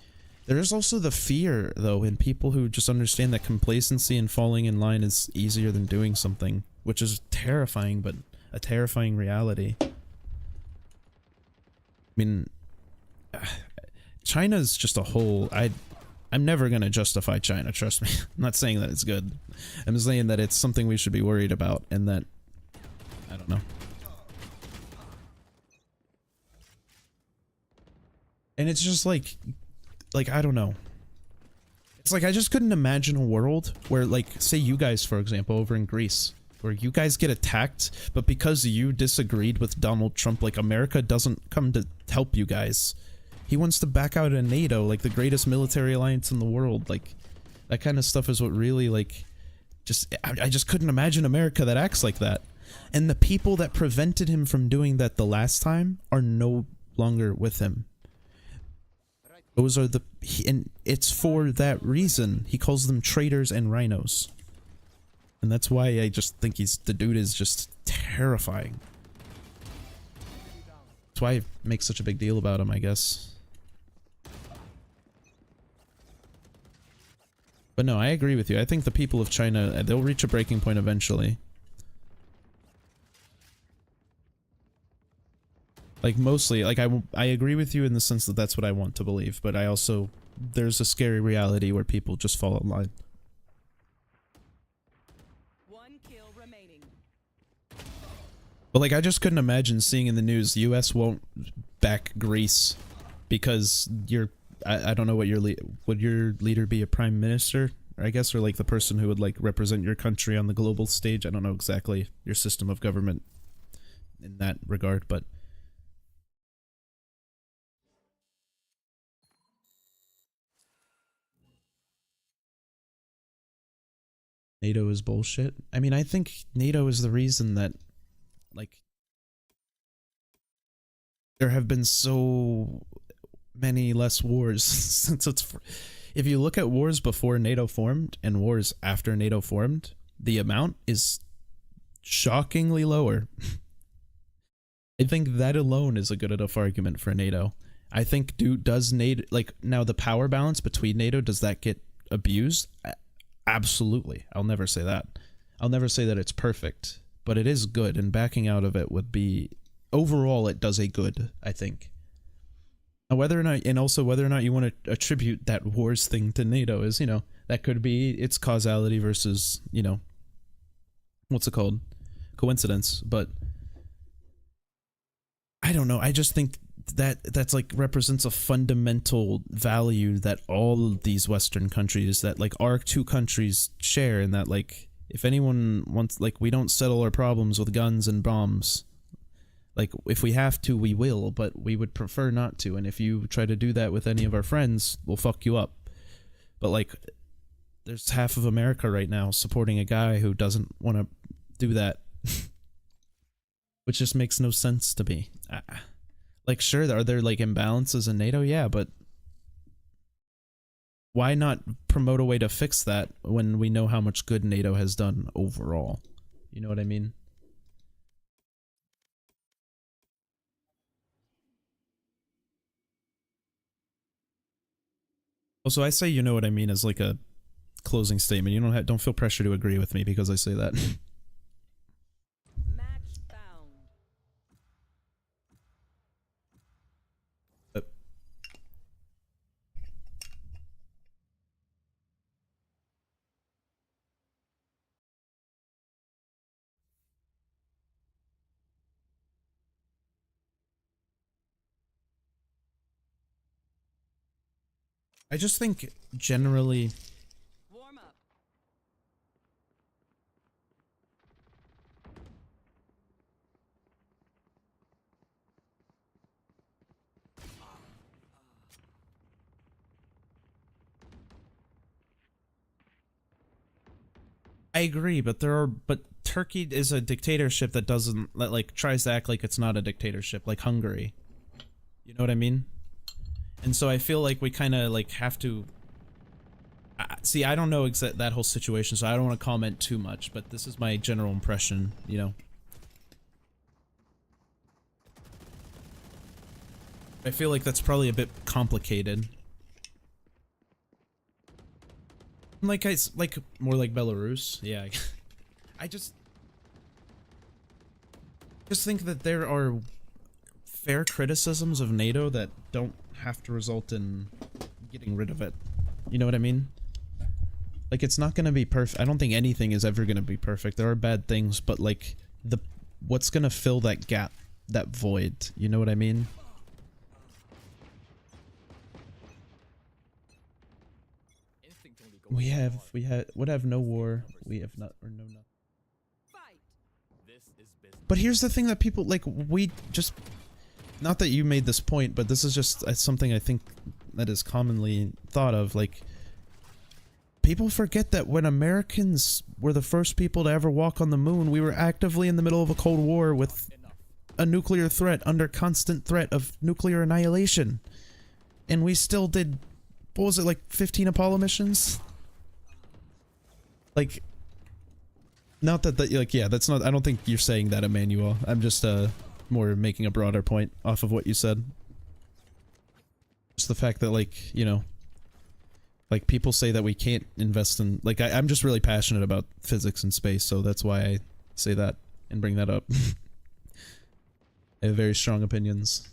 There is also the fear, though, in people who just understand that complacency and falling in line is easier than doing something, which is terrifying, but a terrifying reality. I mean, China's just a whole, I'm never going to justify China, trust me. I'm not saying that it's good. I'm saying that it's something we should be worried about, and that, I don't know. And it's just like, I don't know. It's like, I just couldn't imagine a world where, like, say you guys, for example, over in Greece, where you guys get attacked, but because you disagreed with Donald Trump, like, America doesn't come to help you guys. He wants to back out of NATO, like the greatest military alliance in the world. Like, that kind of stuff is what really, like, I just couldn't imagine America that acts like that. And the people that prevented him from doing that the last time are no longer with him. Those are and it's for that reason. He calls them traitors and rhinos. And that's why I just think the dude is just terrifying. That's why I make such a big deal about him, I guess. But no, I agree with you. I think the people of China, they'll reach a breaking point eventually. Like, mostly, like, I agree with you in the sense that that's what I want to believe, but I also, there's a scary reality where people just fall in line. One kill remaining. But like, I just couldn't imagine seeing in the news, the US won't back Greece because you're I don't know what would your leader be a prime minister, I guess, or like the person who would like represent your country on the global stage? I don't know exactly your system of government in that regard, but NATO is bullshit. I mean, I think NATO is the reason that like there have been so many less wars since if you look at wars before NATO formed and wars after NATO formed, the amount is shockingly lower. I think that alone is a good enough argument for NATO. I think does NATO, like, now the power balance between NATO, does that get abused? Absolutely. I'll never say that. I'll never say that it's perfect, but it is good, and backing out of it would be, overall it does a good, I think. Now, whether or not, and also whether or not you want to attribute that wars thing to NATO is, you know, that could be its causality versus, you know, what's it called? Coincidence. But I don't know. I just think that's like represents a fundamental value that all of these Western countries, that like our two countries share, and that like if anyone wants, like, we don't settle our problems with guns and bombs. Like, if we have to, we will, but we would prefer not to. And if you try to do that with any of our friends, we'll fuck you up. But, like, there's half of America right now supporting a guy who doesn't want to do that. Which just makes no sense to me. Like, sure, are there, like, imbalances in NATO? Yeah, but why not promote a way to fix that when we know how much good NATO has done overall? You know what I mean? Also, I say you know what I mean as like a closing statement. You don't feel pressure to agree with me because I say that. Match found. I just think generally, Warm up. I agree, but Turkey is a dictatorship that doesn't, that like tries to act like it's not a dictatorship, like Hungary. You know what I mean? And so I feel like we kind of like have to see. I don't know that whole situation, so I don't want to comment too much. But this is my general impression. You know, I feel like that's probably a bit complicated. Like like more like Belarus. Yeah, I just think that there are fair criticisms of NATO that don't have to result in getting rid of it. You know what I mean? Like, it's not gonna be perfect. I don't think anything is ever gonna be perfect. There are bad things, but like what's gonna fill that gap, that void? You know what I mean? Would have no war. We have not, or no nothing. Fight. But here's the thing that people, like, we just, not that you made this point, but this is just something I think that is commonly thought of, like, people forget that when Americans were the first people to ever walk on the moon, we were actively in the middle of a Cold War with a nuclear threat, under constant threat of nuclear annihilation. And we still did, what was it, like 15 Apollo missions? Like, not that, like, yeah, that's not, I don't think you're saying that, Emmanuel. I'm just, more making a broader point off of what you said. Just the fact that, like, you know, like, people say that we can't invest in, like, I'm just really passionate about physics and space, so that's why I say that and bring that up. I have very strong opinions.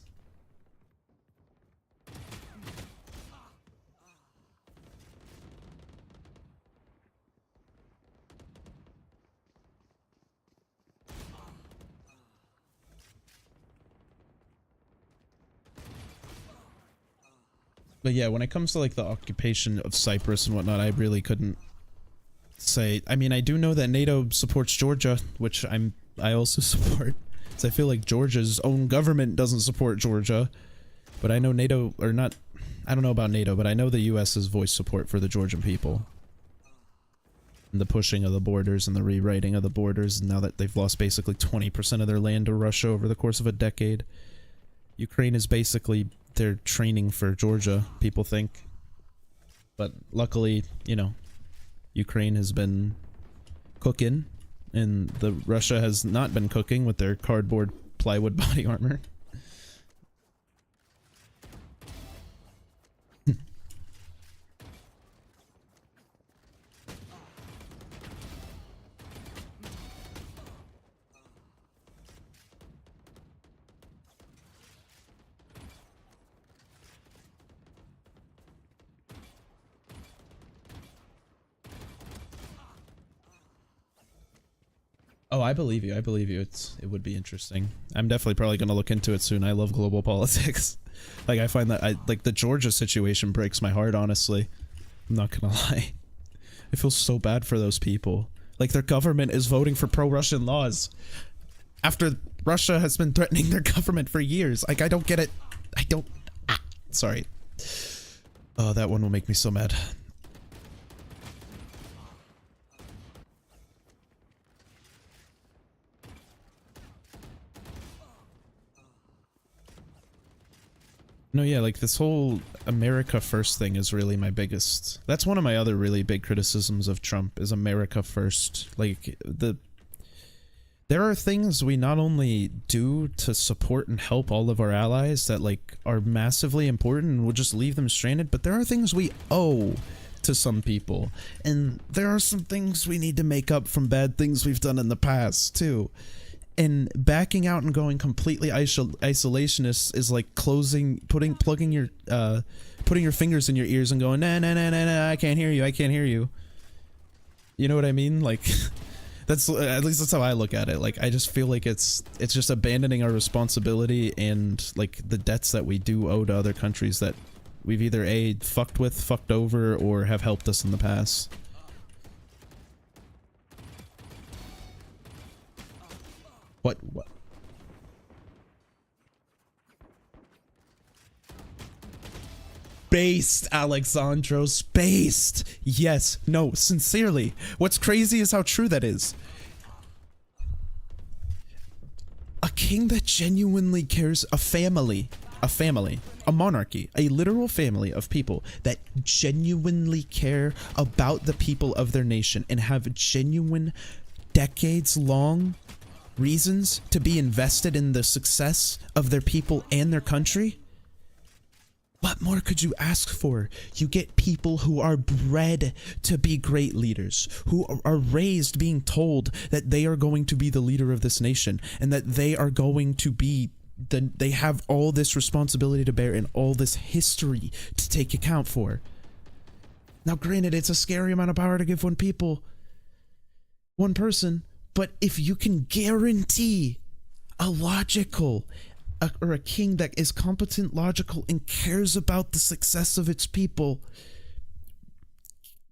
But yeah, when it comes to like the occupation of Cyprus and whatnot, I really couldn't say. I mean, I do know that NATO supports Georgia, which I also support. So I feel like Georgia's own government doesn't support Georgia, but I know NATO, or not, I don't know about NATO, but I know the US has voiced support for the Georgian people. And the pushing of the borders and the rewriting of the borders, now that they've lost basically 20% of their land to Russia over the course of a decade. Ukraine is basically their training for Georgia, people think. But luckily, you know, Ukraine has been cooking, and the Russia has not been cooking with their cardboard plywood body armor. Oh, I believe you. I believe you. It would be interesting. I'm definitely probably going to look into it soon. I love global politics. Like, I find that like the Georgia situation breaks my heart, honestly. I'm not going to lie. I feel so bad for those people. Like, their government is voting for pro-Russian laws after Russia has been threatening their government for years. Like, I don't get it. I don't. Sorry. Oh, that one will make me so mad. No, yeah, like this whole America First thing is really my biggest. That's one of my other really big criticisms of Trump is America First. Like there are things we not only do to support and help all of our allies that like are massively important and we'll just leave them stranded, but there are things we owe to some people. And there are some things we need to make up from bad things we've done in the past too. And backing out and going completely isolationist is like plugging your putting your fingers in your ears and going nah, I can't hear you. You know what I mean? Like that's at least that's how I look at it. Like I just feel like it's just abandoning our responsibility and like the debts that we do owe to other countries that we've either fucked over or have helped us in the past. What? Based, Alexandros, based. Yes, no, sincerely. What's crazy is how true that is. A king that genuinely cares, a family, a monarchy, a literal family of people that genuinely care about the people of their nation and have genuine decades-long reasons to be invested in the success of their people and their country. What more could you ask for? You get people who are bred to be great leaders, who are raised being told that they are going to be the leader of this nation and that they are going to be they have all this responsibility to bear and all this history to take account for. Now granted, it's a scary amount of power to give one person, but if you can guarantee a logical or a king that is competent, logical, and cares about the success of its people,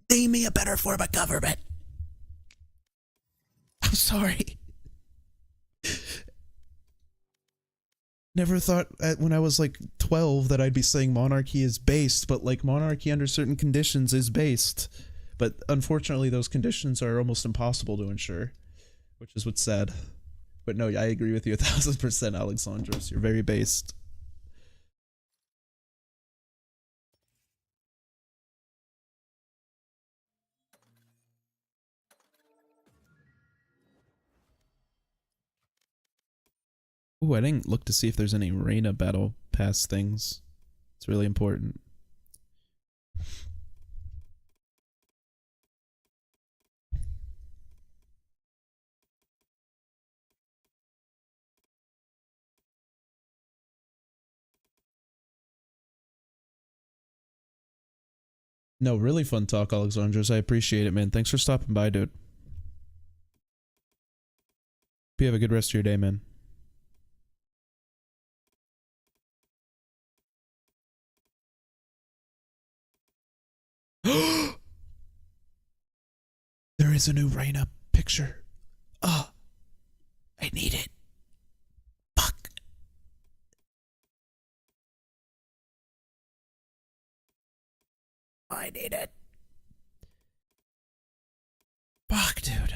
name me a better form of government. I'm sorry. Never thought when I was like 12 that I'd be saying monarchy is based, but like monarchy under certain conditions is based. But unfortunately, those conditions are almost impossible to ensure, which is what's sad. But no, I agree with you 1000%, Alexandros. You're very based. Ooh, I didn't look to see if there's any Reina battle pass things. It's really important. No, really fun talk, Alexandros. I appreciate it, man. Thanks for stopping by, dude. Hope you have a good rest of your day, man. There is a new Reyna picture. Oh, I need it. Fuck. I need it. Fuck, dude.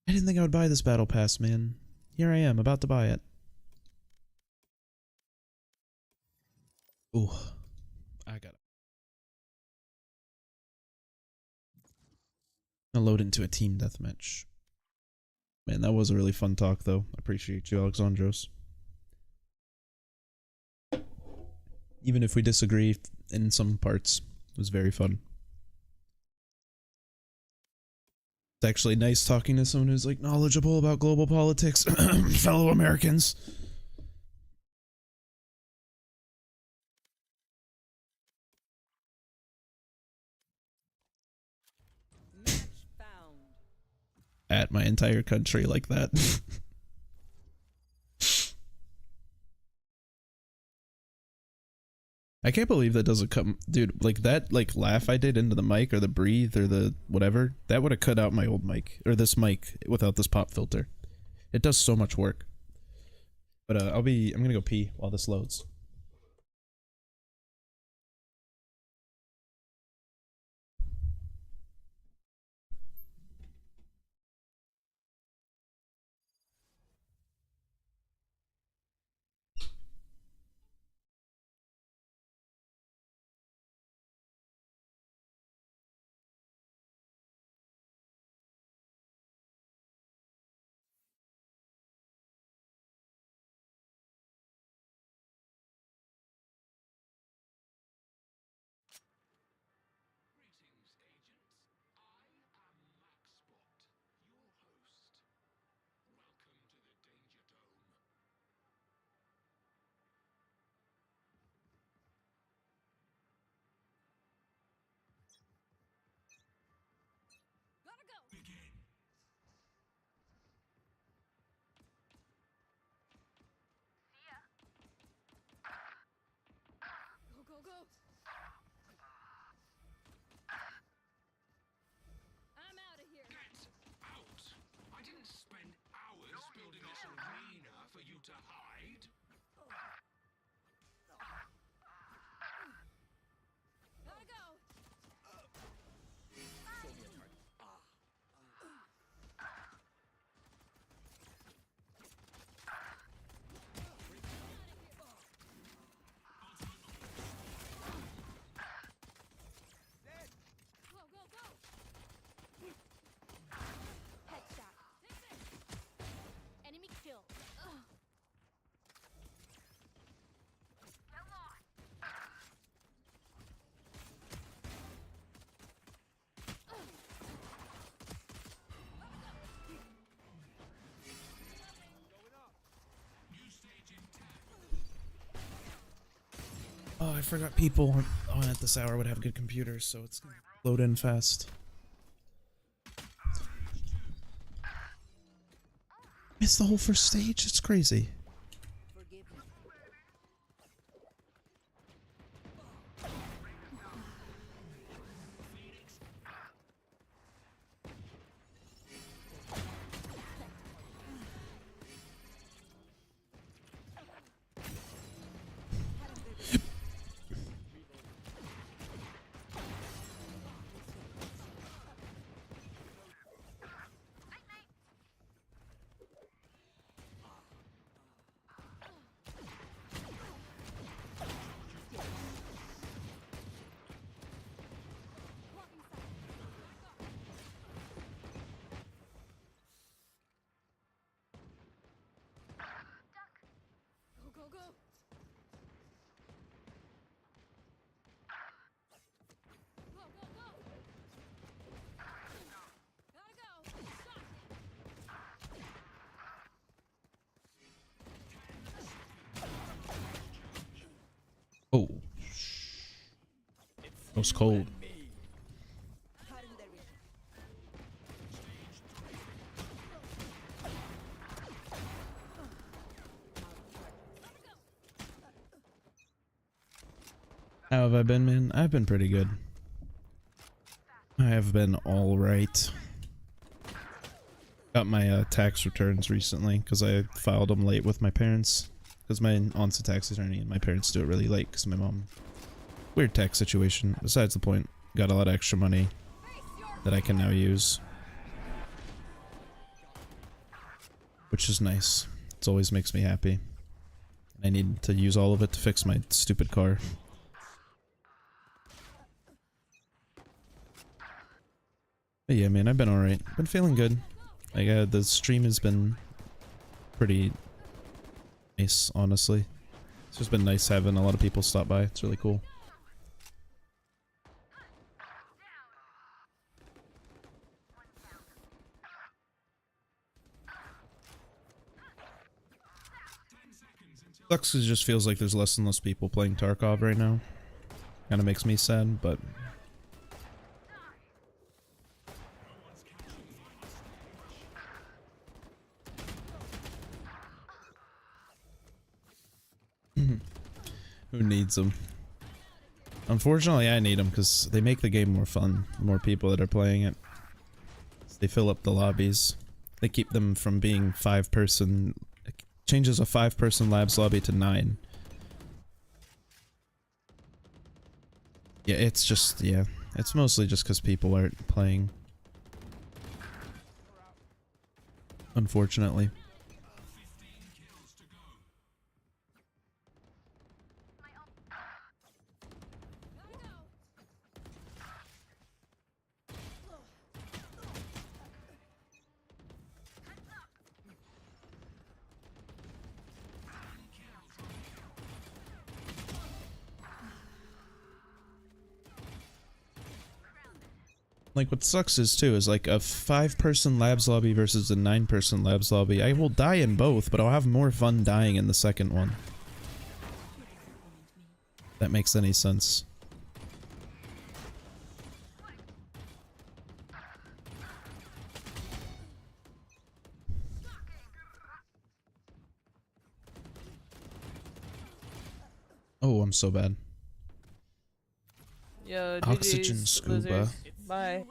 I didn't think I would buy this battle pass, man. Here I am, about to buy it. Ooh. I got it. I'll load into a team deathmatch. Man, that was a really fun talk, though. I appreciate you, Alexandros. Even if we disagree in some parts, it was very fun. It's actually nice talking to someone who's like knowledgeable about global politics, fellow Americans. Match found. At my entire country like that. I can't believe that doesn't come, dude. Like that, like laugh I did into the mic or the breathe or the whatever. That would have cut out my old mic or this mic without this pop filter. It does so much work. But I'm gonna go pee while this loads. Gotta go. Go, go, go. I'm out of here. Get out! I didn't spend hours building this arena for you to hide. Gotta go. Go, go, go. Headshot. Enemy kill. Oh, I forgot people at this hour would have good computers, so it's gonna load in fast. Missed the whole first stage? It's crazy. Forgive me. Go, go, go. Go, go, go. Gotta go. Stop. Oh. That was cold. How have I been, man? I've been pretty good. I have been alright. Got my tax returns recently because I filed them late with my parents. Because my aunt's a tax attorney and my parents do it really late because my mom... Weird tax situation. Besides the point, got a lot of extra money that I can now use. Which is nice. It always makes me happy. I need to use all of it to fix my stupid car. But yeah, man, I've been alright. Been feeling good. Like, the stream has been pretty nice, honestly. It's just been nice having a lot of people stop by. It's really cool. Sucks 'cause it just feels like there's less and less people playing Tarkov right now. Kinda makes me sad, but... Who needs them? Unfortunately, I need them because they make the game more fun. The more people that are playing it. They fill up the lobbies. They keep them from being 5-person... Changes a 5-person labs lobby to 9. Yeah, it's just... yeah. It's mostly just because people aren't playing. Unfortunately. Like, what sucks is, too, is like a 5-person labs lobby versus a 9-person labs lobby. I will die in both, but I'll have more fun dying in the second one. If that makes any sense. Oh, I'm so bad. Yo, Oxygen GG's, scuba. losers. Bye.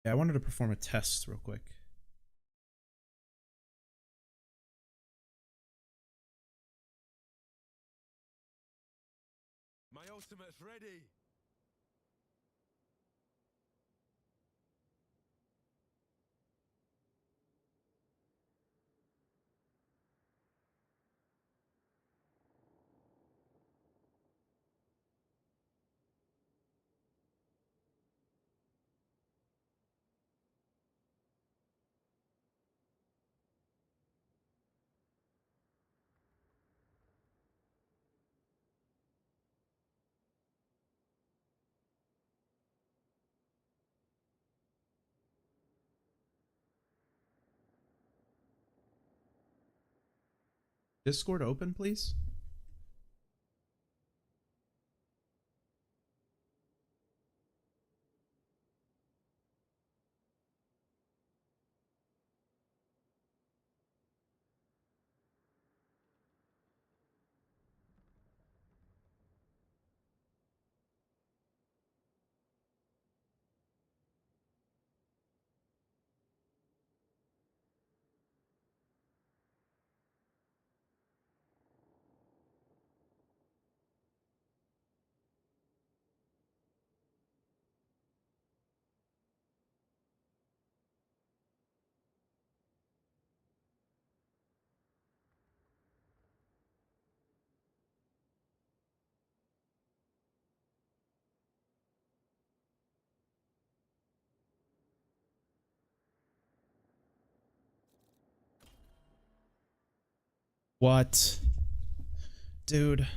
Yeah, I wanted to perform a test real quick. My ultimate's ready. Discord open, please? What? Dude.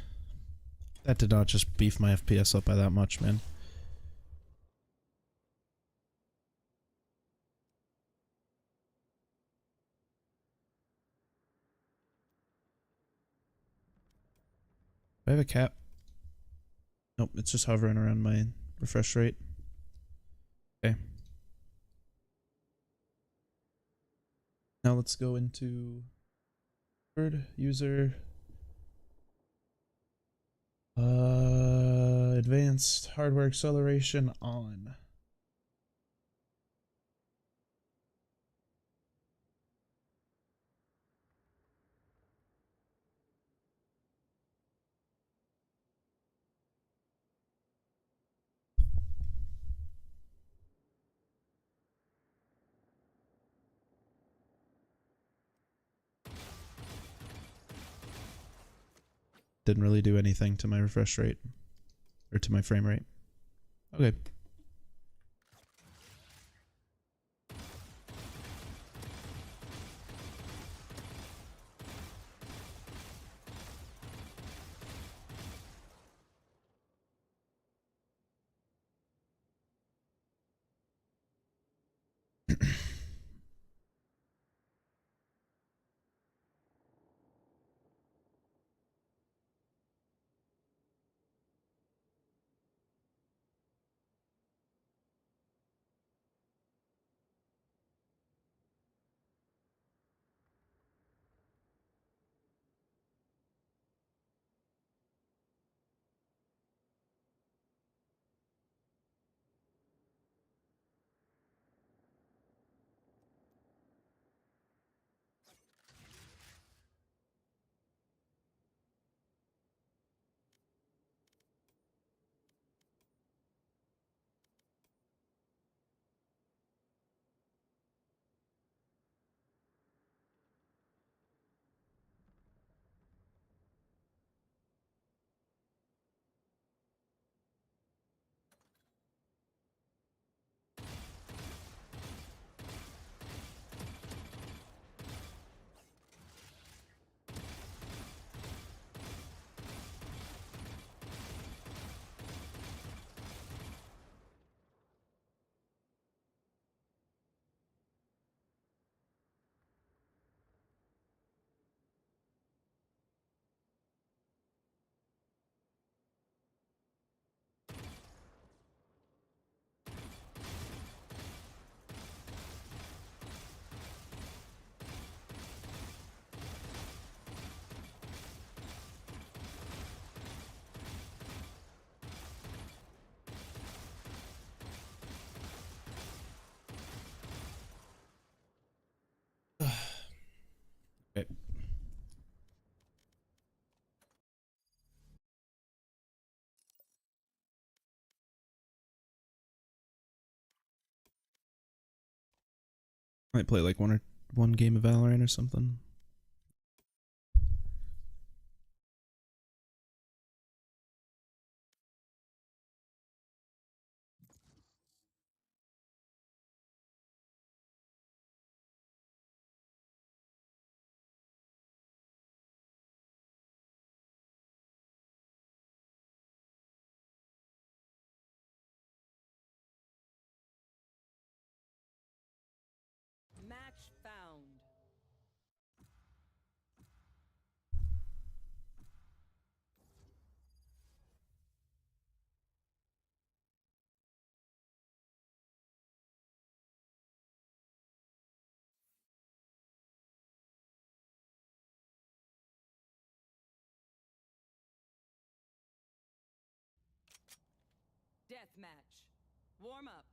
That did not just beef my FPS up by that much, man. Do I have a cap? Nope, it's just hovering around my refresh rate. Okay. Now let's go into third user. Advanced hardware acceleration on. Didn't really do anything to my refresh rate or to my frame rate. Okay. Okay. Might play like one game of Valorant or something. Match found. Death match. Warm up.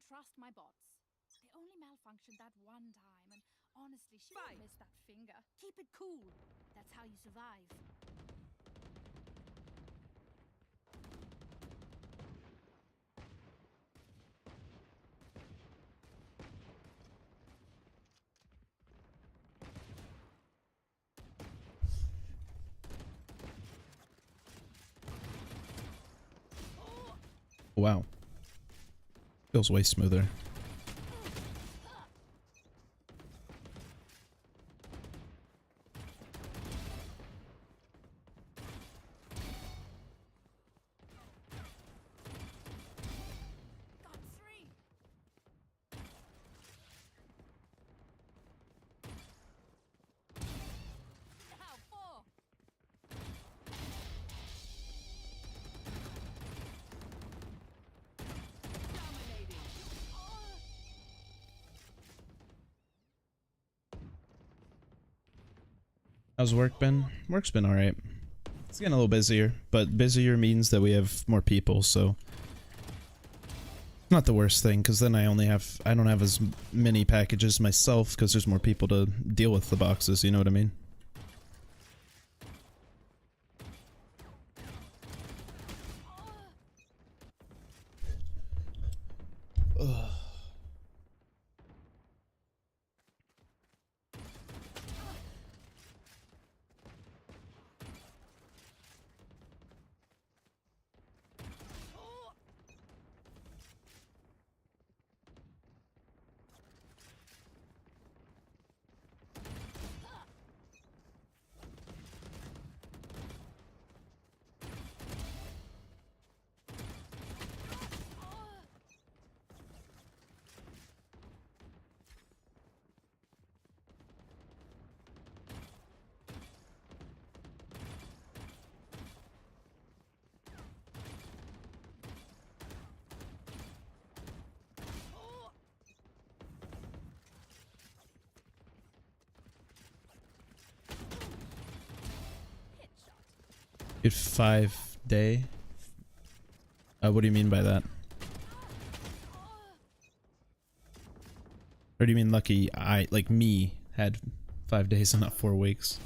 trust my bots. They only malfunctioned that one time, and honestly, she Fight. won't miss that finger. Keep it cool. That's how you survive. Wow. Feels way smoother. Got 3. Now 4. Dominating. How's work been? Work's been alright. It's getting a little busier, but busier means that we have more people, so not the worst thing, because then I don't have as many packages myself, because there's more people to deal with the boxes, you know what I mean? Ugh. Good 5 day? What do you mean by that? Or do you mean lucky like me, had 5 days and not 4 weeks?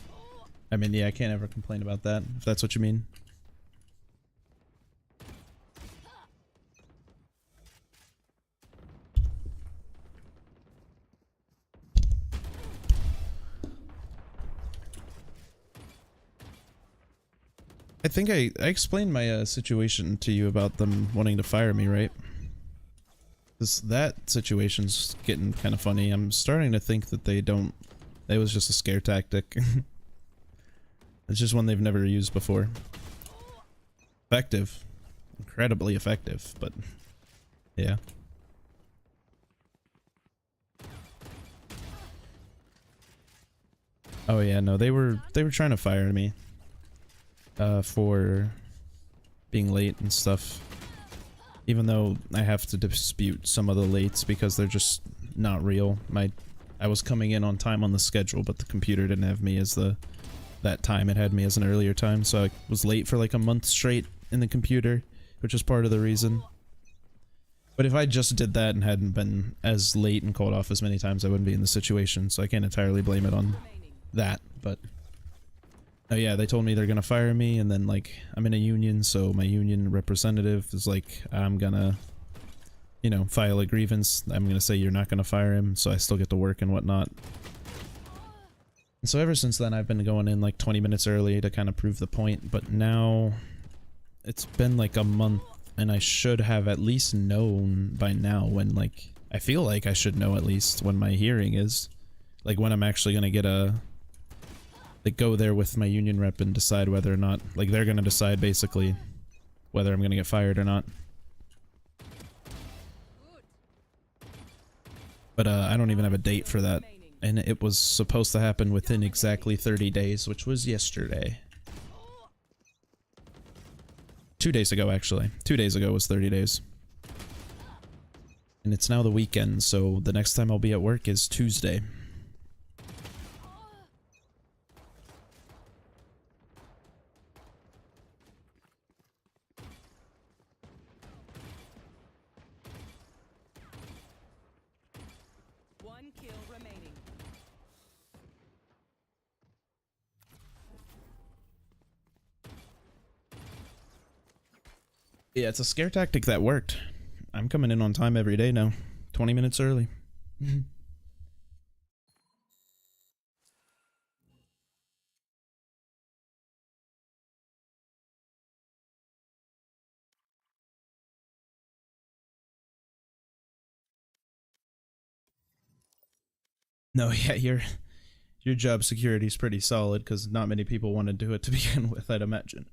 I mean, yeah, I can't ever complain about that, if that's what you mean. I think I explained my situation to you about them wanting to fire me, right? That situation's getting kind of funny. I'm starting to think that it was just a scare tactic. It's just one they've never used before. Effective. Incredibly effective, but yeah. Oh yeah, no, they were trying to fire me for being late and stuff. Even though I have to dispute some of the lates because they're just not real. I was coming in on time on the schedule, but the computer didn't have me as that time. It had me as an earlier time, so I was late for like a month straight in the computer, which is part of the reason. But if I just did that and hadn't been as late and called off as many times, I wouldn't be in the situation, so I can't entirely blame it on that, but... Oh yeah, they told me they're gonna fire me, and then like, I'm in a union, so my union representative is like, I'm gonna, you know, file a grievance. I'm gonna say you're not gonna fire him, so I still get to work and whatnot. And so ever since then, I've been going in like 20 minutes early to kind of prove the point, but now it's been like a month, and I should have at least known by now when, like, I feel like I should know at least when my hearing is. Like when I'm actually gonna get like go there with my union rep and decide whether or not, like they're gonna decide basically whether I'm gonna get fired or not. But I don't even have a date for that, and it was supposed to happen within exactly 30 days, which was yesterday. 2 days ago, actually. 2 days ago was 30 days. And it's now the weekend, so the next time I'll be at work is Tuesday. Yeah, it's a scare tactic that worked. I'm coming in on time every day now. 20 minutes early. No, yeah, your job security is pretty solid because not many people want to do it to begin with, I'd imagine.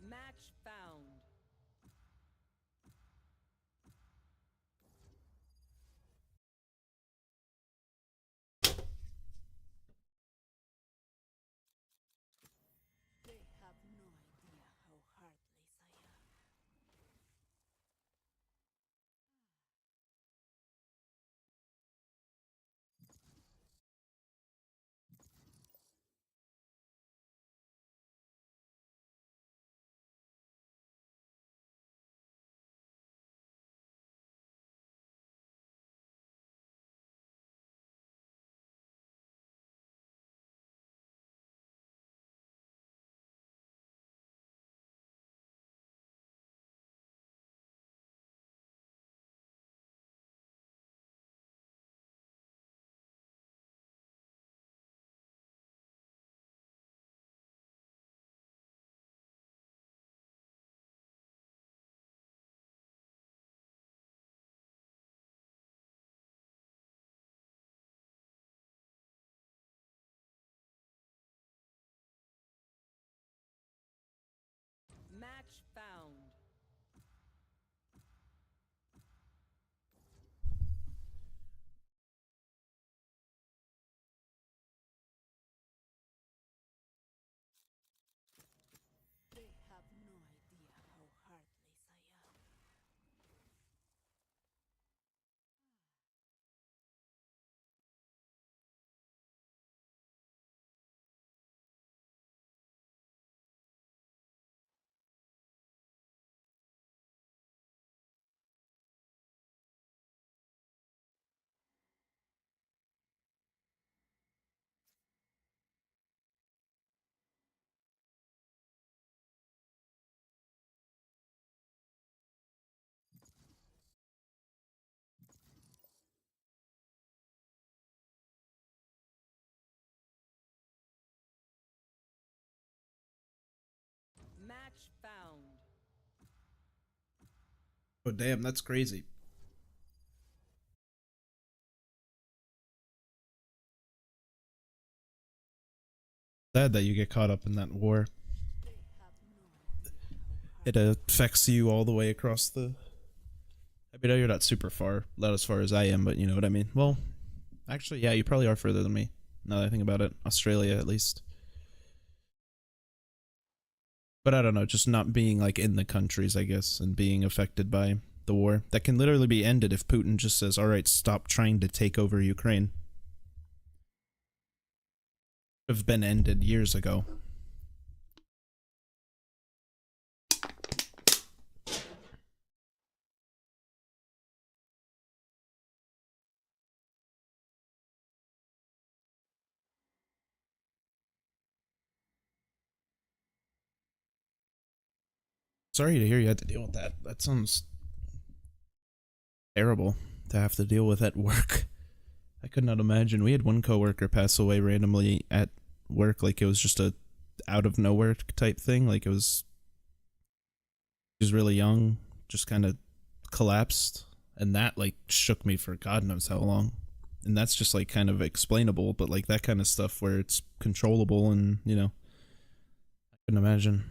Match found. They have no idea how heartless I am. Match found. They have no idea how heartless I am. Match found. Oh damn, that's crazy. Sad that you get caught up in that war. It affects you all the way across the. I mean, I know you're not super far, not as far as I am, but you know what I mean. Well, actually, yeah, you probably are further than me. Now that I think about it, Australia at least. But I don't know, just not being like in the countries, I guess, and being affected by the war that can literally be ended if Putin just says, "All right, stop trying to take over Ukraine." Have been ended years ago. Sorry to hear you had to deal with that. That sounds terrible to have to deal with at work. I could not imagine. We had one coworker pass away randomly at work, like it was just a out of nowhere type thing. Like it was, he was really young, just kind of collapsed, and that like shook me for God knows how long. And that's just like kind of explainable, but like that kind of stuff where it's controllable and you know, I couldn't imagine.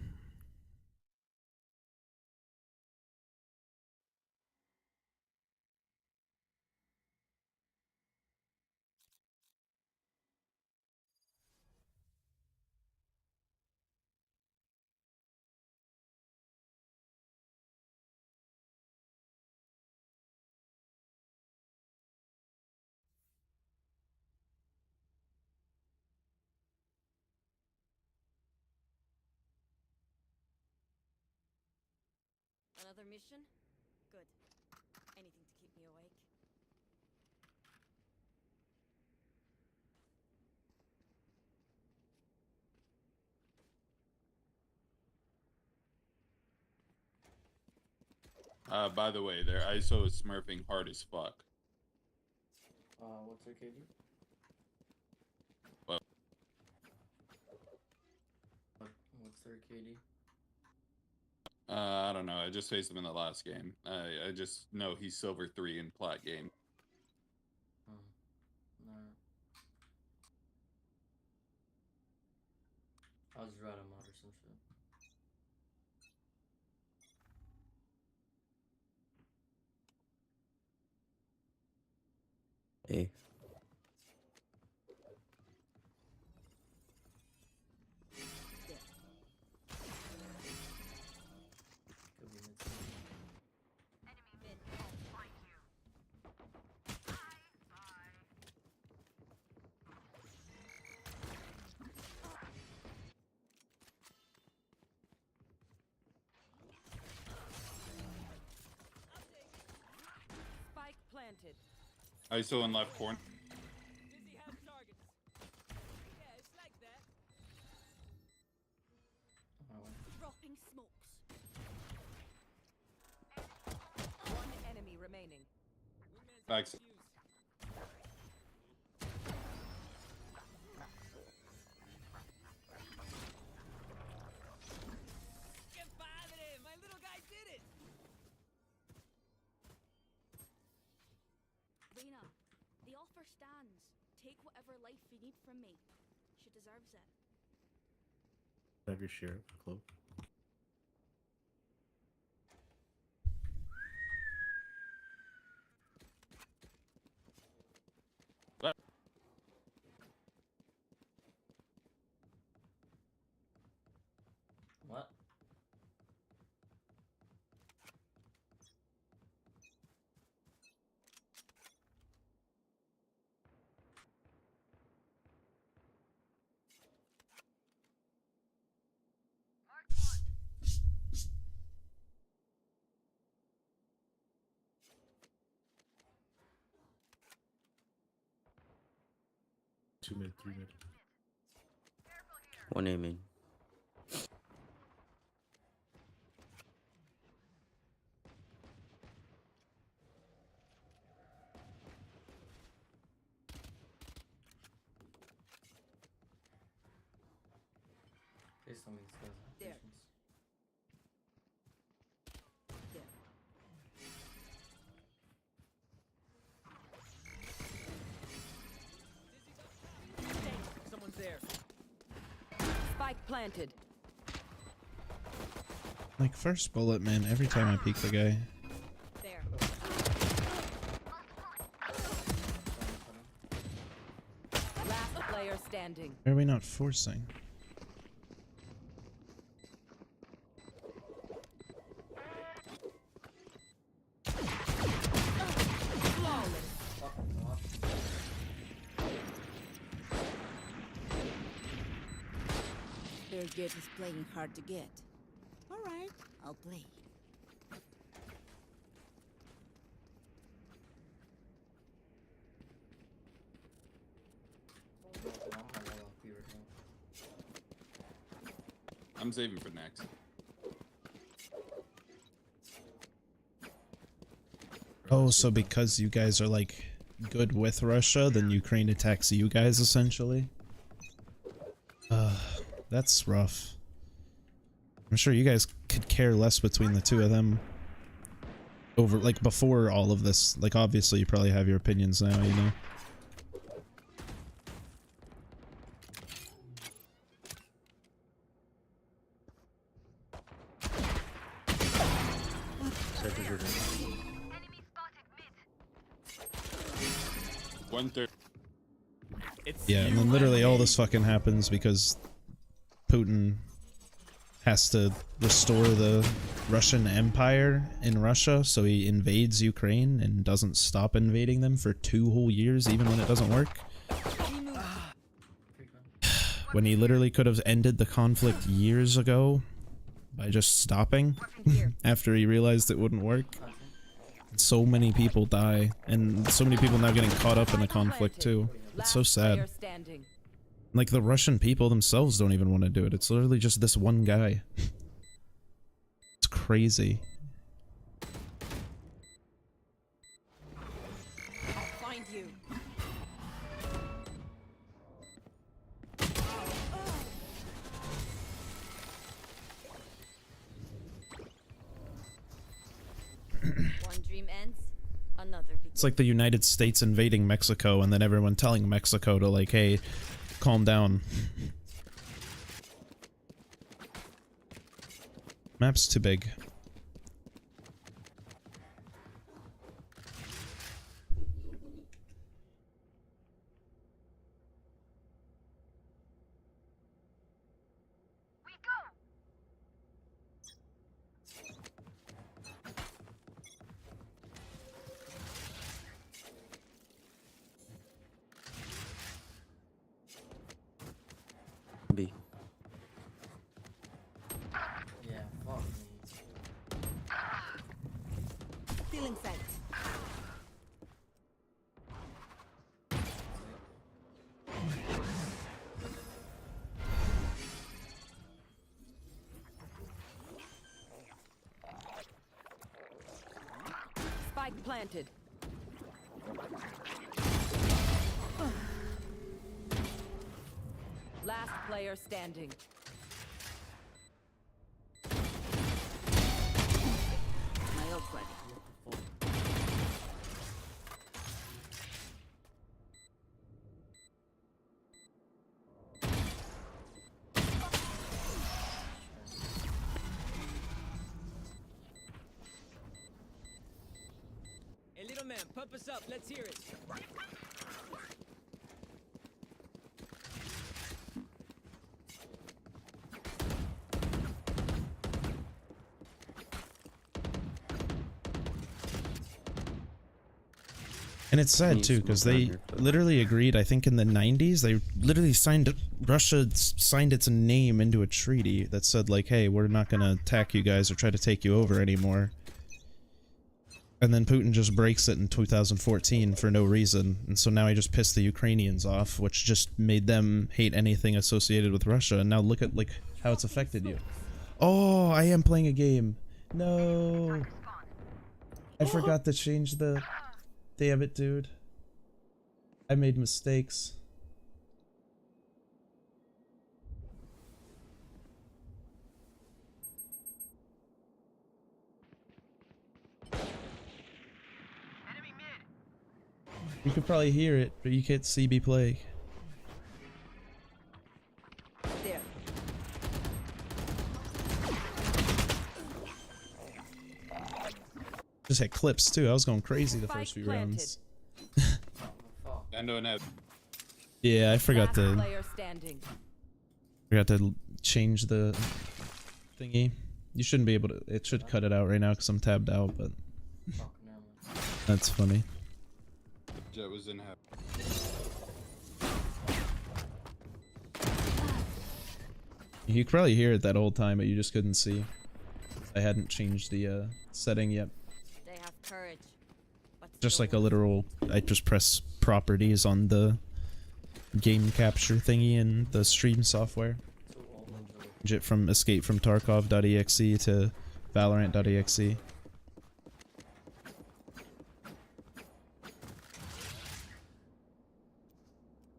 Another mission? Good. Anything to keep me awake. By the way, their ISO is smurfing hard as fuck. What's their KD? What? What's their KD? I don't know. I just faced him in the last game. I just know he's silver 3 in plat game. No. I'll just write him out or some shit. Hey. Could be mid. Spike planted. ISO in left corner. Busy has targets. Yeah, it's like that. Oh, well. Dropping smokes. One enemy remaining. Back. Get padre! My little guy did it! Lena, the offer stands. Take whatever life you need from me. She deserves it. Have your share of cloak. What? Two mid, three mid. One aim in. Please tell me this guy's There. patience. There. Spike planted. Like first bullet, man. Every time I peek the guy. There. Last player standing. Why are we not forcing? Their gate is playing hard to get. All right, I'll play. I'm saving for next. Oh, so because you guys are like good with Russia, then Ukraine attacks you guys essentially? That's rough. I'm sure you guys could care less between the two of them over, like, before all of this. Like, obviously you probably have your opinions now, you know? Yeah, and then literally all this fucking happens because Putin has to restore the Russian Empire in Russia, so he invades Ukraine and doesn't stop invading them for 2 whole years, even when it doesn't work. When he literally could have ended the conflict years ago by just stopping after he realized it wouldn't work. So many people die, and so many people now getting caught up in the conflict too. It's so sad. Like, the Russian people themselves don't even want to do it. It's literally just this one guy. It's crazy. I'll find you. One dream ends, another begins. It's like the United States invading Mexico and then everyone telling Mexico to, like, hey, calm down. Map's too big. B. Yeah, fuck me. Feeling sight. Spike planted. Last player standing. My ult ready. Hey, little man, pump us up. Let's hear it. And it's sad too, because they literally agreed, I think in the 90s, they literally Russia signed its name into a treaty that said, like, hey, we're not gonna attack you guys or try to take you over anymore. And then Putin just breaks it in 2014 for no reason, and so now he just pissed the Ukrainians off, which just made them hate anything associated with Russia, and now look at, like, how it's affected you. Oh, I am playing a game. No. I forgot to change the... Damn it, dude. I made mistakes. You could probably hear it, but you can't see me play. There. Just had clips too. I was going crazy the first few rounds. Oh, fuck. Endo and Ed. Yeah, I forgot Last to player standing. change the thingy. You shouldn't be able to. It should cut it out right now because I'm tabbed out, but Fuck, never mind. that's funny. Jet was in heaven. You could probably hear it that whole time, but you just couldn't see. I hadn't changed the setting yet. They have courage. But Just so like a literal, I just press properties on the game capture thingy in the stream software. Too old, literally. Change it from escape from Tarkov.exe to Valorant.exe.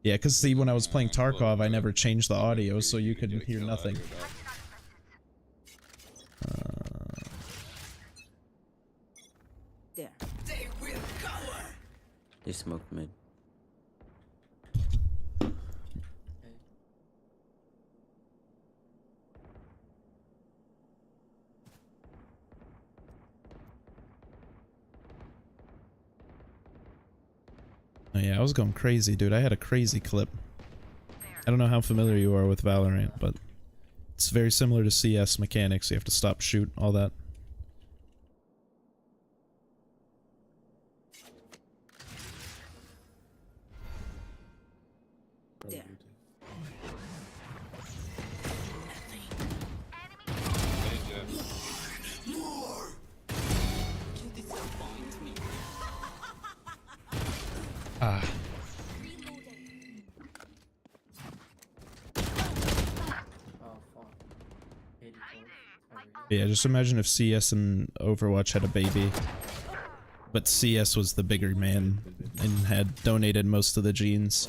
Yeah, because see, when I was playing Tarkov, I never changed the audio, so you could hear nothing. there. They smoked mid. Oh yeah, I was going crazy, dude. I had a crazy clip. I don't know how familiar you are with Valorant, but it's very similar to CS mechanics. You have to stop, shoot, all that. Probably There. do. Hey, Jet. Ah, Oh, fuck. 80 close. There we go. yeah, just imagine if CS and Overwatch had a baby, but CS was the bigger man and had donated most of the genes.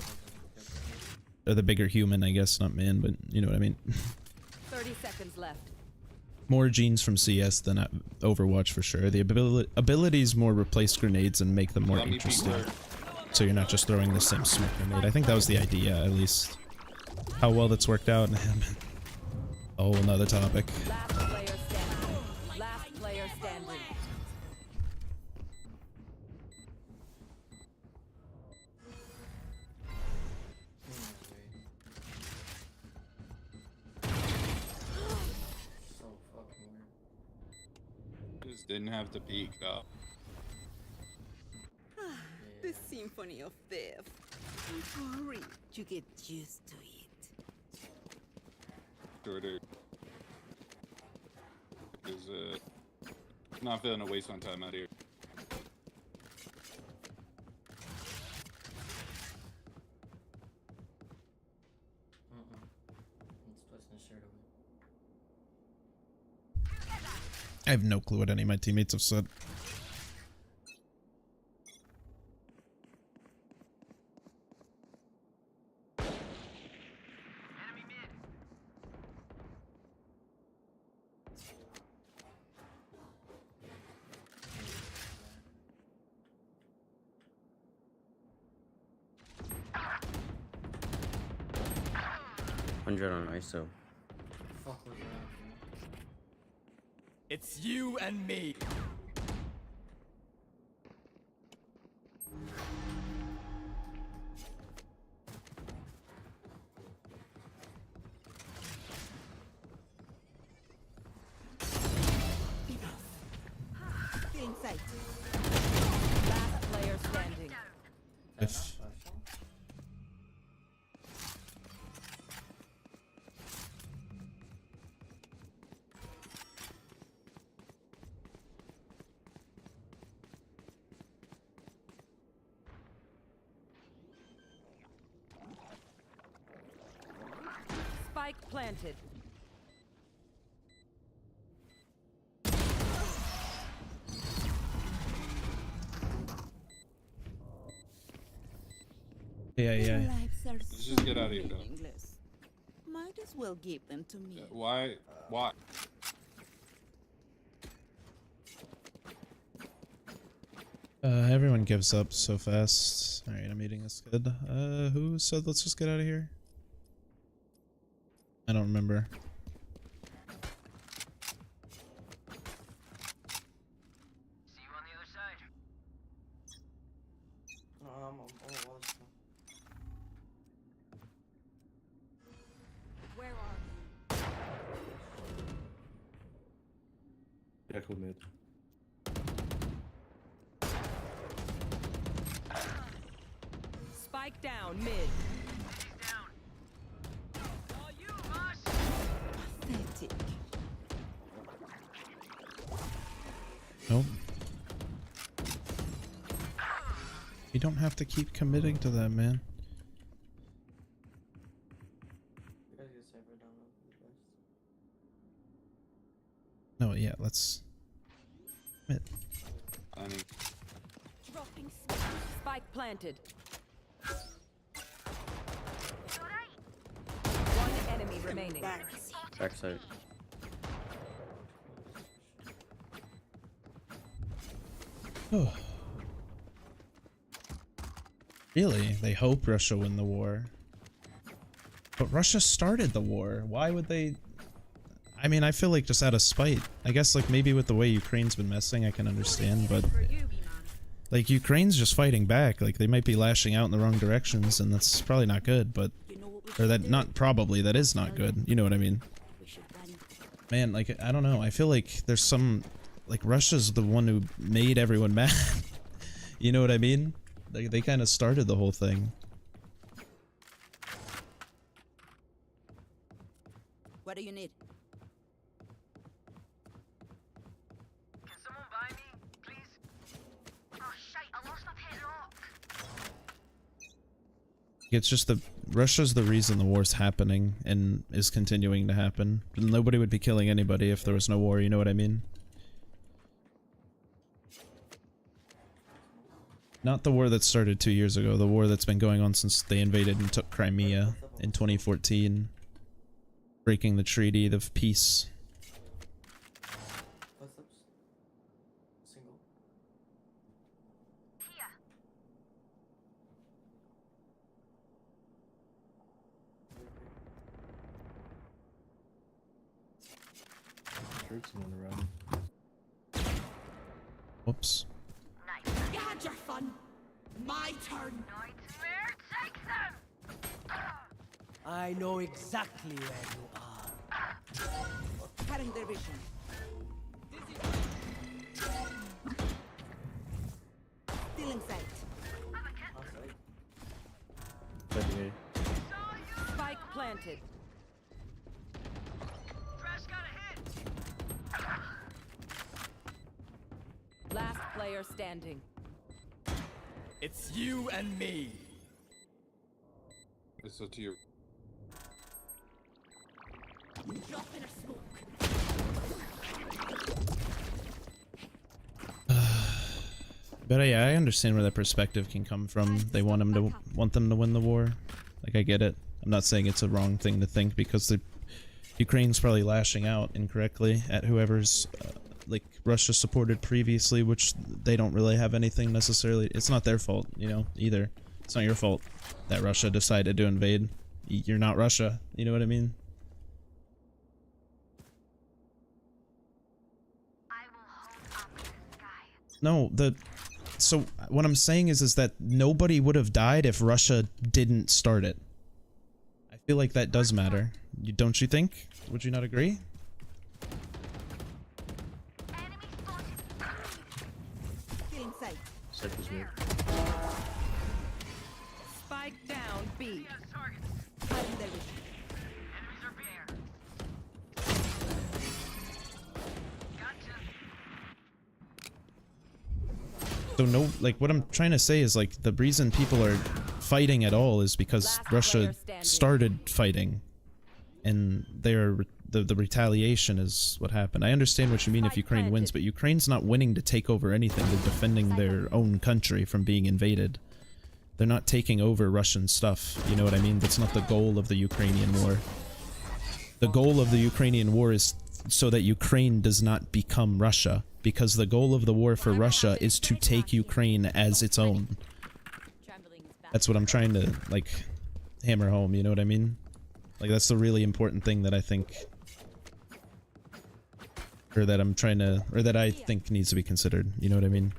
Or the bigger human, I guess, not man, but you know what I mean. 30 seconds left. More genes from CS than at Overwatch for sure. The abilities more replace grenades and make them more Let me be interesting. clear. So you're not just throwing the same smoke grenade. I think that was the idea, at least. How well that's worked out. Oh, another topic. Last player standing. Last player standing. So fucking weird. Just didn't have to peek up. The symphony of death. Hurry to get used to it. Shorter. Because, not feeling to waste my time out here. Let's place this shirt away. I have no clue what any of my teammates have said. $100 on ISO. Fuck was that? It's you and me. Inside. Last player standing. If Spike planted. yeah. Lives are Let's just get out of here, though. meaningless. Might as well give them to me. Why? Why? Everyone gives up so fast. Alright, I'm eating this kid. Who said let's just get out of here? I don't remember. See you on the Echo mid. Spike down mid. Pathetic. Nope. You don't have to keep committing to that, man. You guys get Cypher down low for the best. No, yeah, let's commit. Planning. Dropping spike planted. One enemy remaining. Backside. Oh. Really? They hope Russia win the war. But Russia started the war. Why would they... I mean, I feel like just out of spite. I guess like maybe with the way Ukraine's been messing, I can understand, but... Like, Ukraine's just fighting back. Like, they might be lashing out in the wrong directions, and that's probably not good, but... Or that, not probably, that is not good. You know what I mean? Man, like, I don't know. I feel like there's some... Like, Russia's the one who made everyone mad. You know what I mean? Like, they kind of started the whole thing. What do you need? Can someone buy me, please? Oh shite, I lost my pet rock. It's just the Russia's the reason the war's happening and is continuing to happen. Nobody would be killing anybody if there was no war, you know what I mean? Not the war that started 2 years ago, the war that's been going on since they invaded and took Crimea in 2014. Breaking the treaty of peace. What's up? Single. Heard someone around. Whoops. You had your fun. My turn. Nightmare, take them! I know exactly where you are. Cutting their vision. Still in sight. Outside. Second Spike planted. Trash got a hit! Last player standing. It's you and me. So to your... Drop in a smoke. But yeah, I understand where that perspective can come from. They want them to win the war. Like, I get it. I'm not saying it's a wrong thing to think because the Ukraine's probably lashing out incorrectly at whoever's like Russia supported previously, which they don't really have anything necessarily. It's not their fault, you know, either. It's not your fault that Russia decided to invade. You're not Russia, you know what I mean? No, so what I'm saying is that nobody would have died if Russia didn't start it. I feel like that does matter. Don't you think? Would you not agree? Still in sight. Cypher's mid. Spike down B. Cutting their vision. Enemies are bare. Gotcha. So no, like what I'm trying to say is like the reason people are fighting at all is because Last Russia player standing. started fighting, and the retaliation is what happened. I understand what you mean if Spike Ukraine wins, planted. but Ukraine's not winning to take over anything. They're defending their own country from being invaded. They're not taking over Russian stuff. You know what I mean? That's not the goal of the Ukrainian war. The goal of the Ukrainian war is so that Ukraine does not become Russia, because the goal of the war for Russia is to take Ukraine as its own. That's what I'm trying to, like, hammer home, you know what I mean? Like, that's the really important thing that I think, or that I'm trying to, or that I think needs to be considered, you know what I mean?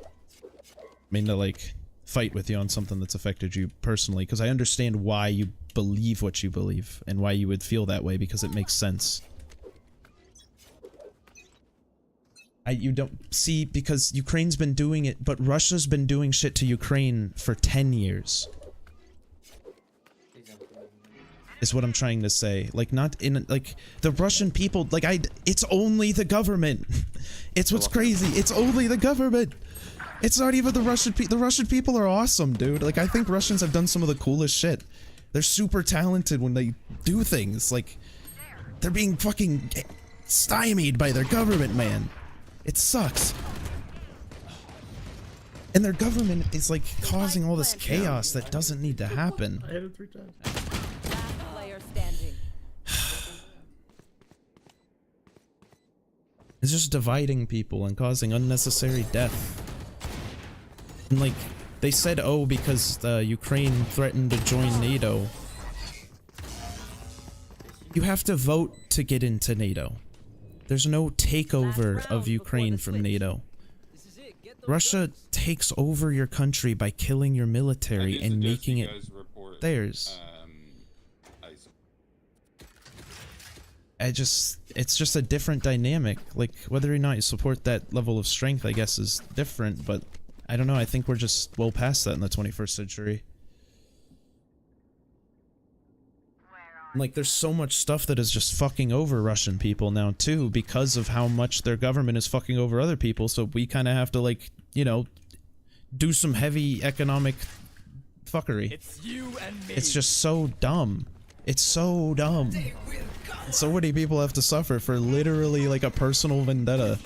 I mean, to, like, fight with you on something that's affected you personally, because I understand why you believe what you believe, and why you would feel that way, because it makes sense. You don't see, because Ukraine's been doing it, but Russia's been doing shit to Ukraine for 10 years. Is what I'm trying to say. Like, not in, like, the Russian people, like, it's only the government. It's what's crazy. It's only the government. It's not even the Russian people. The Russian people are awesome, dude. Like, I think Russians have done some of the coolest shit. They're super talented when they do things. Like, they're being fucking stymied by their government, man. It sucks. And their government is, like, causing all this chaos that doesn't need to happen. I hit it 3 times. Last player standing. It's just dividing people and causing unnecessary death. And, like, they said, oh, because Ukraine threatened to join NATO. You have to vote to get into NATO. There's no takeover of Ukraine from NATO. Russia takes over your country by killing your military and making it theirs. It's just a different dynamic. Like, whether or not you support that level of strength, I guess, is different, but I don't know, I think we're just well past that in the 21st century. Like, there's so much stuff that is just fucking over Russian people now, too, because of how much their government is fucking over other people, so we kind of have to, like, you know, do some heavy economic fuckery. It's you and me. It's just so dumb. It's so dumb. So many people have to suffer for literally, like, a personal vendetta.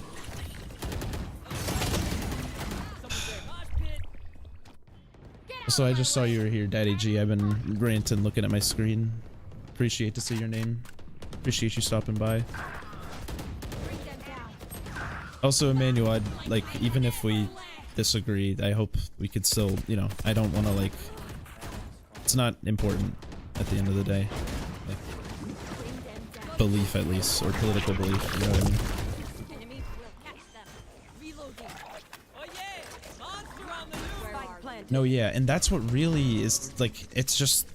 So I just saw you were here, Daddy G. I've been ranting, looking at my screen. Appreciate to see your name. Appreciate you stopping by. Also, Emmanuel, I'd, like, even if we disagree, I hope we could still, you know, I don't want to, like, it's not important at the end of the day. Like, belief, at least, or political belief, you know what I mean? No, yeah, and that's what really is, like, it's just,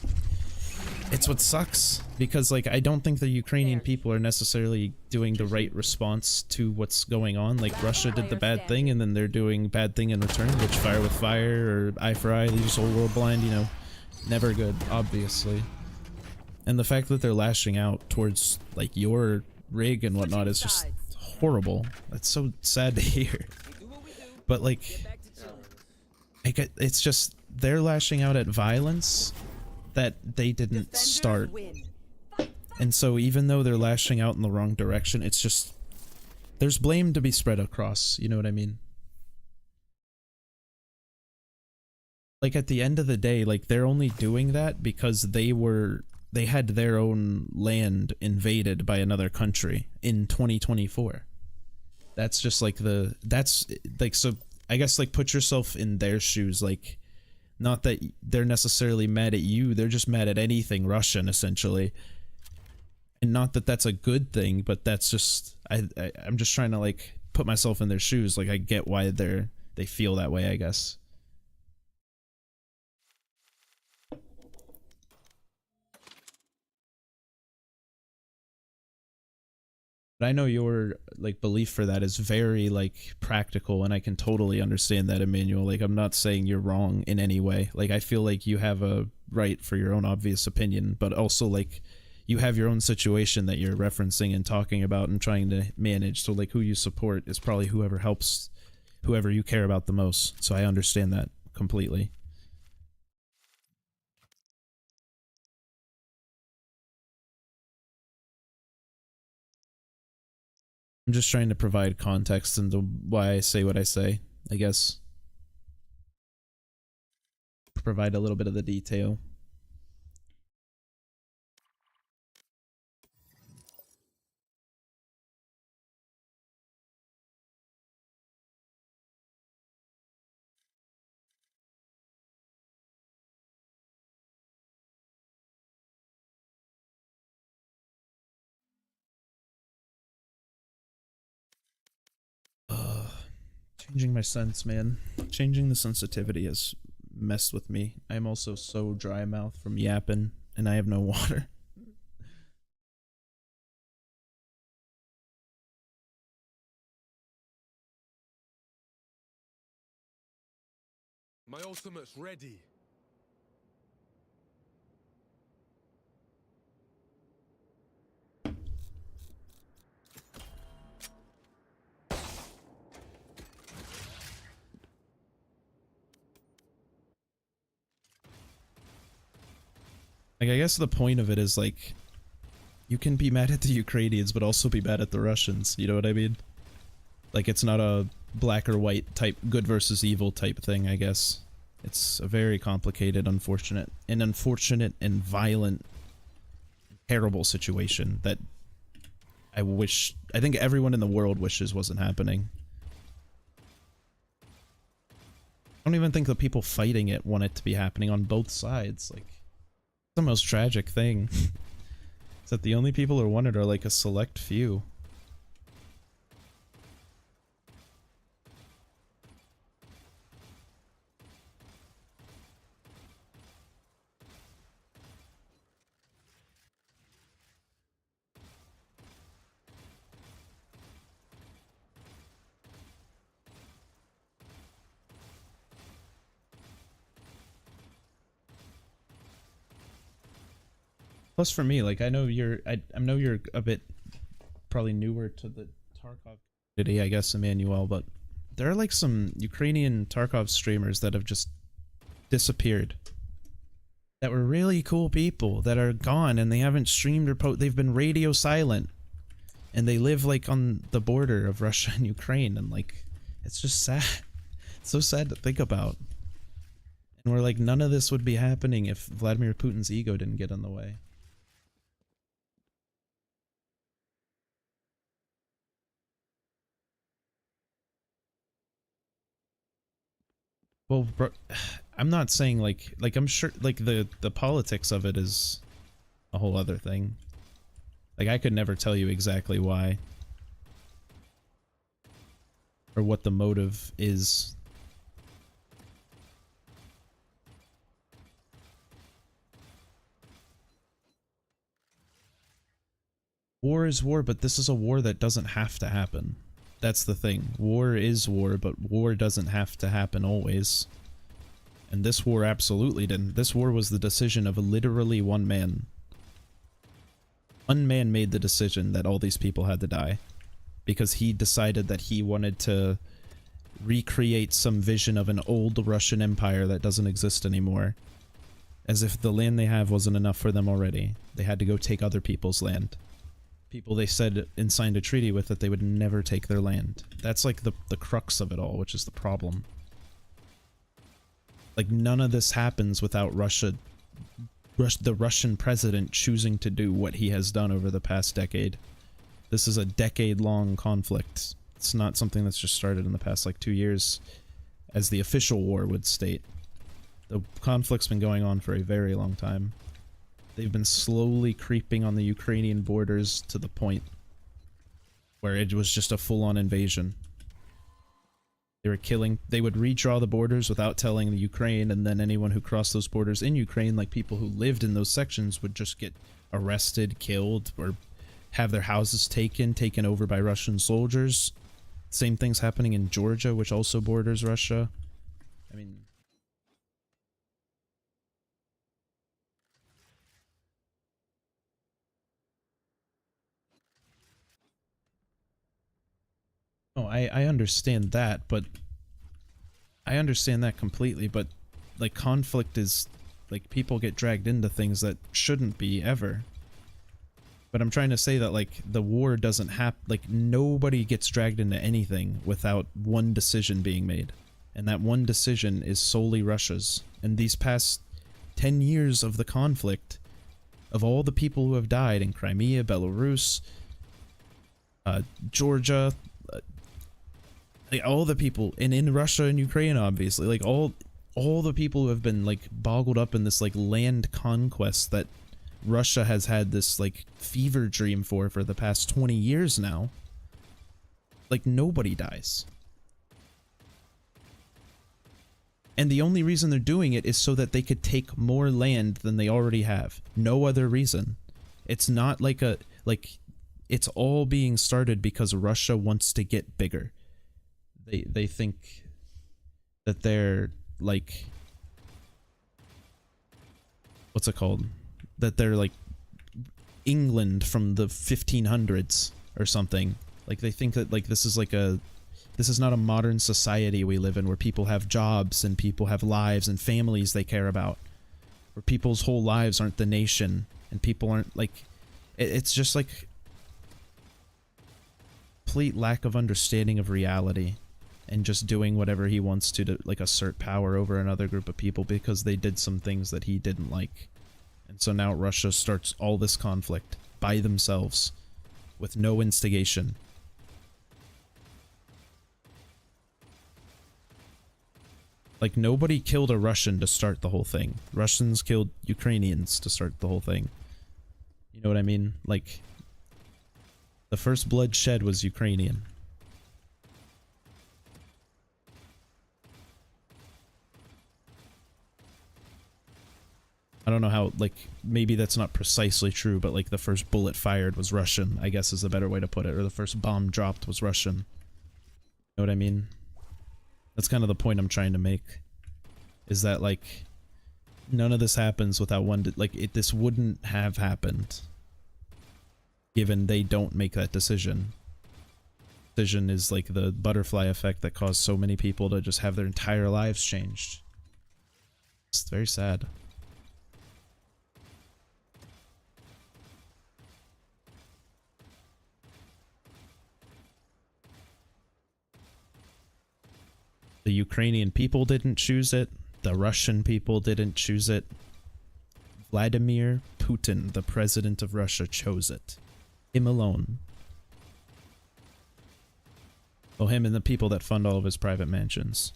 it's what sucks, because, like, I don't think the Ukrainian people are necessarily doing the right response to what's going on. Like, Russia did the bad thing, and then they're doing bad thing in return, which fire with fire, or eye for eye, leaves the whole world blind, you know, never good, obviously. And the fact that they're lashing out towards, like, your rig and whatnot is just horrible. That's so sad to hear. But, like, it's just, they're lashing out at violence that they didn't start. And so even though they're lashing out in the wrong direction, it's just, there's blame to be spread across, you know what I mean? Like, at the end of the day, like, they're only doing that because they had their own land invaded by another country in 2024. That's just, like, that's, like, so, I guess, like, put yourself in their shoes, like, not that they're necessarily mad at you, they're just mad at anything Russian, essentially. And not that that's a good thing, but that's just, I'm just trying to, like, put myself in their shoes, like, I get why they feel that way, I guess. But I know your, like, belief for that is very, like, practical, and I can totally understand that, Emmanuel. Like, I'm not saying you're wrong in any way. Like, I feel like you have a right for your own obvious opinion, but also, like, you have your own situation that you're referencing and talking about and trying to manage. So, like, who you support is probably whoever helps, whoever you care about the most. So I understand that completely. I'm just trying to provide context into why I say what I say, I guess. Provide a little bit of the detail. Changing my sense, man. Changing the sensitivity has messed with me. I'm also so dry mouth from yapping, and I have no water. My ultimate's ready. Like, I guess the point of it is, like, you can be mad at the Ukrainians, but also be mad at the Russians, you know what I mean? Like, it's not a black or white type, good versus evil type thing, I guess. It's a very complicated, unfortunate and violent, terrible situation that I think everyone in the world wishes wasn't happening. I don't even think the people fighting it want it to be happening on both sides, like... The most tragic thing is that the only people who want it are like a select few. Plus, for me, like, I know you're a bit probably newer to the Tarkov community, I guess, Emmanuel, but there are like some Ukrainian Tarkov streamers that have just disappeared. That were really cool people that are gone and they haven't streamed or they've been radio silent. And they live like on the border of Russia and Ukraine, and like, it's just sad. It's so sad to think about. And we're like, none of this would be happening if Vladimir Putin's ego didn't get in the way. Well, bro, I'm not saying like I'm sure like the politics of it is a whole other thing. Like, I could never tell you exactly why or what the motive is. War is war, but this is a war that doesn't have to happen. That's the thing. War is war, but war doesn't have to happen always. And this war absolutely didn't. This war was the decision of literally one man. One man made the decision that all these people had to die. Because he decided that he wanted to recreate some vision of an old Russian empire that doesn't exist anymore. As if the land they have wasn't enough for them already. They had to go take other people's land. People they said and signed a treaty with that they would never take their land. That's like the crux of it all, which is the problem. Like, none of this happens without the Russian president choosing to do what he has done over the past decade. This is a decade-long conflict. It's not something that's just started in the past, like, 2 years, as the official war would state. The conflict's been going on for a very long time. They've been slowly creeping on the Ukrainian borders to the point where it was just a full-on invasion. They would redraw the borders without telling the Ukraine, and then anyone who crossed those borders in Ukraine, like people who lived in those sections, would just get arrested, killed, or have their houses taken over by Russian soldiers. Same thing's happening in Georgia, which also borders Russia. I mean... Oh, I understand that, but... I understand that completely, but, like, conflict is... Like, people get dragged into things that shouldn't be, ever. But I'm trying to say that, like, the war doesn't happen... Like, nobody gets dragged into anything without one decision being made. And that one decision is solely Russia's. And these past 10 years of the conflict, of all the people who have died in Crimea, Belarus, Georgia... like, all the people, and in Russia and Ukraine, obviously, like, all the people who have been, like, boggled up in this, like, land conquest that Russia has had this, like, fever dream for the past 20 years now, like, nobody dies. And the only reason they're doing it is so that they could take more land than they already have. No other reason. It's not like it's all being started because Russia wants to get bigger. They think that they're like, what's it called? That they're like England from the 1500s or something. Like they think that like this is not a modern society we live in where people have jobs and people have lives and families they care about. Where people's whole lives aren't the nation and people aren't like, it's just like complete lack of understanding of reality and just doing whatever he wants to like assert power over another group of people because they did some things that he didn't like. And so now Russia starts all this conflict by themselves with no instigation. Like, nobody killed a Russian to start the whole thing. Russians killed Ukrainians to start the whole thing. You know what I mean? Like, the first bloodshed was Ukrainian. I don't know how, like, maybe that's not precisely true, but, like, the first bullet fired was Russian, I guess is the better way to put it. Or the first bomb dropped was Russian. You know what I mean? That's kind of the point I'm trying to make. Is that, like, none of this happens without one... Like, this wouldn't have happened given they don't make that decision. Decision is, like, the butterfly effect that caused so many people to just have their entire lives changed. It's very sad. The Ukrainian people didn't choose it. The Russian people didn't choose it. Vladimir Putin, the president of Russia, chose it. Him alone. Well, him and the people that fund all of his private mansions.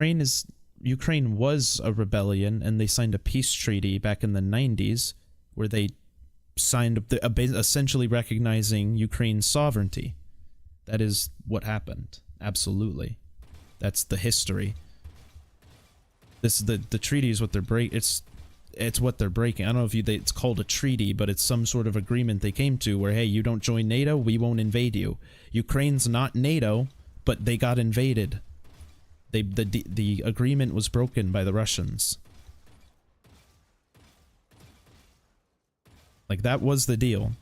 Ukraine was a rebellion, and they signed a peace treaty back in the 90s where they signed essentially recognizing Ukraine's sovereignty. That is what happened. Absolutely. That's the history. The treaty is what they're it's what they're breaking. I don't know if it's called a treaty, but it's some sort of agreement they came to where, hey, you don't join NATO, we won't invade you. Ukraine's not NATO, but they got invaded. The agreement was broken by the Russians. Like, that was the deal.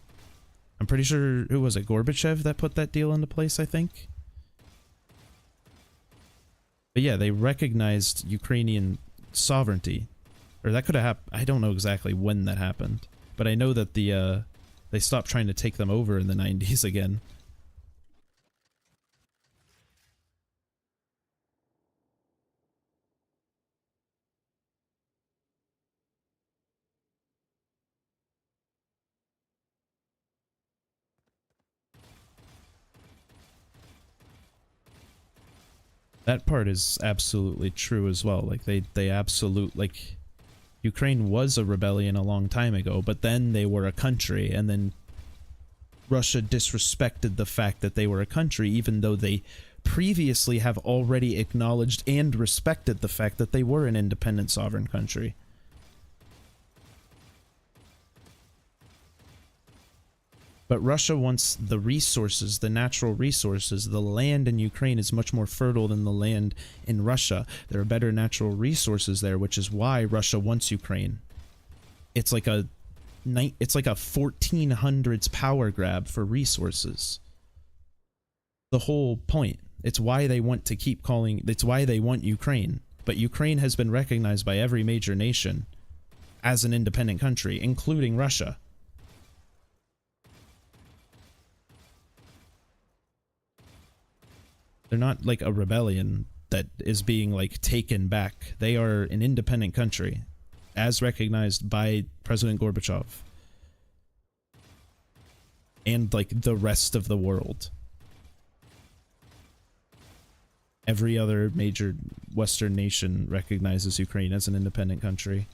I'm pretty sure, who was it, Gorbachev that put that deal into place, I think? But yeah, they recognized Ukrainian sovereignty. Or that could have happened. I don't know exactly when that happened. But I know that they stopped trying to take them over in the 90s again. That part is absolutely true as well. Like, like, Ukraine was a rebellion a long time ago, but then they were a country, and then Russia disrespected the fact that they were a country, even though they previously have already acknowledged and respected the fact that they were an independent sovereign country. But Russia wants the resources, the natural resources. The land in Ukraine is much more fertile than the land in Russia. There are better natural resources there, which is why Russia wants Ukraine. It's like a 1400s power grab for resources. The whole point. It's why they want to keep calling, it's why they want Ukraine. But Ukraine has been recognized by every major nation as an independent country, including Russia. They're not like a rebellion that is being like taken back. They are an independent country, as recognized by President Gorbachev. And like the rest of the world. Every other major Western nation recognizes Ukraine as an independent country.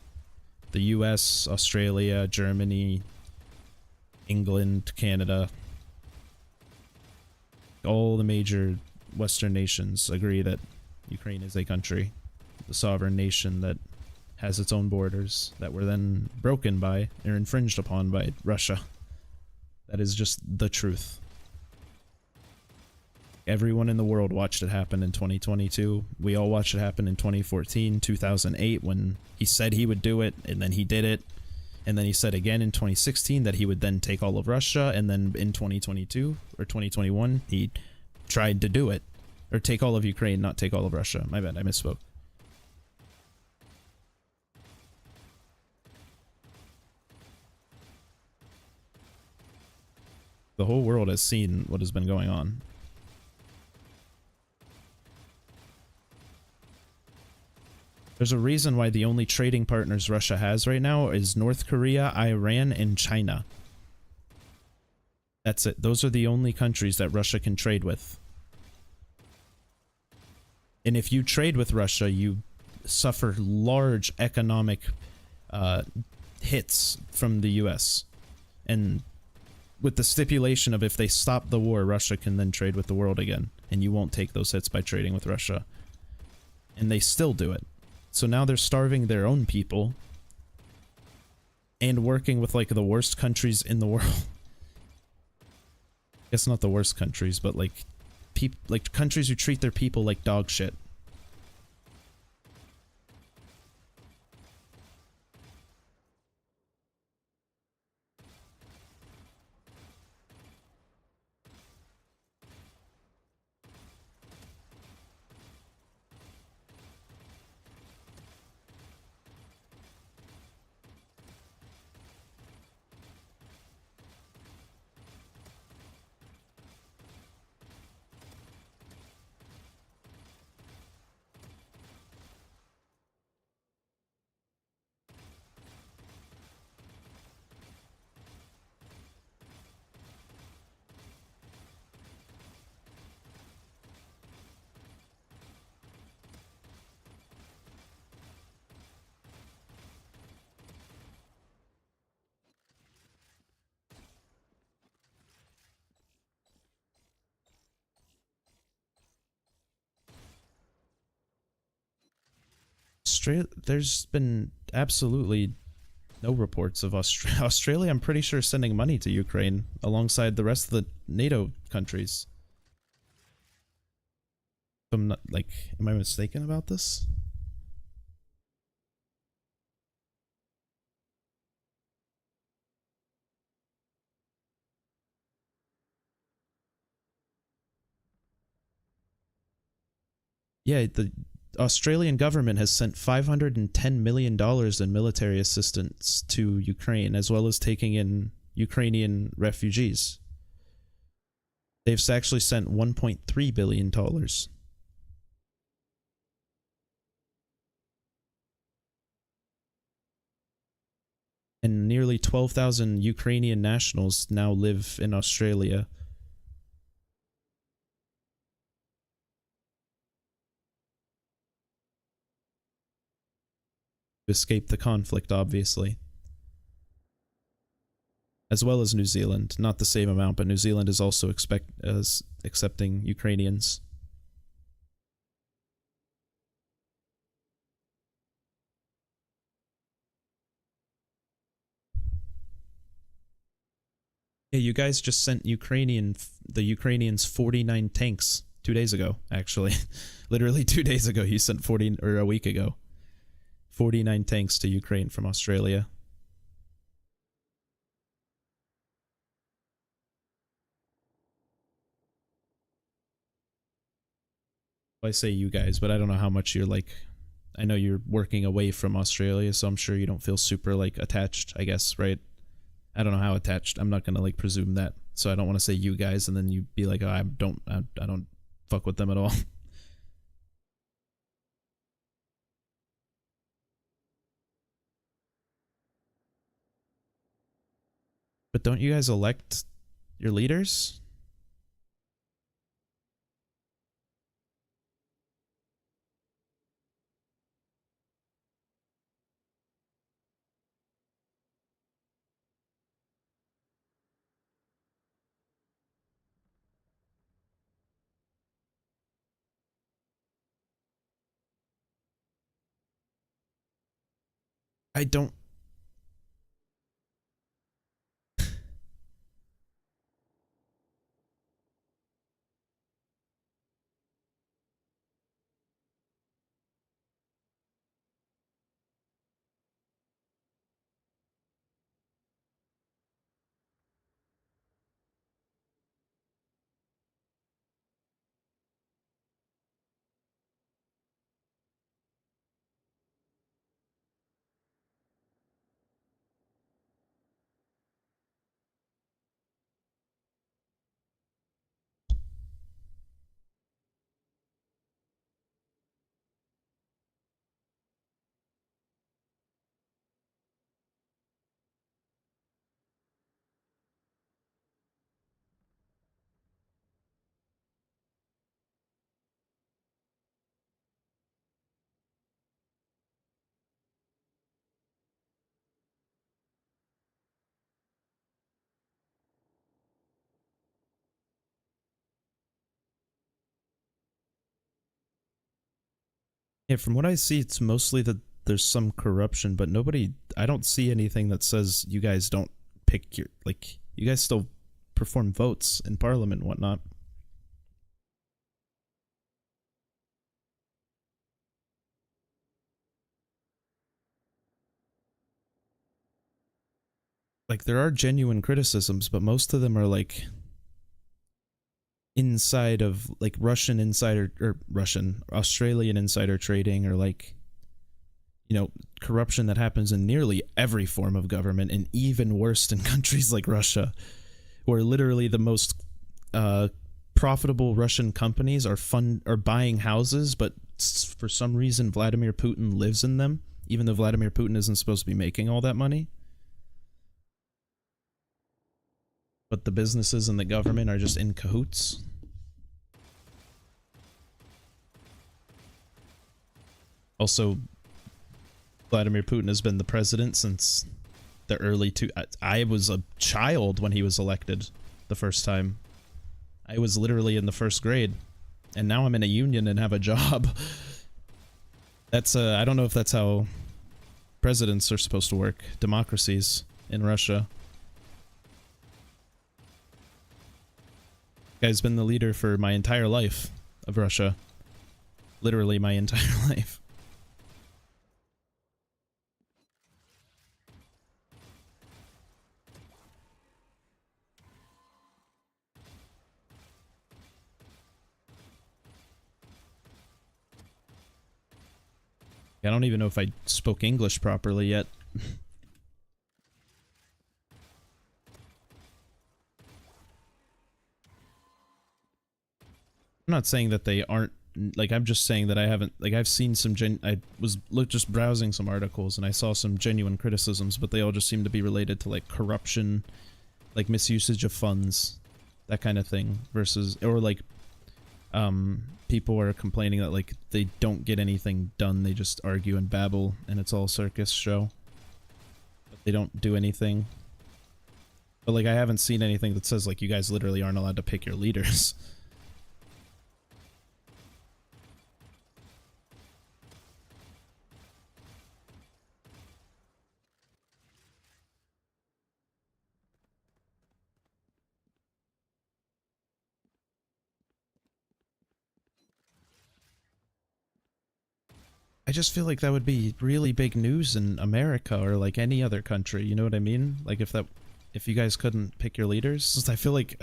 The US, Australia, Germany, England, Canada. All the major Western nations agree that Ukraine is a country, the sovereign nation that has its own borders that were then broken by or infringed upon by Russia. That is just the truth. Everyone in the world watched it happen in 2022. We all watched it happen in 2014, 2008 when he said he would do it, and then he did it. And then he said again in 2016 that he would then take all of Russia, and then in 2022 or 2021 he tried to do it. Or take all of Ukraine, not take all of Russia. My bad, I misspoke. The whole world has seen what has been going on. There's a reason why the only trading partners Russia has right now is North Korea, Iran, and China. That's it. Those are the only countries that Russia can trade with. And if you trade with Russia, you suffer large economic hits from the US. And with the stipulation of if they stop the war, Russia can then trade with the world again. And you won't take those hits by trading with Russia. And they still do it. So now they're starving their own people and working with like the worst countries in the world. I guess not the worst countries, but like countries who treat their people like dog shit. There's been absolutely no reports of Australia. I'm pretty sure sending money to Ukraine alongside the rest of the NATO countries. I'm not like, am I mistaken about this? Yeah, the Australian government has sent $510 million in military assistance to Ukraine, as well as taking in Ukrainian refugees. They've actually sent $1.3 billion. And nearly 12,000 Ukrainian nationals now live in Australia. Escape the conflict, obviously. As well as New Zealand. Not the same amount, but New Zealand is also accepting Ukrainians. Yeah, you guys just sent the Ukrainians 49 tanks 2 days ago, actually. Literally 2 days ago, you sent 40, or a week ago. 49 tanks to Ukraine from Australia. I say you guys, but I don't know how much you're like, I know you're working away from Australia, so I'm sure you don't feel super like attached, I guess, right? I don't know how attached. I'm not gonna like presume that, so I don't want to say you guys and then you be like, oh, I don't fuck with them at all. But don't you guys elect your leaders? I don't. Yeah, from what I see, it's mostly that there's some corruption, but I don't see anything that says you guys don't pick your, like, you guys still perform votes in parliament and whatnot. Like, there are genuine criticisms, but most of them are like inside of like Russian insider or Australian insider trading, or like, you know, corruption that happens in nearly every form of government, and even worse in countries like Russia, where literally the most profitable Russian companies are buying houses, but for some reason Vladimir Putin lives in them, even though Vladimir Putin isn't supposed to be making all that money. But the businesses and the government are just in cahoots. Also, Vladimir Putin has been the president since the early I was a child when he was elected the first time. I was literally in the first grade, and now I'm in a union and have a job. That's I don't know if that's how presidents are supposed to work, democracies in Russia. Guy's been the leader for my entire life of Russia. Literally my entire life. I don't even know if I spoke English properly yet. I'm not saying that they aren't, like, I'm just saying that I haven't, like, I've seen some I was just browsing some articles and I saw some genuine criticisms, but they all just seem to be related to, like, corruption, like, misusage of funds, that kind of thing, versus, or, like, people are complaining that, like, they don't get anything done, they just argue and babble, and it's all circus show. But they don't do anything. But, like, I haven't seen anything that says, like, you guys literally aren't allowed to pick your leaders. I just feel like that would be really big news in America or like any other country, you know what I mean? Like if you guys couldn't pick your leaders, I feel like,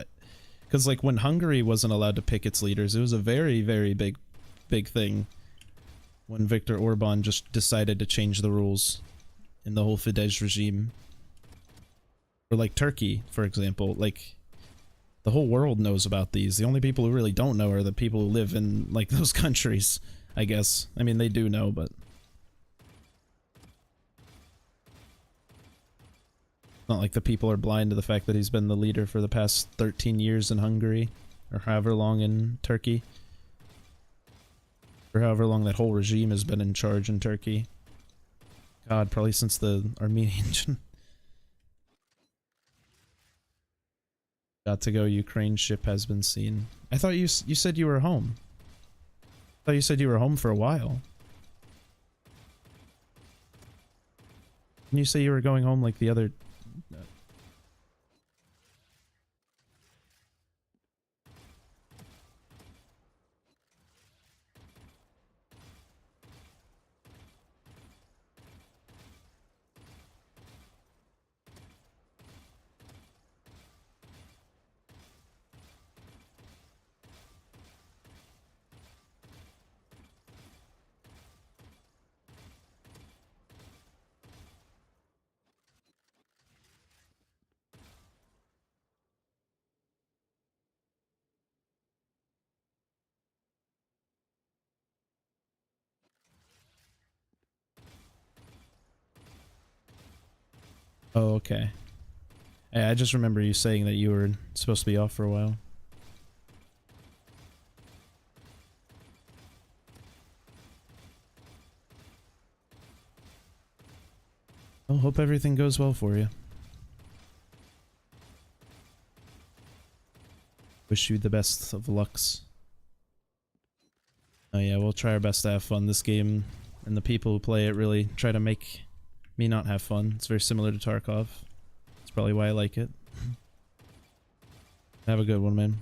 because like when Hungary wasn't allowed to pick its leaders, it was a very, very big thing when Viktor Orban just decided to change the rules in the whole Fidesz regime. Or like Turkey, for example, like the whole world knows about these. The only people who really don't know are the people who live in like those countries. I guess. I mean, they do know, but not like the people are blind to the fact that he's been the leader for the past 13 years in Hungary, or however long in Turkey, or however long that whole regime has been in charge in Turkey. God, probably since the Armenian got to go Ukraine ship has been seen. I thought you said you were home. I thought you said you were home for a while. Didn't you say you were going home like the other... Oh, okay. Yeah, I just remember you saying that you were supposed to be off for a while. Well, hope everything goes well for you. Wish you the best of lucks. Oh yeah, we'll try our best to have fun this game, and the people who play it really try to make me not have fun. It's very similar to Tarkov. That's probably why I like it. Have a good one, man.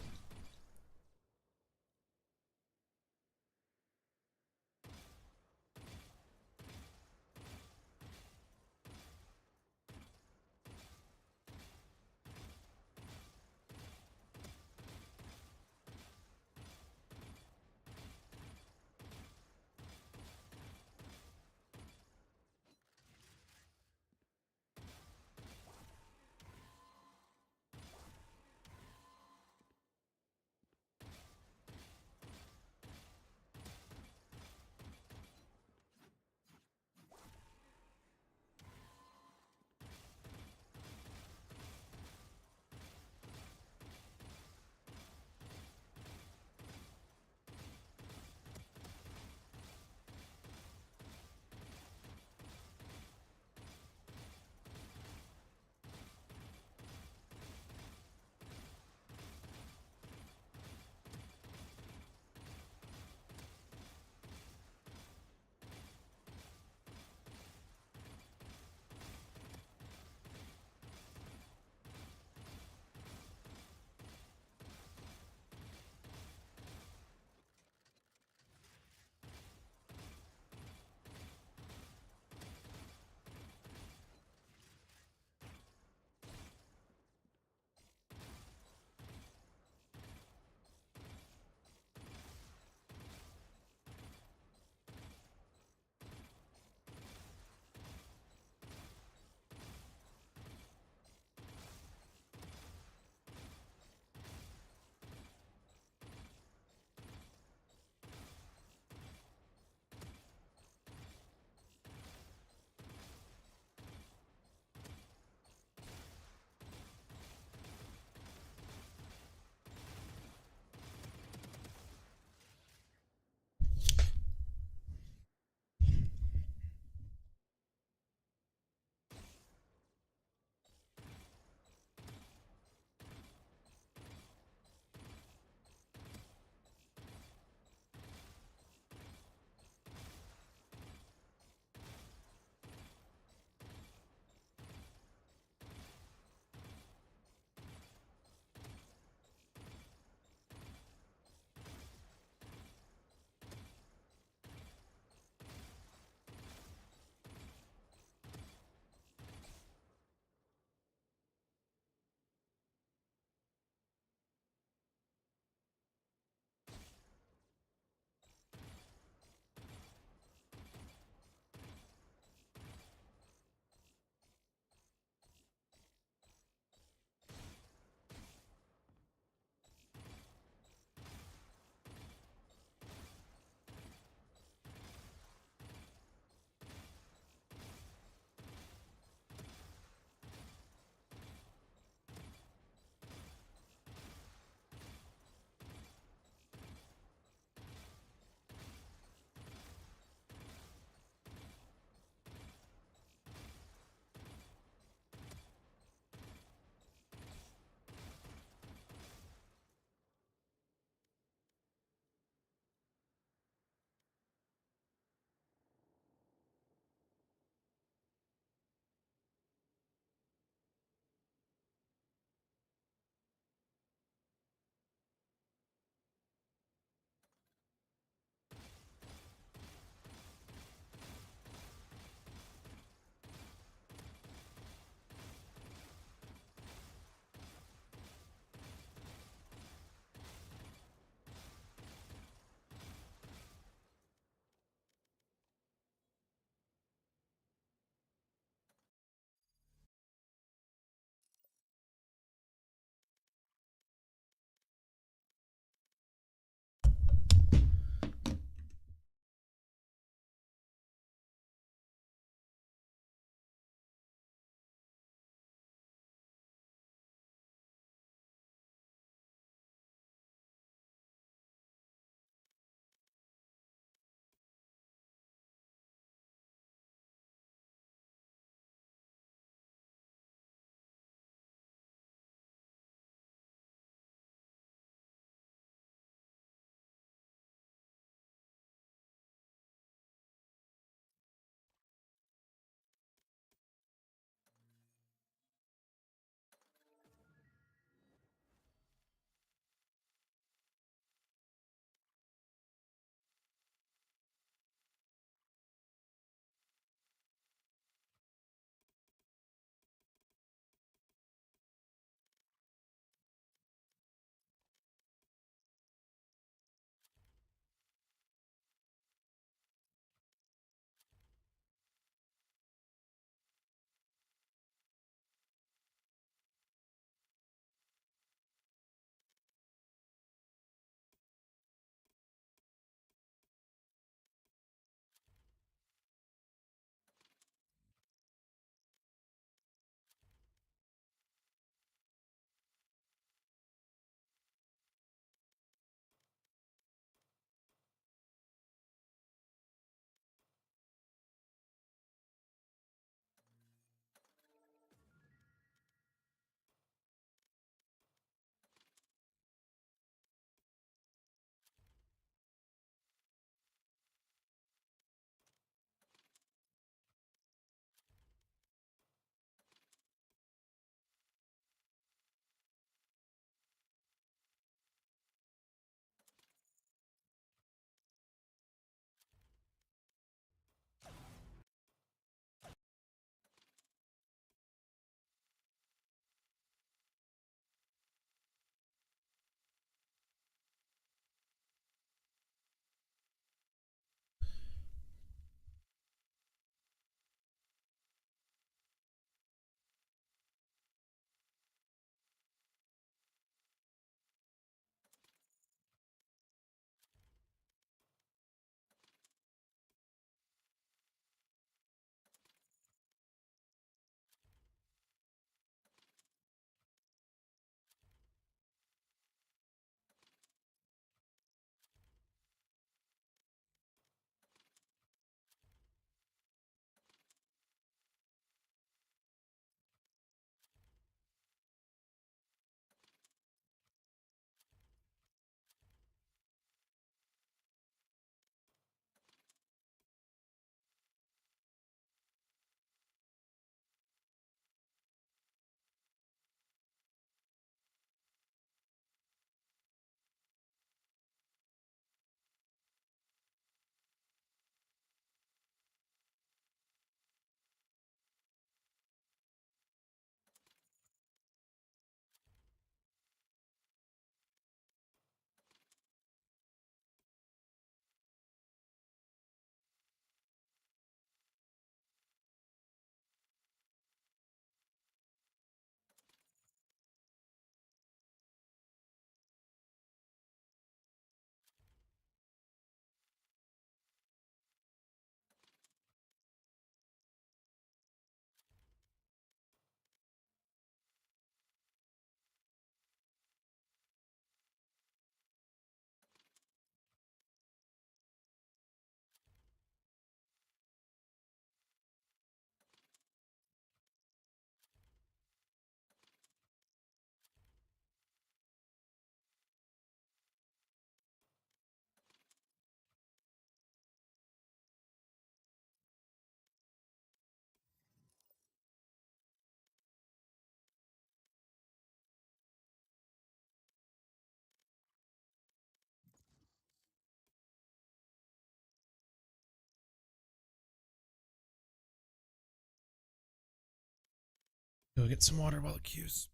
Go get some water while it queues.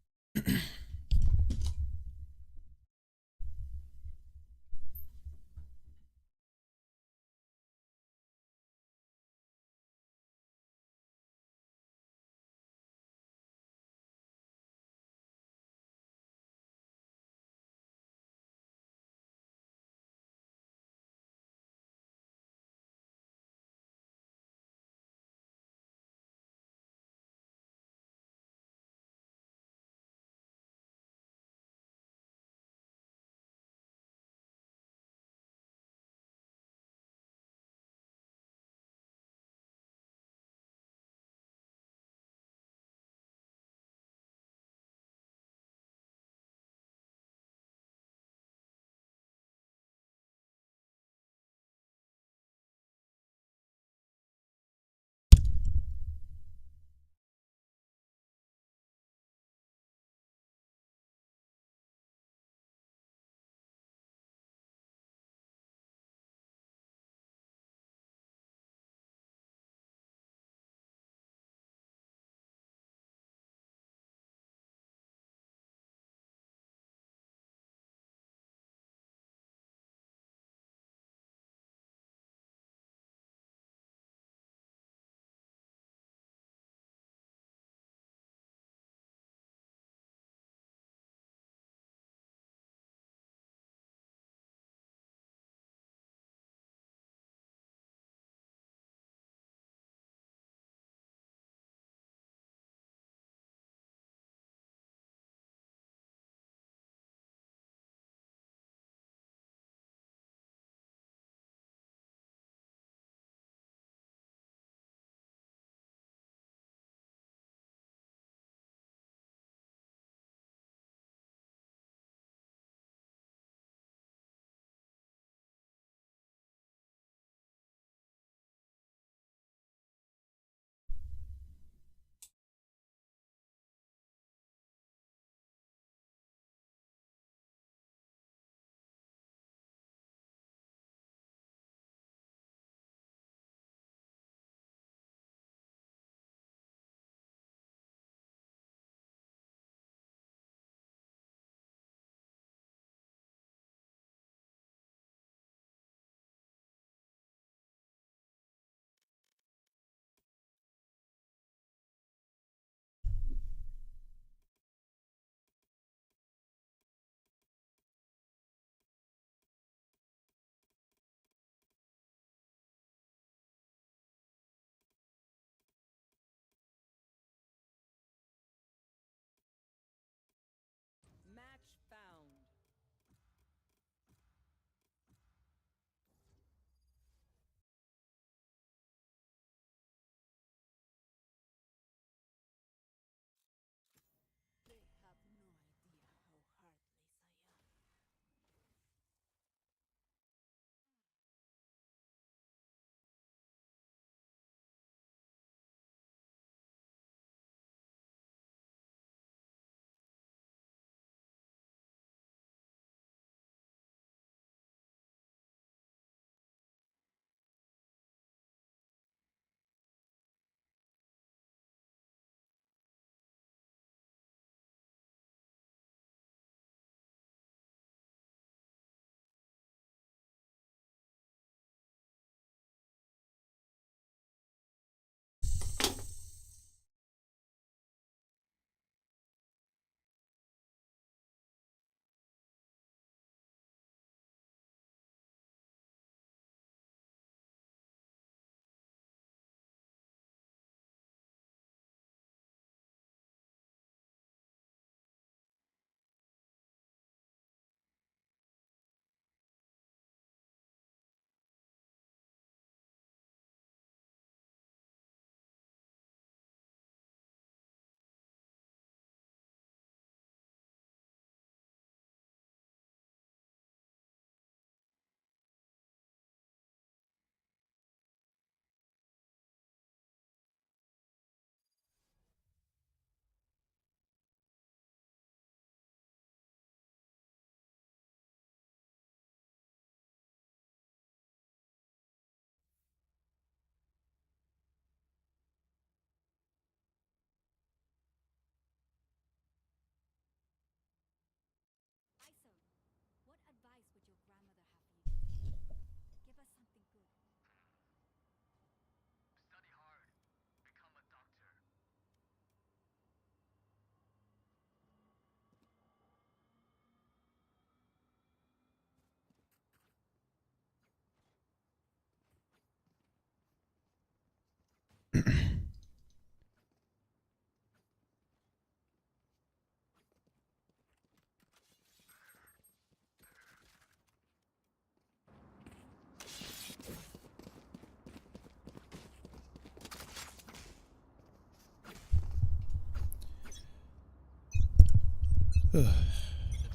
Let's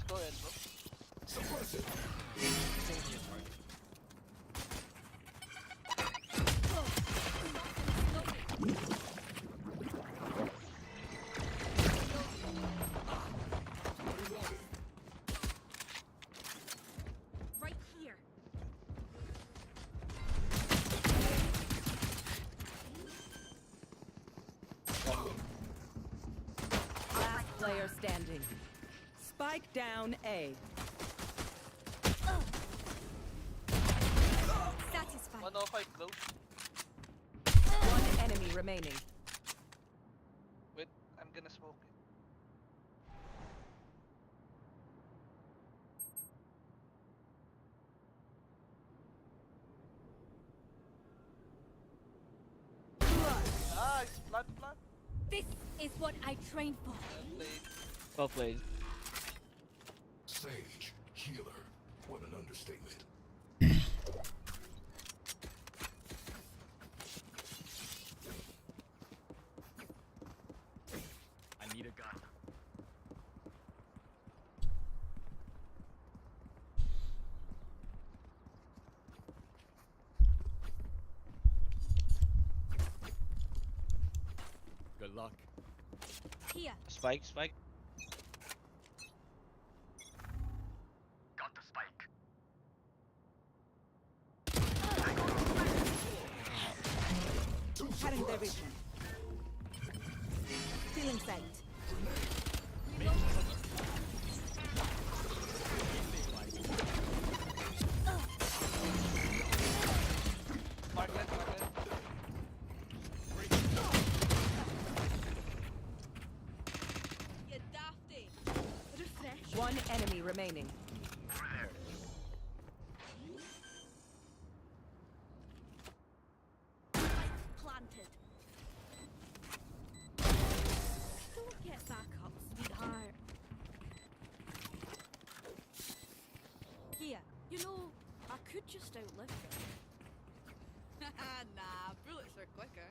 go ahead, bro. Suppress it. Right here. Last player standing. Spike down A. Satisfied. 105 close. One enemy remaining. Wait, I'm gonna smoke it. Nice, plant. This is what I trained for. Well played. Well played. Sage. Healer. What an understatement. I need a gun. Good luck. Here. Spike. Got the spike. Cutting their vision. Still in sight. Market. You dafty. Refresh. One enemy remaining. Planted. Don't get back up, sweetheart. Here. You know, I could just outlive them. Nah, bullets are quicker.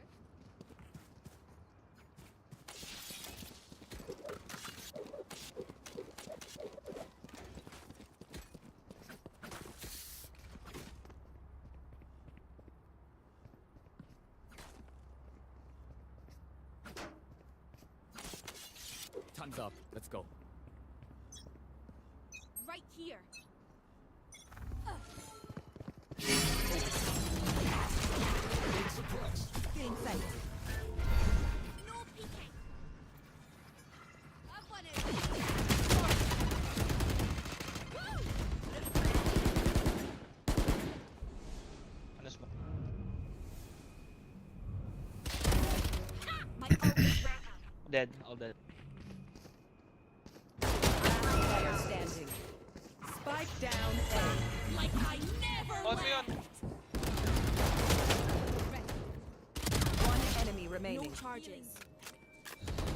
Time's up. Let's go. Right here. Suppressed. Still in sight. No peeking. I've won it. Ano smoke? My ult is ready. Dead. All dead. Player standing. Spike down A. Like I never On left. me on. One enemy remaining. No charges.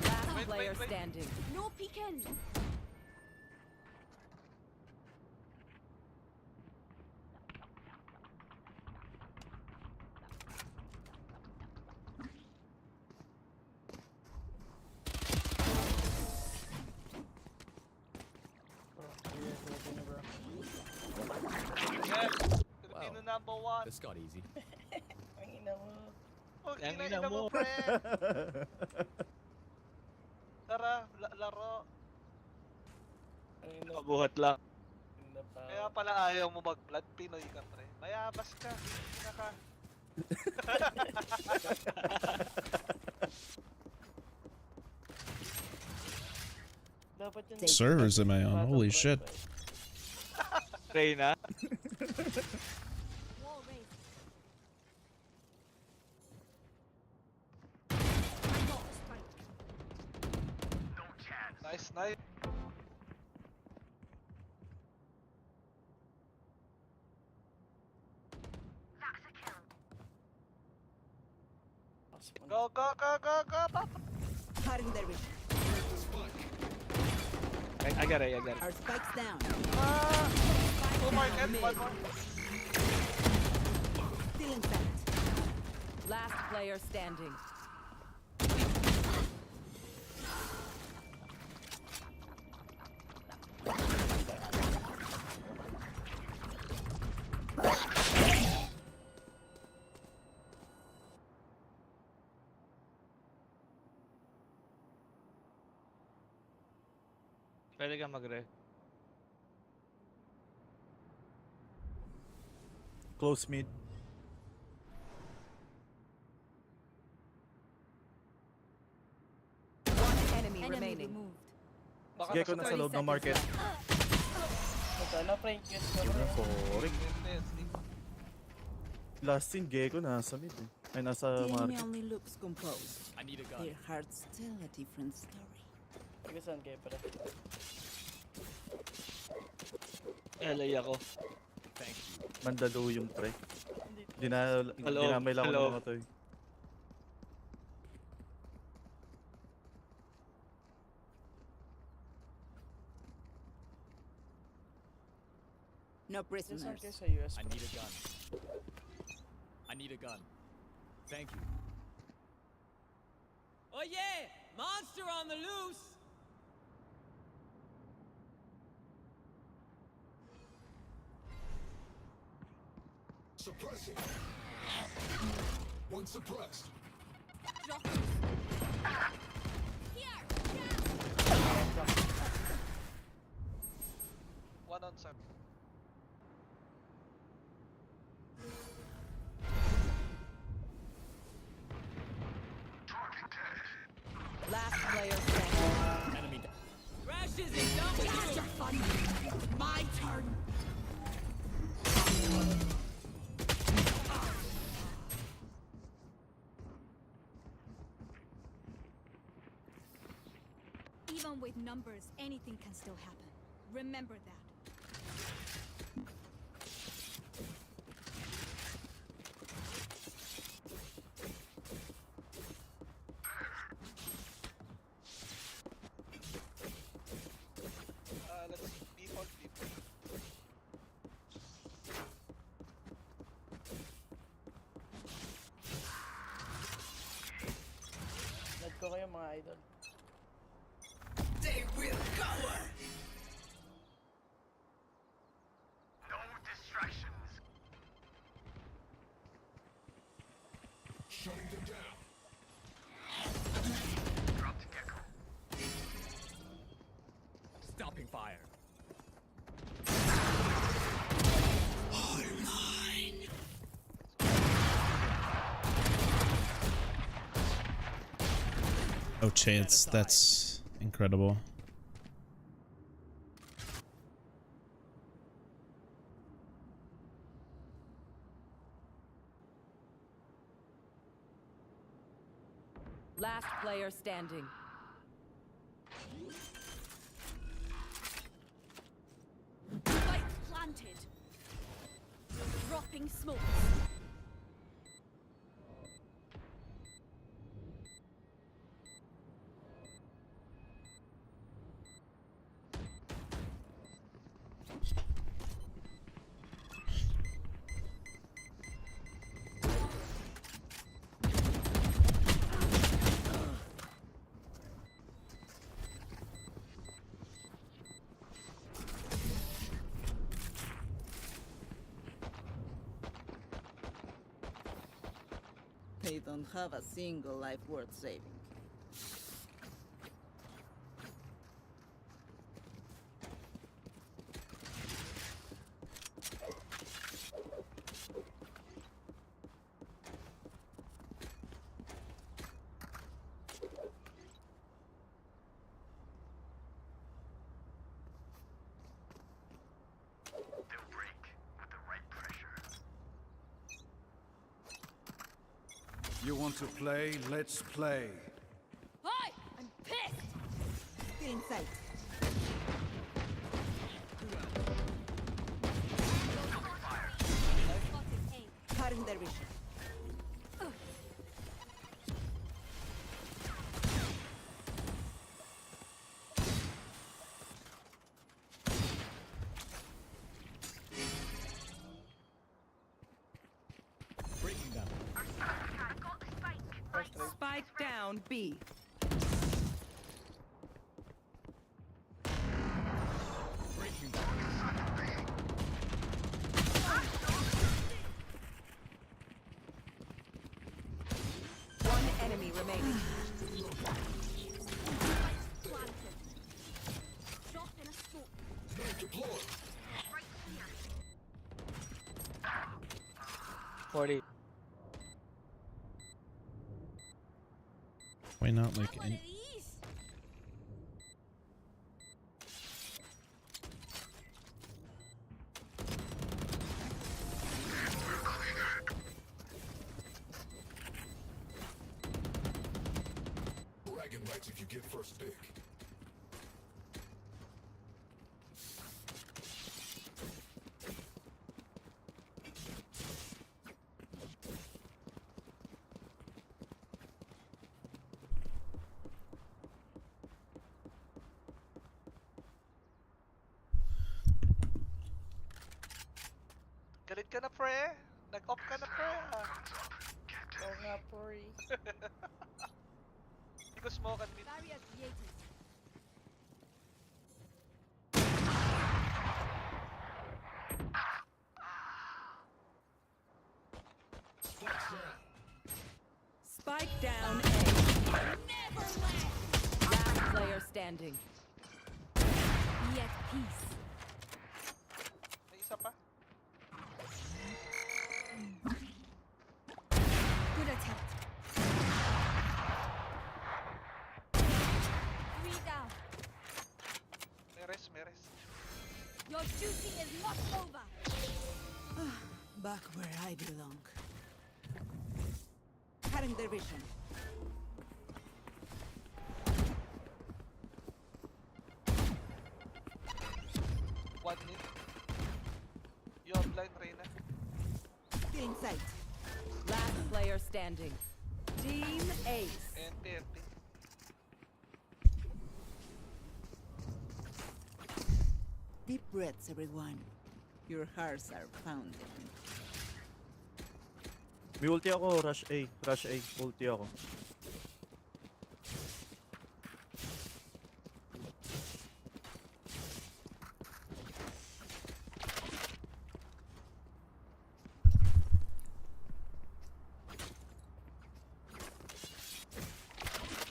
Last Wait, player wait. standing. No peeking. Yes. Filipino number one. This got easy. Oh, Ang ina ina mo, mo. pre. Tara, laro. Mabuhat lang. Kaya pala ayaw mo mag-blood, Pinoy ka, pre. Mayabas ka. Ina ka. Servers am I on? Holy shit. Reyna. Wall raised. Got the spike. Nice. Go, go, go, go, go! Cutting their vision. I got it, I got it. Our spikes down. Ah! Two more, Ken, one more. Still in sight. Last player standing. Pwede ka mag-re. Close mid. One enemy Enemy remaining. removed. Baka Gecko nasa nasa loob ng market. Magkano, Frank? Yun ko Yun na, foreign. Yes, Last scene, Gecko nasa mid eh. Ay, nasa The enemy market. only looks composed. I need a gun. Their hearts tell a different story. Sige, saan kayo pala? LA ako. Thank you. Mandalo yung pre. Hello. Dinamay lang ako Hello. ng mga to eh. No Saan prisoners. kayo sa US? I need a gun. I need a gun. Thank you. Oh yeah! Monster on the loose! Suppressing. One suppressed. One on seven. Last player standing. Enemy down. Rashes and dump are fun. My turn. Even with numbers, anything can still happen. Remember that. Let's default people. Nad ko kayo mga idol. They will cower. No distractions. Shutting them down. Dropped Gecko. Stopping fire. Oh, chance. That's incredible. Last player standing. Spike planted. Dropping smokes. They don't have a single life worth saving. They'll break with the right pressure. You want to play? Let's play. Hi! I'm pissed! Still in sight. Spotted A. Cutting their vision. Spike down B. One enemy remaining. Drop in a smoke. 40. Why not like One of these. Bragging rights if you get first pick. Galit ka na, pre. Nag-off ka na, pre. Oo nga, pre. Hindi ko smoke and mid. Barrier created. Spike down A. Never let. Last player standing. Be at peace. May isa pa. Good attempt. 3 down. Meres, meres. Your duty is not over. Back where I belong. Cutting their vision. One mid. You are blind, Reyna. Still in sight. Last player standing. Team Ace. NP, NP. Deep breaths, everyone. Your hearts are pounding. May ulti ako, rush A. Rush A, ulti ako.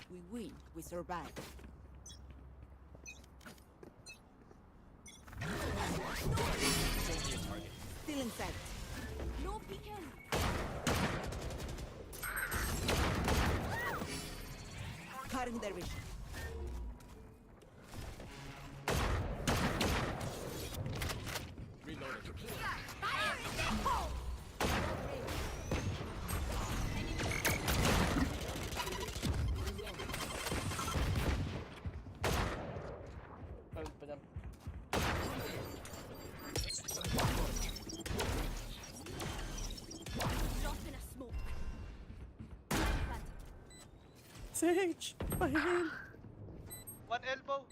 We win, we survive. Still in sight. No peeking. Cutting their vision. Reloading. Fire in the hole. Hold pa dyan. Drop in a smoke. Sage! Pahingin! One elbow.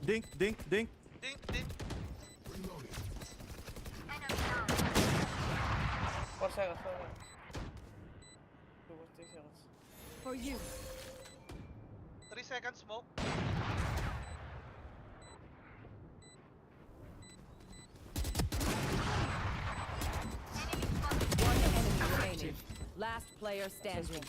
Dink, dink, dink! Dink, dink. 4 seconds, 4 seconds. 2 seconds. For you. 3 seconds smoke. One enemy remaining. Last player standing.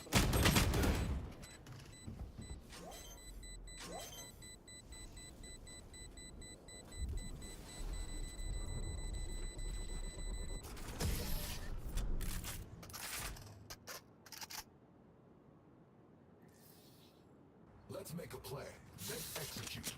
Let's make a play. Let's execute.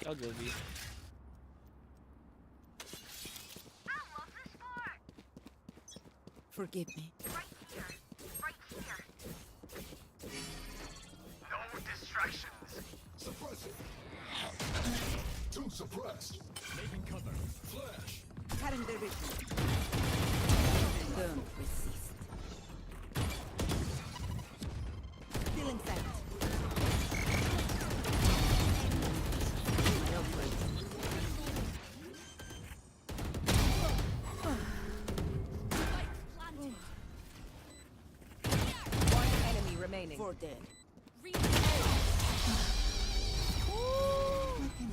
I'll go B. Forgive me. No distractions. Suppress it. Two suppressed. Making cover. Flash. Cutting their vision. Don't resist. Feeling set. My ultimate. One enemy remaining. 4 dead.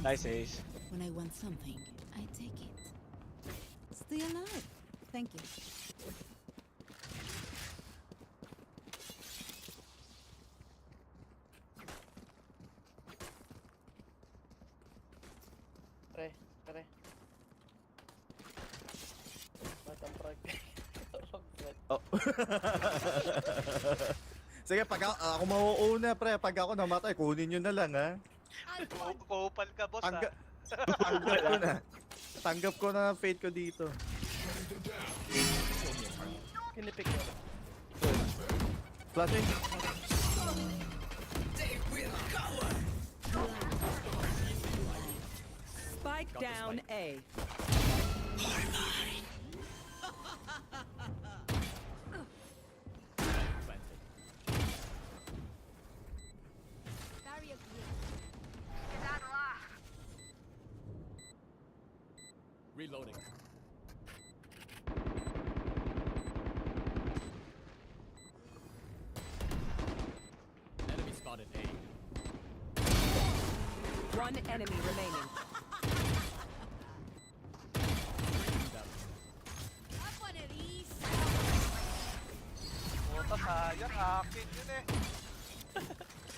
Nice ace. When I want something, I take it. Stay alive. Thank you. Pre, pre. Batang prag. Oh. Sige, pag ako mauuna, pre. Pag ako namatay, kunin nyo na lang, ha? Kupal ka, boss, Tanggap ko na. Tanggap ko na ang fate ko dito. Kinipik mo. Flashing. Spike down A. Planted. Barrier here. Reloading. Enemy spotted A. One enemy remaining. Have one of these. Puta, sayang. Akin yun eh.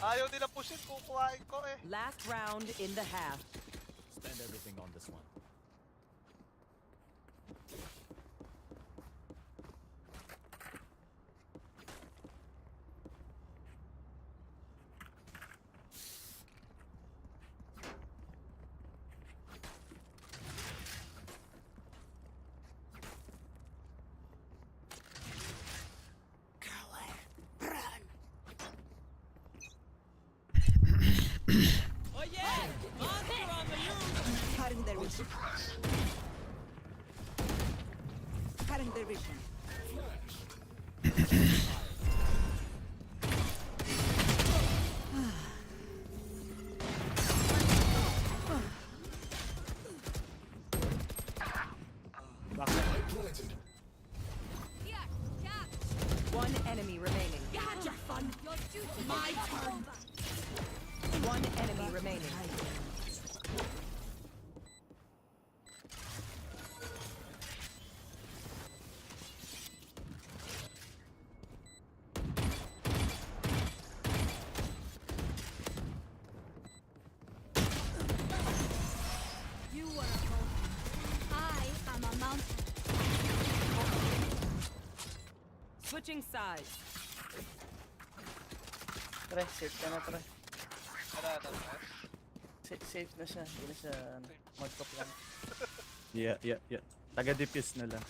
Ayaw nila pushin. Kukuhain ko eh. Last round in the half. Spend everything on this one. Oh yeah! Monster on the loose! Cutting their vision. Cutting their vision. Here, Jack. One enemy remaining. You had your fun. Your duty. My turn. One enemy remaining. You are a mountain. I am a mountain. Switching sides. Pre, safe ka na, pre. Ano? Safe na siya. Hindi na siya mag-top lang. Yeah. Taga-defuse na lang.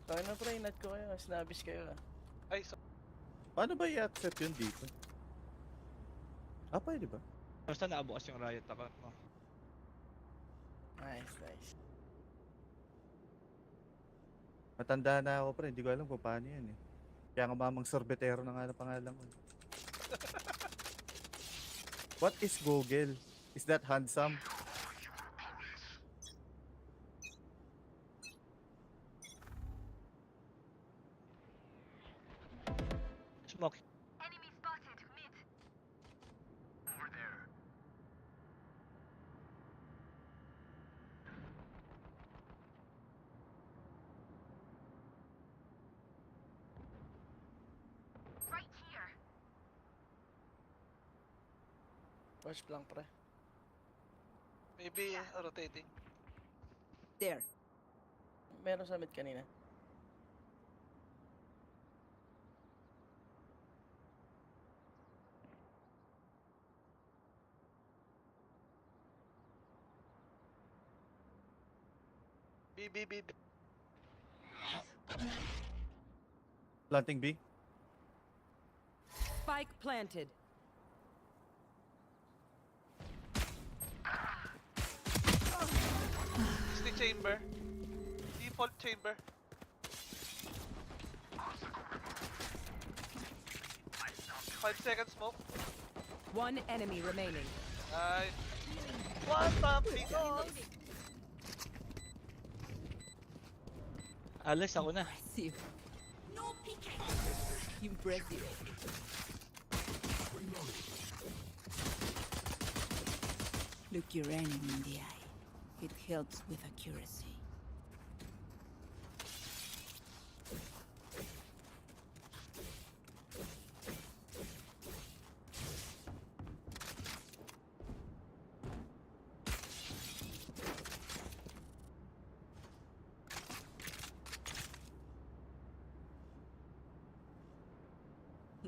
Tayo na, pre. Inat ko kayo. Snabbish kayo, ah. Ay, so, Paano ba i-accept yun dito? Pwede ba? basta naabukas yung riot account mo. Nice, nice. Matanda na ako, pre. Hindi ko alam kung paano yan, eh. Kaya nga mamang sorbetero na nga na pangalan ko. What is Google? Is that handsome? Smoke. Watch lang, pre. Maybe rotating. There. Meron sa mid kanina. B. Planting B? Spike planted. chamber. Default chamber. Five seconds smoke. One enemy remaining. Nice. What the pinos? Alis ako na. Impressive. No peeking. Impressive. Look your enemy in the eye. It helps with accuracy.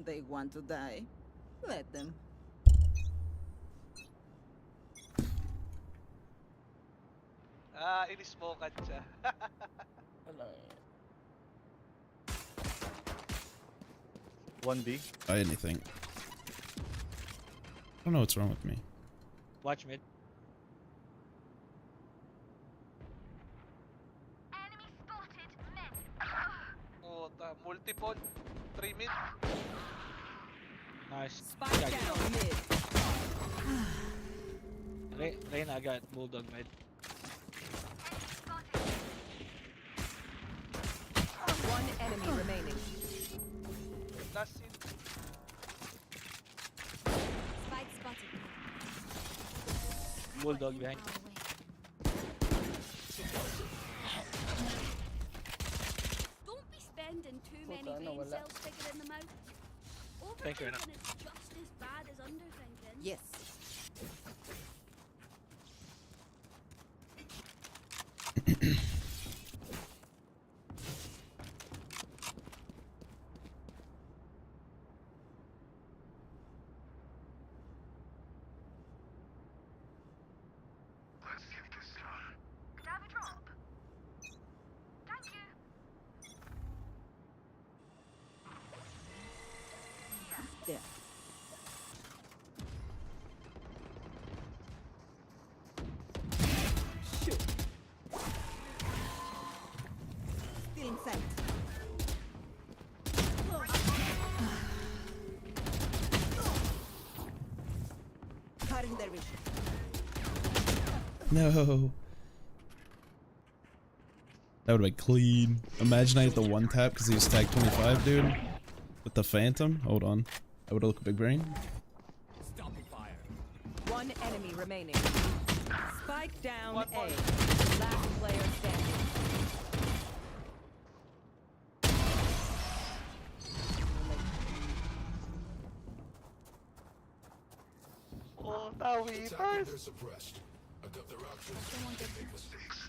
They want to die. Let them. Inismokean siya. Wala eh. 1B. Buy anything. I don't know what's wrong with me. Watch mid. Oh, multiple. 3 mid. Nice. Spike down mid. Reyna agad. Bulldog mid. One enemy remaining. Last scene. Spike spotted. Bulldog behind. Don't be spending too many Puta, brain wala. cells figuring them out. Thank you, Reyna. Overthinking is just as bad as underthinking. Yes. There. Shoot. Still in sight. Cutting their vision. No. That would have been clean. Imagine I hit the one tap because he was tag 25, dude. With the Phantom. Hold on. I would have looked big brain. Stopping fire. One enemy remaining. Spike down One A. more. Last player standing. Oh, tawi first. They're suppressed. Adapt their options. Make mistakes.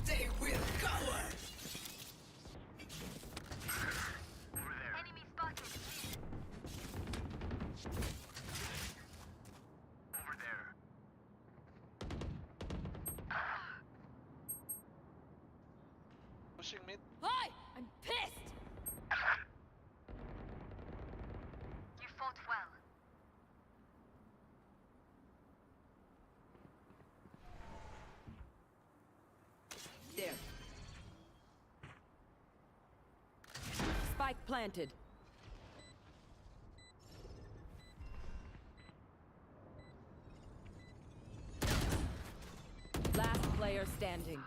They will cover. Pushing mid. Hi! I'm pissed! There. Spike planted. Last player standing.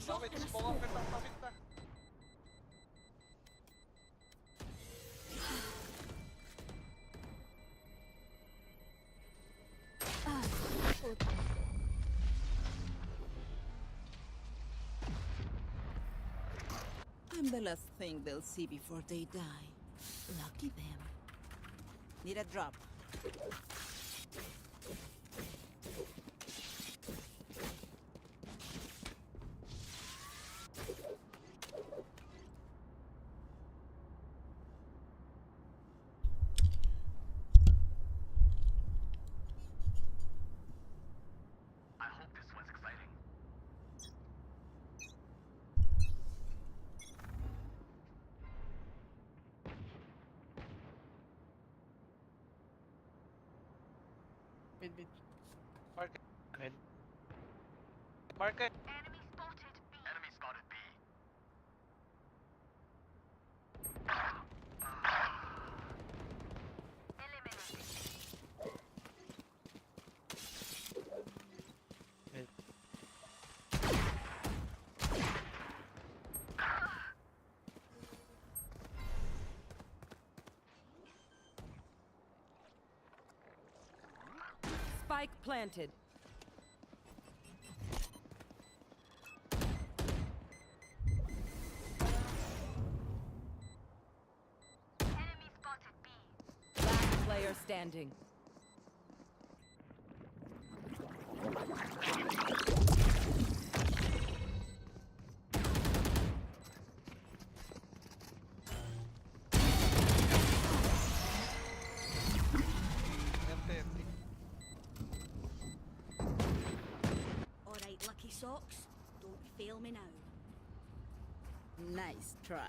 Tawid, smoke kita, tawid na. I'm the last thing they'll see before they die. Lucky them. Need a drop. Mid. Market. Market. Mid. Spike planted. Last player standing. Empty, empty. Alright, lucky socks. Don't fail me now. Nice try.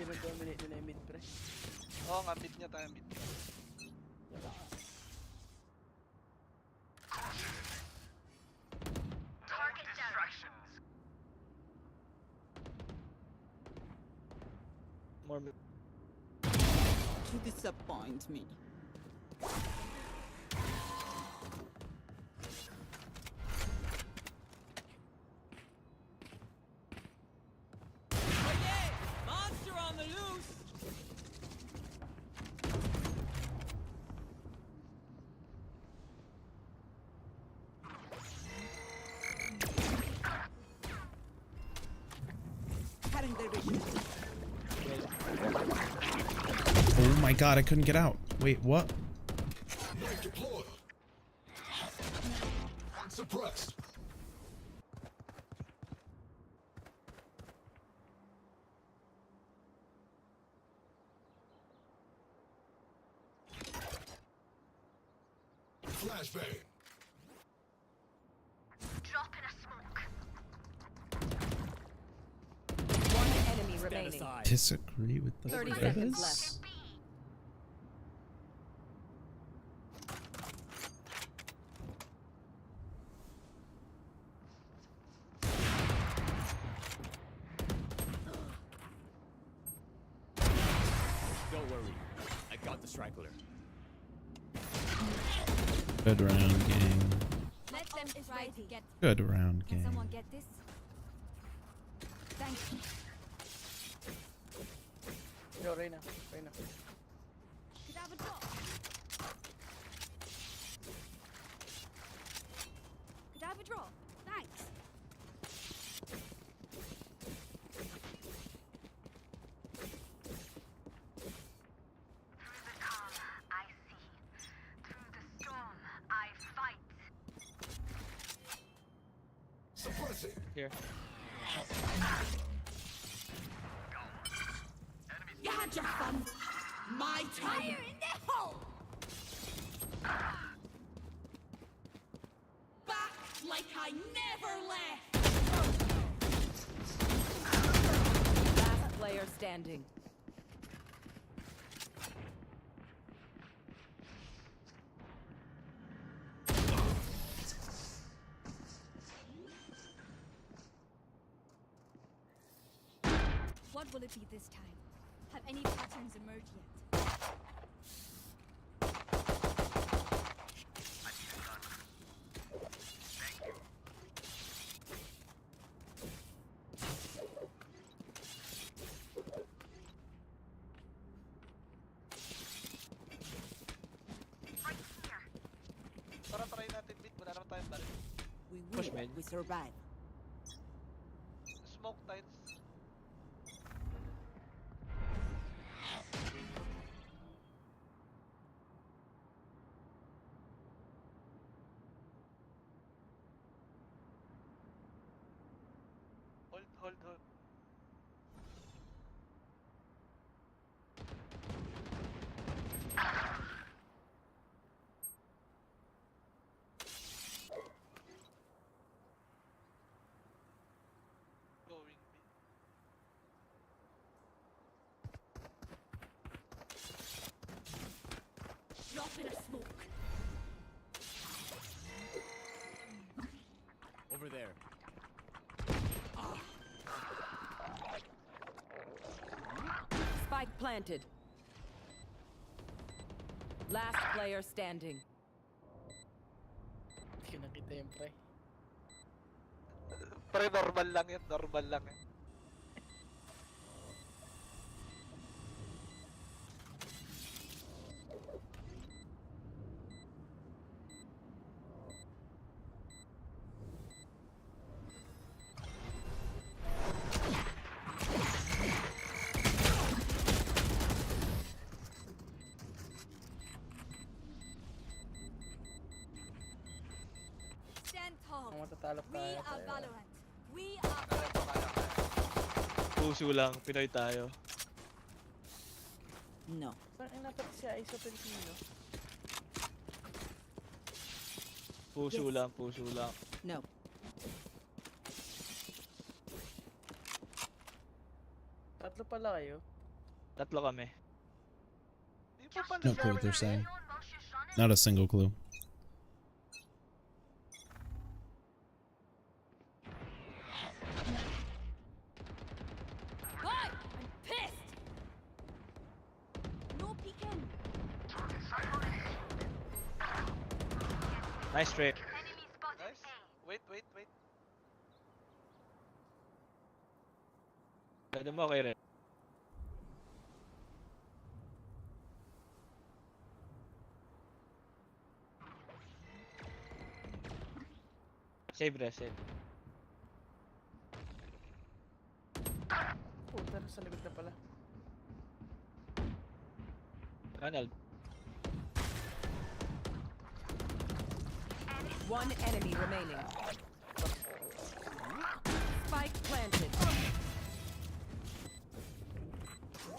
Pinag-dominate nila yung mid, pre. Oo nga, mid niya tayo, mid. More mid. You disappoint me. Monster on the loose! Cutting their vision. Oh my god, I couldn't get out. Wait, what? Deployed. Suppressed. Flashbang. One enemy remaining. Disagree with the 30 seconds left. premise? Don't worry. I got the strangler. Good round, gang. Let them try to get. Good round, Can someone gang. get this? Thank you. Yo, Reyna. Could I have a drop? Could I have a drop? Thanks. Suppressing. Here. You had your fun. My turn. Fire in the hole! Back like I never left. Last player standing. What will it be this time? Have any patterns emerged yet? Tara, try natin mid. Wala naman tayong baril. We Push win. mid. We survive. Smoke tiles. Hold. Going B. Drop in a smoke. Over there. Spike planted. Last player standing. Hindi ko nakita yung pre. Pre, normal lang yan. Normal lang yan. Stand tall. Kung matatalo We tayo. are tayo. Valorant. We are. Puso lang, Pinoy tayo. No. Saan dapat siya ay sa Pilipino? Puso Yes. lang, puso lang. No. Tatlo pala kayo? Tatlo kami. Di pa pala No clue what they're sabi. saying. Not a single clue. Hi! I'm pissed! No peeking. Nice trade. Nice. Wait. Pwede mo okay rin. Save res, save. Puta, sa likod na pala. Ronald. One enemy remaining. Spike planted.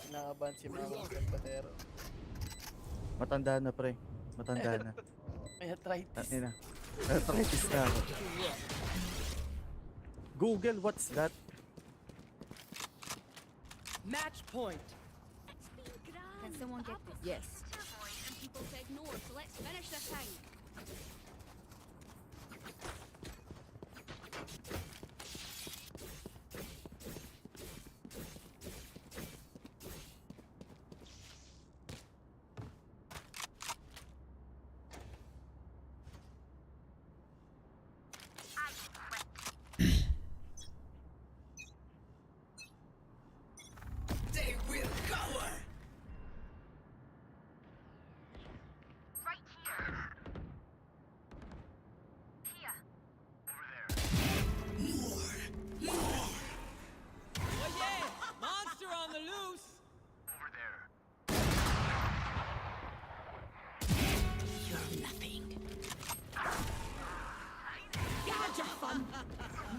Kinakabahan si Mama ng patero. Matanda na, pre. Matanda na. May arthritis. Ano na? Arthritis na ako. Google, what's that? Match point. It's been grand. Can someone get this? Yes. And people to ignore, so let's finish this thing.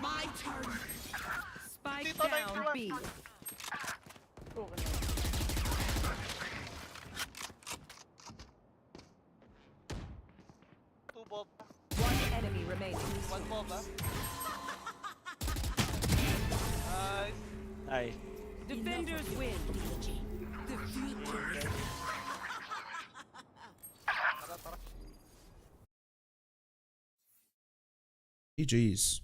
My turn. Spike Dito, down 91. B. Okay. Two bomb. One enemy remaining. One bomb, ha? Nice. Ay. Defenders win. Tara. GG's.